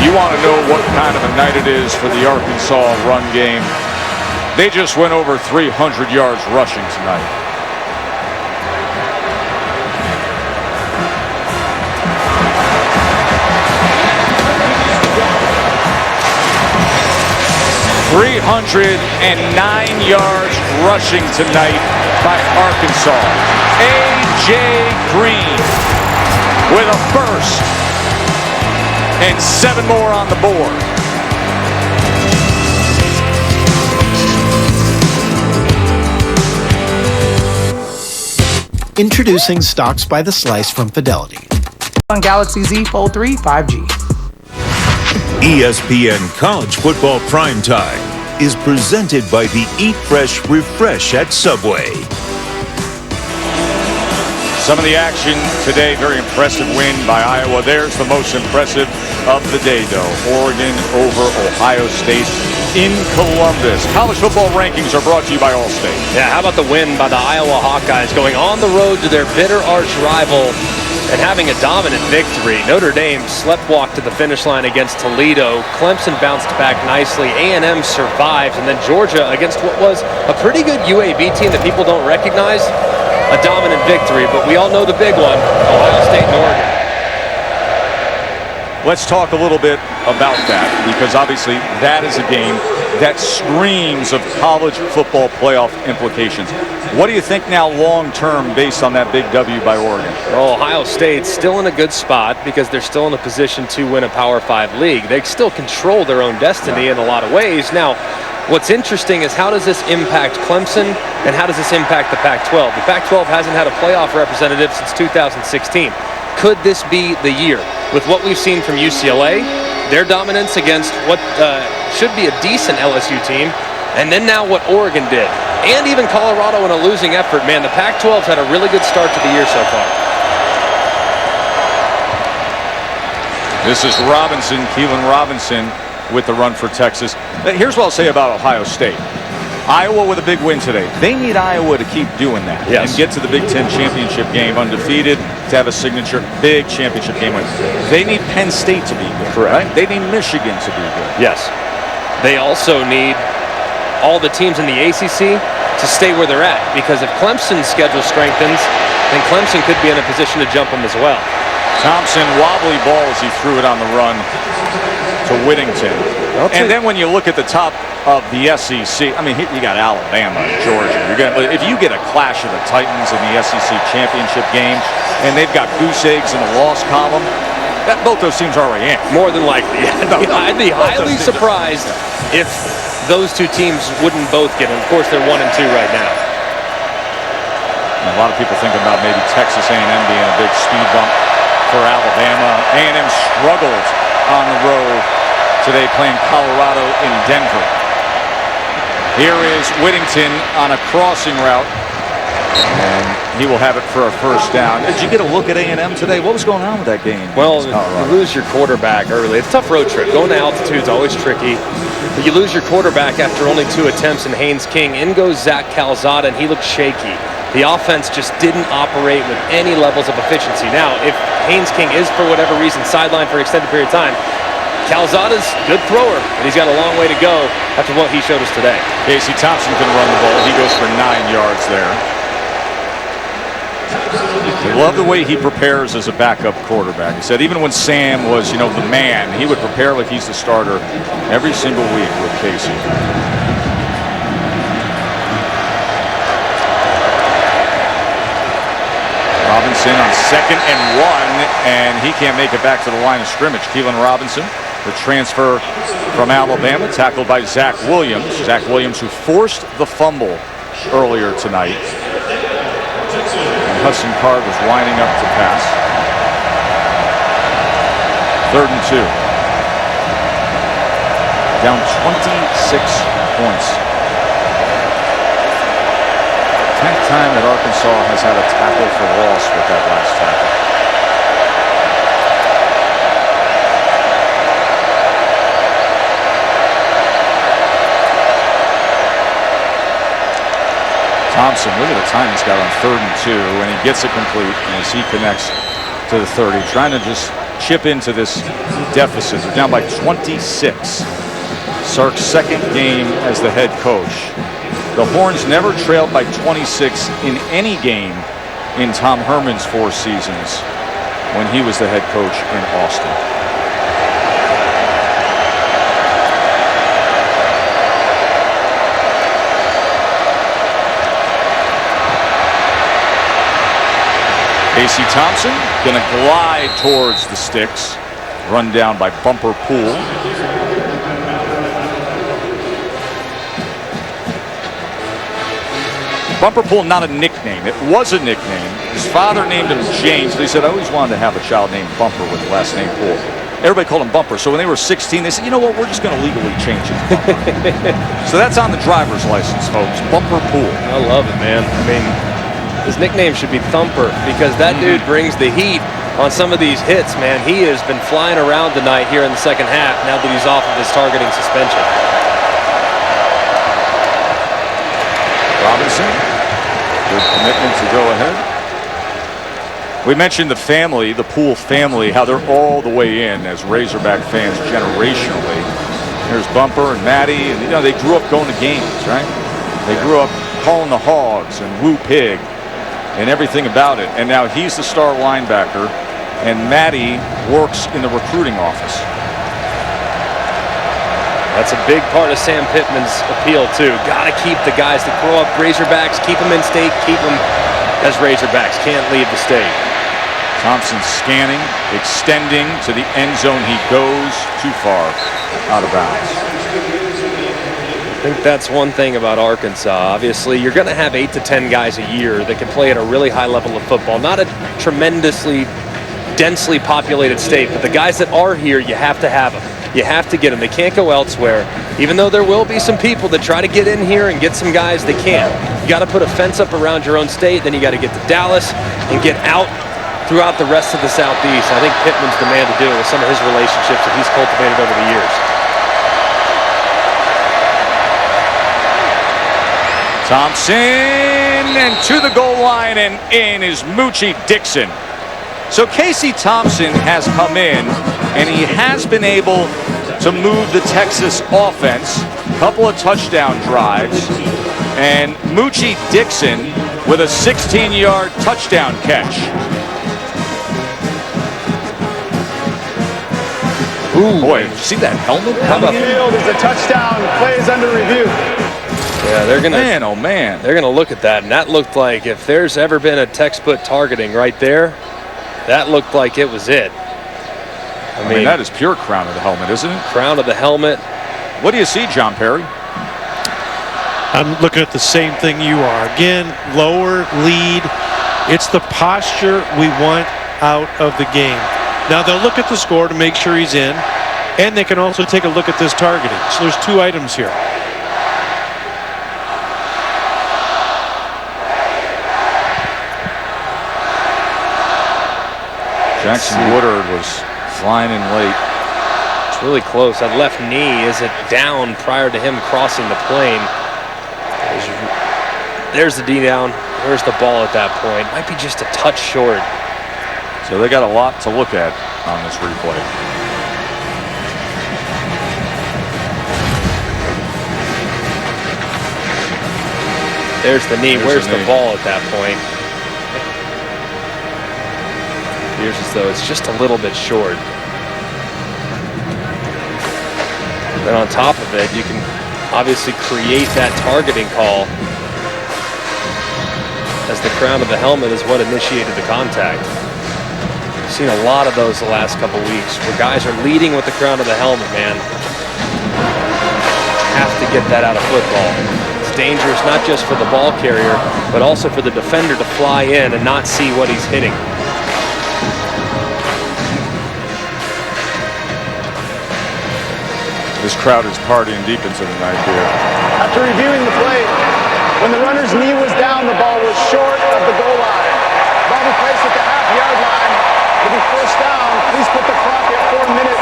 Speaker 3: You want to know what kind of a night it is for the Arkansas run game. They just went over 300 yards rushing tonight. ...309 yards rushing tonight by Arkansas. A.J. Green with a burst. And 7 more on the board.
Speaker 6: Introducing Stocks by the Slice from Fidelity.
Speaker 19: On Galaxy Z Fold 3 5G.
Speaker 2: ESPN College Football Primetime is presented by the Eat Fresh Refresh at Subway.
Speaker 3: Some of the action today, very impressive win by Iowa. There's the most impressive of the day, though. Oregon over Ohio State in Columbus. College football rankings are brought to you by Allstate.
Speaker 4: Yeah, how about the win by the Iowa Hawkeyes going on the road to their bitter arch rival and having a dominant victory. Notre Dame sleptwalked to the finish line against Toledo. Clemson bounced back nicely. A&M survives. And then Georgia against what was a pretty good UAB team that people don't recognize. A dominant victory, but we all know the big one, Ohio State and Oregon.
Speaker 3: Let's talk a little bit about that, because obviously that is a game that screams of college football playoff implications. What do you think now long-term based on that big W by Oregon?
Speaker 4: Well, Ohio State's still in a good spot because they're still in a position to win a Power 5 league. They still control their own destiny in a lot of ways. Now, what's interesting is how does this impact Clemson and how does this impact the Pac-12? The Pac-12 hasn't had a playoff representative since 2016. Could this be the year? With what we've seen from UCLA, their dominance against what should be a decent LSU team, and then now what Oregon did, and even Colorado in a losing effort, man, the Pac-12's had a really good start to the year so far.
Speaker 3: This is Robinson, Keelan Robinson, with the run for Texas. Here's what I'll say about Ohio State. Iowa with a big win today. They need Iowa to keep doing that and get to the Big Ten championship game undefeated, to have a signature big championship game win. They need Penn State to be good. Correct. Right? They need Michigan to be good.
Speaker 4: Yes. They also need all the teams in the ACC to stay where they're at, because if Clemson's schedule strengthens, then Clemson could be in a position to jump them as well.
Speaker 3: Thompson, wobbly ball as he threw it on the run to Whittington. And then when you look at the top of the SEC, I mean, you got Alabama and Georgia. If you get a clash of the Titans in the SEC championship game, and they've got goose eggs in the loss column, both those teams are already in.
Speaker 4: More than likely. I'd be highly surprised if those two teams wouldn't both get them. Of course, they're 1-2 right now.
Speaker 3: And a lot of people think about maybe Texas A&M being a big speed bump for Alabama. A&M struggled on the road today, playing Colorado in Denver. Here is Whittington on a crossing route, and he will have it for a first down. Did you get a look at A&M today? What was going on with that game?
Speaker 4: Well, you lose your quarterback early. It's a tough road trip. Going to altitude is always tricky. But you lose your quarterback after only 2 attempts in Haynes King. In goes Zach Calzada, and he looked shaky. The offense just didn't operate with any levels of efficiency. Now, if Haynes King is, for whatever reason, sidelined for an extended period of time, Calzada's a good thrower, and he's got a long way to go after what he showed us today.
Speaker 3: Casey Thompson can run the ball. He goes for 9 yards there. I love the way he prepares as a backup quarterback. He said even when Sam was, the man, he would prepare like he's the starter every single week with Casey. Robinson on 2nd and 1, and he can't make it back to the line of scrimmage. Keelan Robinson, the transfer from Alabama, tackled by Zach Williams. Zach Williams, who forced the fumble earlier tonight. And Hudson Card was winding up to pass. 3rd and 2. Down 26 points. 10th time that Arkansas has had a tackle for loss with that last tackle. Thompson, look at the time he's got on 3rd and 2, and he gets it complete as he connects to the 30, trying to just chip into this deficit. They're down by 26. Sark's 2nd game as the head coach. The Horns never trailed by 26 in any game in Tom Herman's 4 seasons when he was the head coach in Austin. Casey Thompson going to glide towards the sticks. Run down by Bumper Poole. Bumper Poole, not a nickname. It was a nickname. His father named him James, but he said, I always wanted to have a child named Bumper with the last name Poole. Everybody called him Bumper. So when they were 16, they said, you know what, we're just going to legally change it to Bumper. So that's on the driver's license, folks. Bumper Poole.
Speaker 4: I love it, man. I mean, his nickname should be Thumper because that dude brings the heat on some of these hits, man. He has been flying around tonight here in the second half now that he's off of his targeting suspension.
Speaker 3: Robinson, good commitment to go ahead. We mentioned the family, the Poole family, how they're all the way in as Razorback fans generationally. There's Bumper and Maddie, and they grew up going to games, right? They grew up calling the Hogs and Woo Pig and everything about it. And now he's the star linebacker, and Maddie works in the recruiting office.
Speaker 4: That's a big part of Sam Pittman's appeal, too. Got to keep the guys that grow up Razorbacks, keep them in state, keep them as Razorbacks. Can't leave the state.
Speaker 3: Thompson scanning, extending to the end zone. He goes too far out of bounds.
Speaker 4: I think that's one thing about Arkansas. Obviously, you're going to have 8 to 10 guys a year that can play at a really high level of football. Not a tremendously densely populated state, but the guys that are here, you have to have them. You have to get them. They can't go elsewhere. Even though there will be some people that try to get in here and get some guys, they can't. You got to put a fence up around your own state, then you got to get to Dallas and get out throughout the rest of the Southeast. I think Pittman's the man to do it with some of his relationships that he's cultivated over the years.
Speaker 3: Thompson, and to the goal line, and in is Moochie Dixon. So Casey Thompson has come in, and he has been able to move the Texas offense. A couple of touchdown drives, and Moochie Dixon with a 16-yard touchdown catch. Ooh, boy, see that helmet coming in?
Speaker 8: Field is a touchdown. Play is under review.
Speaker 4: Yeah, they're gonna.
Speaker 3: Man, oh man,
Speaker 4: they're gonna look at that, and that looked like if there's ever been a textbook targeting right there, that looked like it was it.
Speaker 3: I mean, that is pure crown of the helmet, isn't it?
Speaker 4: Crown of the helmet.
Speaker 3: What do you see, John Perry?
Speaker 9: I'm looking at the same thing you are. Again, lower lead. It's the posture we want out of the game. Now they'll look at the score to make sure he's in, and they can also take a look at this targeting. So there's 2 items here.
Speaker 3: Jackson Woodard was flying in late.
Speaker 4: Really close. That left knee, is it down prior to him crossing the plane? There's the D down. Where's the ball at that point? Might be just a touch short.
Speaker 3: So they got a lot to look at on this replay.
Speaker 4: There's the knee. Where's the ball at that point? Appears as though it's just a little bit short. Then on top of it, you can obviously create that targeting call, as the crown of the helmet is what initiated the contact. We've seen a lot of those the last couple weeks where guys are leading with the crown of the helmet, man. Have to get that out of football. It's dangerous not just for the ball carrier, but also for the defender to fly in and not see what he's hitting.
Speaker 3: This crowd is partying deep into the night here.
Speaker 8: After reviewing the play, when the runner's knee was down, the ball was short of the goal line. Ball be placed at the half-yard line. It'll be first down. Please put the clock at 4 minutes,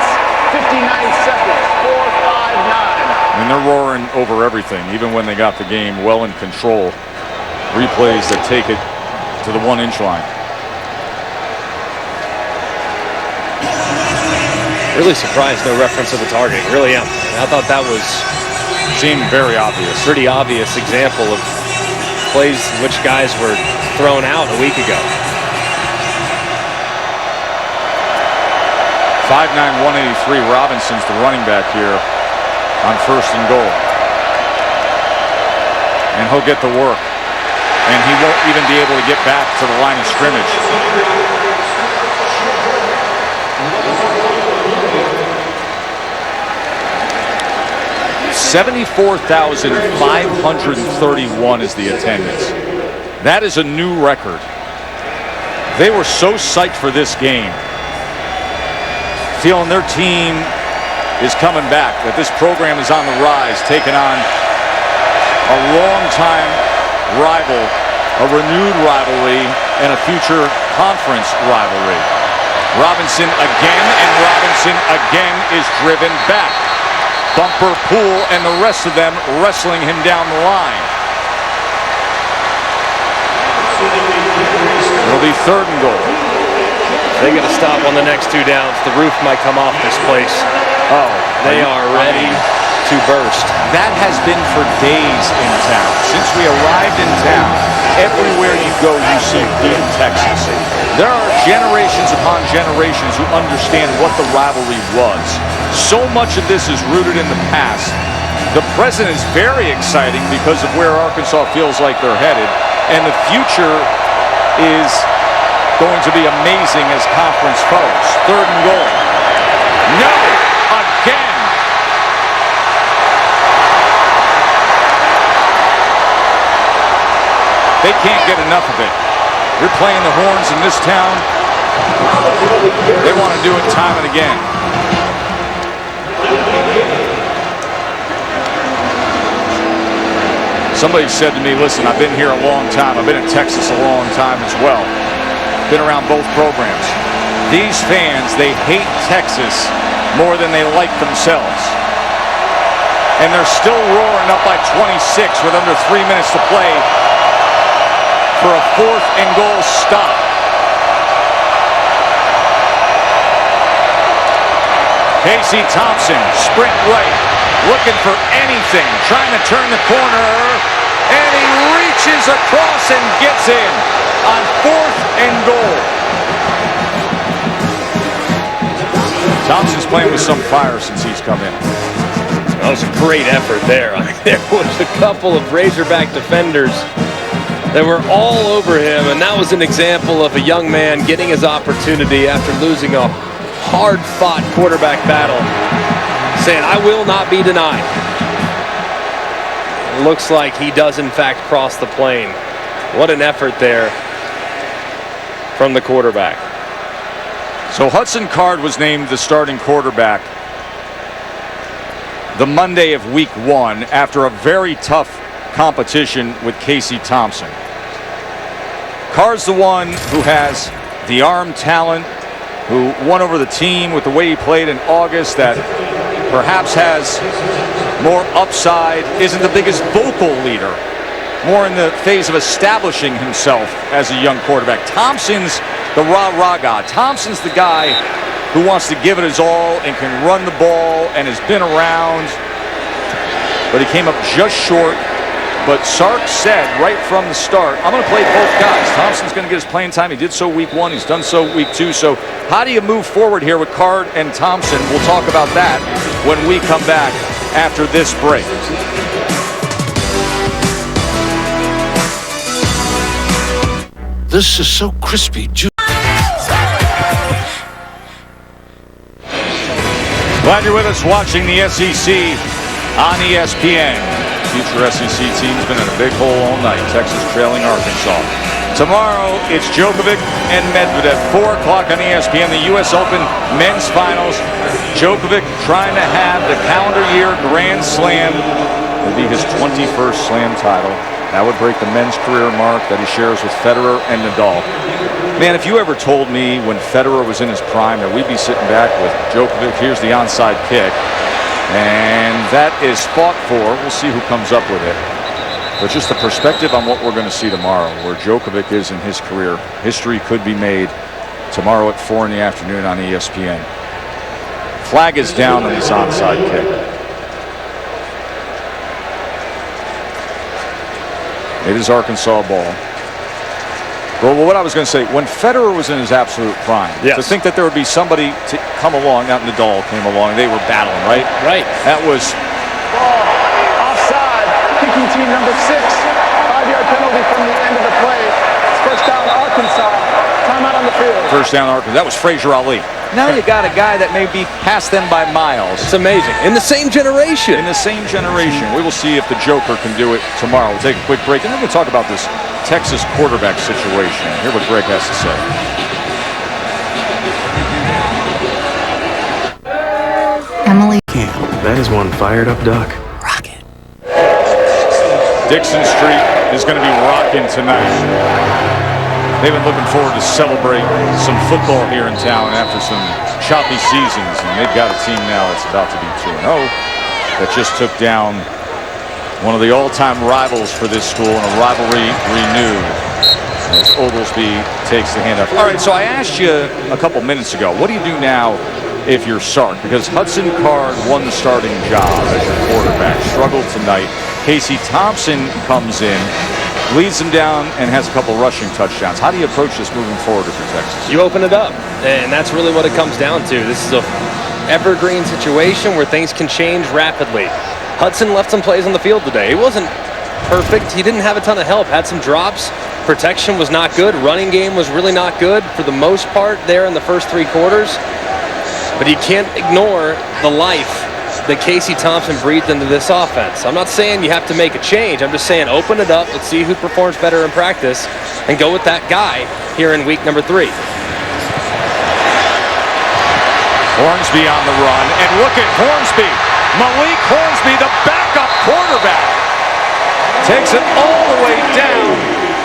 Speaker 8: 59 seconds. 4:59.
Speaker 3: I mean, they're roaring over everything, even when they got the game well in control. Replays that take it to the 1-inch line.
Speaker 4: Really surprised no reference to the targeting. Really am. I thought that was
Speaker 3: seemed very obvious.
Speaker 4: Pretty obvious example of plays in which guys were thrown out a week ago.
Speaker 3: 5'9", 183. Robinson's the running back here on 1st and goal. And he'll get the work. And he won't even be able to get back to the line of scrimmage. 74,531 is the attendance. That is a new record. They were so psyched for this game, feeling their team is coming back, that this program is on the rise, taking on a long-time rival, a renewed rivalry, and a future conference rivalry. Robinson again, and Robinson again is driven back. Bumper, Poole, and the rest of them wrestling him down the line. It'll be 3rd and goal.
Speaker 4: They got to stop on the next 2 downs. The roof might come off this place.
Speaker 3: Oh,
Speaker 4: they are ready to burst.
Speaker 3: That has been for days in town. Since we arrived in town, everywhere you go, you see beat Texas. There are generations upon generations who understand what the rivalry was. So much of this is rooted in the past. The present is very exciting because of where Arkansas feels like they're headed, and the future is going to be amazing as conference foes. 3rd and goal. No! Again! They can't get enough of it. You're playing the Horns in this town. They want to do it time and again. Somebody said to me, listen, I've been here a long time. I've been in Texas a long time as well. Been around both programs. These fans, they hate Texas more than they like themselves. And they're still roaring up by 26 with under 3 minutes to play for a 4th and goal stop. Casey Thompson, sprint right, looking for anything, trying to turn the corner, and he reaches across and gets in on 4th and goal. Thompson's playing with some fire since he's come in.
Speaker 4: That was a great effort there. I mean, there was a couple of Razorback defenders that were all over him, and that was an example of a young man getting his opportunity after losing a hard-fought quarterback battle, saying, I will not be denied. It looks like he does, in fact, cross the plane. What an effort there from the quarterback.
Speaker 3: So Hudson Card was named the starting quarterback the Monday of week 1 after a very tough competition with Casey Thompson. Card's the one who has the arm talent, who won over the team with the way he played in August, that perhaps has more upside, isn't the biggest vocal leader, more in the phase of establishing himself as a young quarterback. Thompson's the rah-rah guy. Thompson's the guy who wants to give it his all and can run the ball and has been around, but he came up just short. But Sark said right from the start, I'm going to play both guys. Thompson's going to get his playing time. He did so week 1. He's done so week 2. So how do you move forward here with Card and Thompson? We'll talk about that when we come back after this break.
Speaker 18: This is so crispy.
Speaker 3: Glad you're with us watching the SEC on ESPN. Future SEC team's been in a big hole all night. Texas trailing Arkansas. Tomorrow, it's Djokovic and Medvedev, 4 o'clock on ESPN, the U.S. Open men's finals. Djokovic trying to have the calendar year Grand Slam. It'll be his 21st Slam title. That would break the men's career mark that he shares with Federer and Nadal. Man, if you ever told me when Federer was in his prime that we'd be sitting back with Djokovic, here's the onside kick, and that is fought for. We'll see who comes up with it. But just the perspective on what we're going to see tomorrow, where Djokovic is in his career. History could be made tomorrow at 4 in the afternoon on ESPN. Flag is down on this onside kick. It is Arkansas ball. Well, what I was going to say, when Federer was in his absolute prime, to think that there would be somebody to come along, not Nadal came along, they were battling, right?
Speaker 10: Right.
Speaker 3: That was...
Speaker 8: Offside. Kicking team number 6. 5-yard penalty from the end of the play. It's first down Arkansas. Timeout on the field.
Speaker 3: First down Arkansas. That was Frazier Ali. Now you got a guy that may be past them by miles.
Speaker 4: It's amazing. In the same generation.
Speaker 3: In the same generation. We will see if the Joker can do it tomorrow. We'll take a quick break, and then we'll talk about this Texas quarterback situation. Hear what Greg has to say.
Speaker 13: Emily.
Speaker 5: That is one fired up duck.
Speaker 13: Rocket.
Speaker 3: Dixon Street is going to be rocking tonight. They've been looking forward to celebrate some football here in town after some choppy seasons, and they've got a team now that's about to be 2-0 that just took down one of the all-time rivals for this school in a rivalry renewed as Oglesby takes the handoff. All right, so I asked you a couple minutes ago, what do you do now if you're Sark? Because Hudson Card won the starting job as your quarterback, struggled tonight. Casey Thompson comes in, leads them down, and has a couple rushing touchdowns. How do you approach this moving forward for Texas?
Speaker 4: You open it up, and that's really what it comes down to. This is a evergreen situation where things can change rapidly. Hudson left some plays on the field today. He wasn't perfect. He didn't have a ton of help. Had some drops. Protection was not good. Running game was really not good for the most part there in the first 3 quarters. But you can't ignore the life that Casey Thompson breathed into this offense. I'm not saying you have to make a change. I'm just saying open it up. Let's see who performs better in practice and go with that guy here in week number 3.
Speaker 3: Hornsby on the run, and look at Hornsby. Malik Hornsby, the backup quarterback, takes it all the way down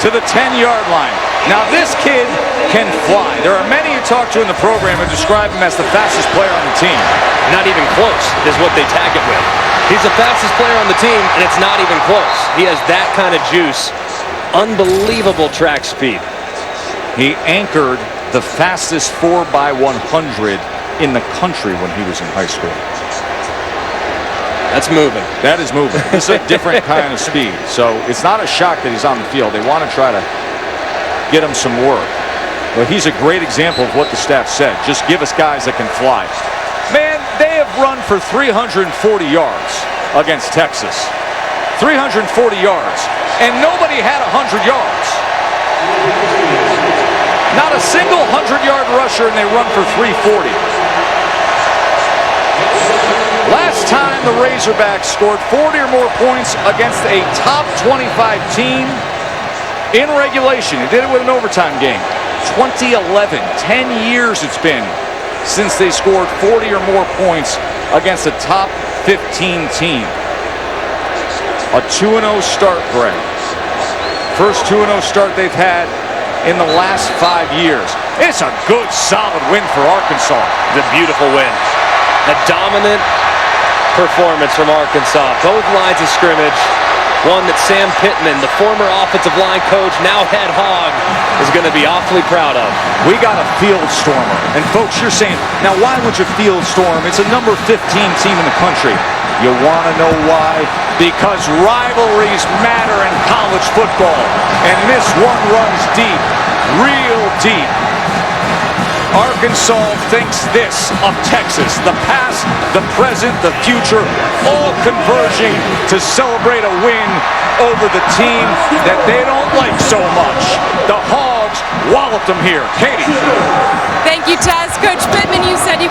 Speaker 3: to the 10-yard line. Now this kid can fly. There are many you talk to in the program who describe him as the fastest player on the team.
Speaker 4: Not even close is what they tag it with. He's the fastest player on the team, and it's not even close. He has that kind of juice. Unbelievable track speed.
Speaker 3: He anchored the fastest 4x100 in the country when he was in high school.
Speaker 4: That's moving.
Speaker 3: That is moving. It's a different kind of speed. So it's not a shock that he's on the field. They want to try to get him some work. But he's a great example of what the staff said. Just give us guys that can fly. Man, they have run for 340 yards against Texas. 340 yards. And nobody had 100 yards. Not a single 100-yard rusher, and they run for 340. Last time the Razorbacks scored 40 or more points against a top 25 team in regulation. They did it with an overtime game. 2011, 10 years it's been since they scored 40 or more points against a top 15 team. A 2-0 start, Greg. First 2-0 start they've had in the last 5 years. It's a good, solid win for Arkansas.
Speaker 4: It's a beautiful win. A dominant, performance from Arkansas. Both lines of scrimmage. One that Sam Pittman, the former offensive line coach, now head Hog, is going to be awfully proud of.
Speaker 3: We got a field stormer. And folks, you're saying, now why would you field storm? It's a number 15 team in the country. You want to know why? Because rivalries matter in college football. And this one runs deep, real deep. Arkansas thinks this of Texas. The past, the present, the future, all converging to celebrate a win over the team that they don't like so much. The Hogs walloped them here. Katie.
Speaker 7: Thank you, Tess. Coach Pittman, you said you...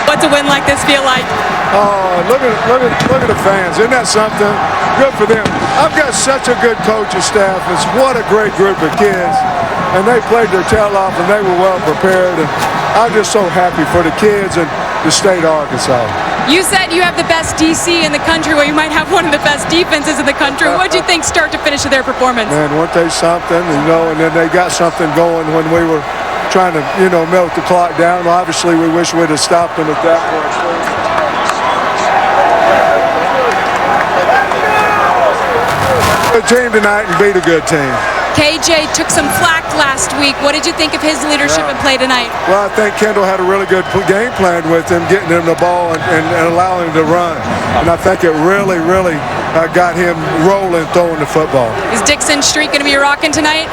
Speaker 7: What's a win like this feel like?
Speaker 16: Oh, look at the fans. Isn't that something? Good for them. I've got such a good coaching staff. What a great group of kids. And they played their tail off, and they were well prepared. And I'm just so happy for the kids and the state of Arkansas.
Speaker 7: You said you have the best DC in the country. Well, you might have one of the best defenses in the country. What did you think start to finish of their performance?
Speaker 16: Man, weren't they something? And then they got something going when we were trying to, milk the clock down. Well, obviously, we wish we'd have stopped them at that point. Good team tonight and beat a good team.
Speaker 7: KJ took some flack last week. What did you think of his leadership and play tonight?
Speaker 16: Well, I think Kendall had a really good game plan with him, getting him the ball and allowing him to run. And I think it really got him rolling, throwing the football.
Speaker 7: Is Dixon's streak going to be rocking tonight?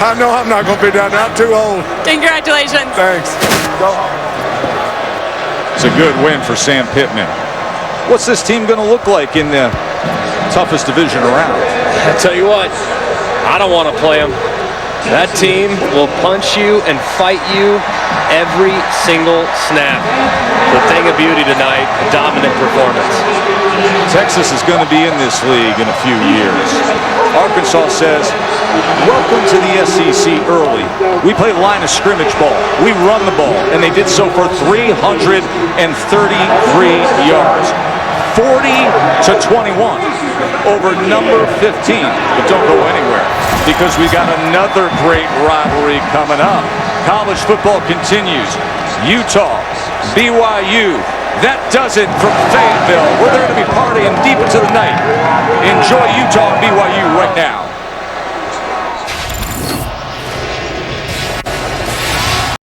Speaker 16: I know I'm not going to be down there. I'm too old.
Speaker 7: Congratulations.
Speaker 16: Thanks. Go home.
Speaker 3: It's a good win for Sam Pittman. What's this team going to look like in the toughest division around?
Speaker 4: I tell you what, I don't want to play them. That team will punch you and fight you every single snap. The thing of beauty tonight, a dominant performance.
Speaker 3: Texas is going to be in this league in a few years. Arkansas says, welcome to the SEC early. We play line of scrimmage ball. We run the ball, and they did so for 333 yards. 40-21 over number 15. But don't go anywhere, because we got another great rivalry coming up. College football continues. Utah, BYU. That does it from Fayetteville. We're there to be partying deep into the night. Enjoy Utah and BYU right now.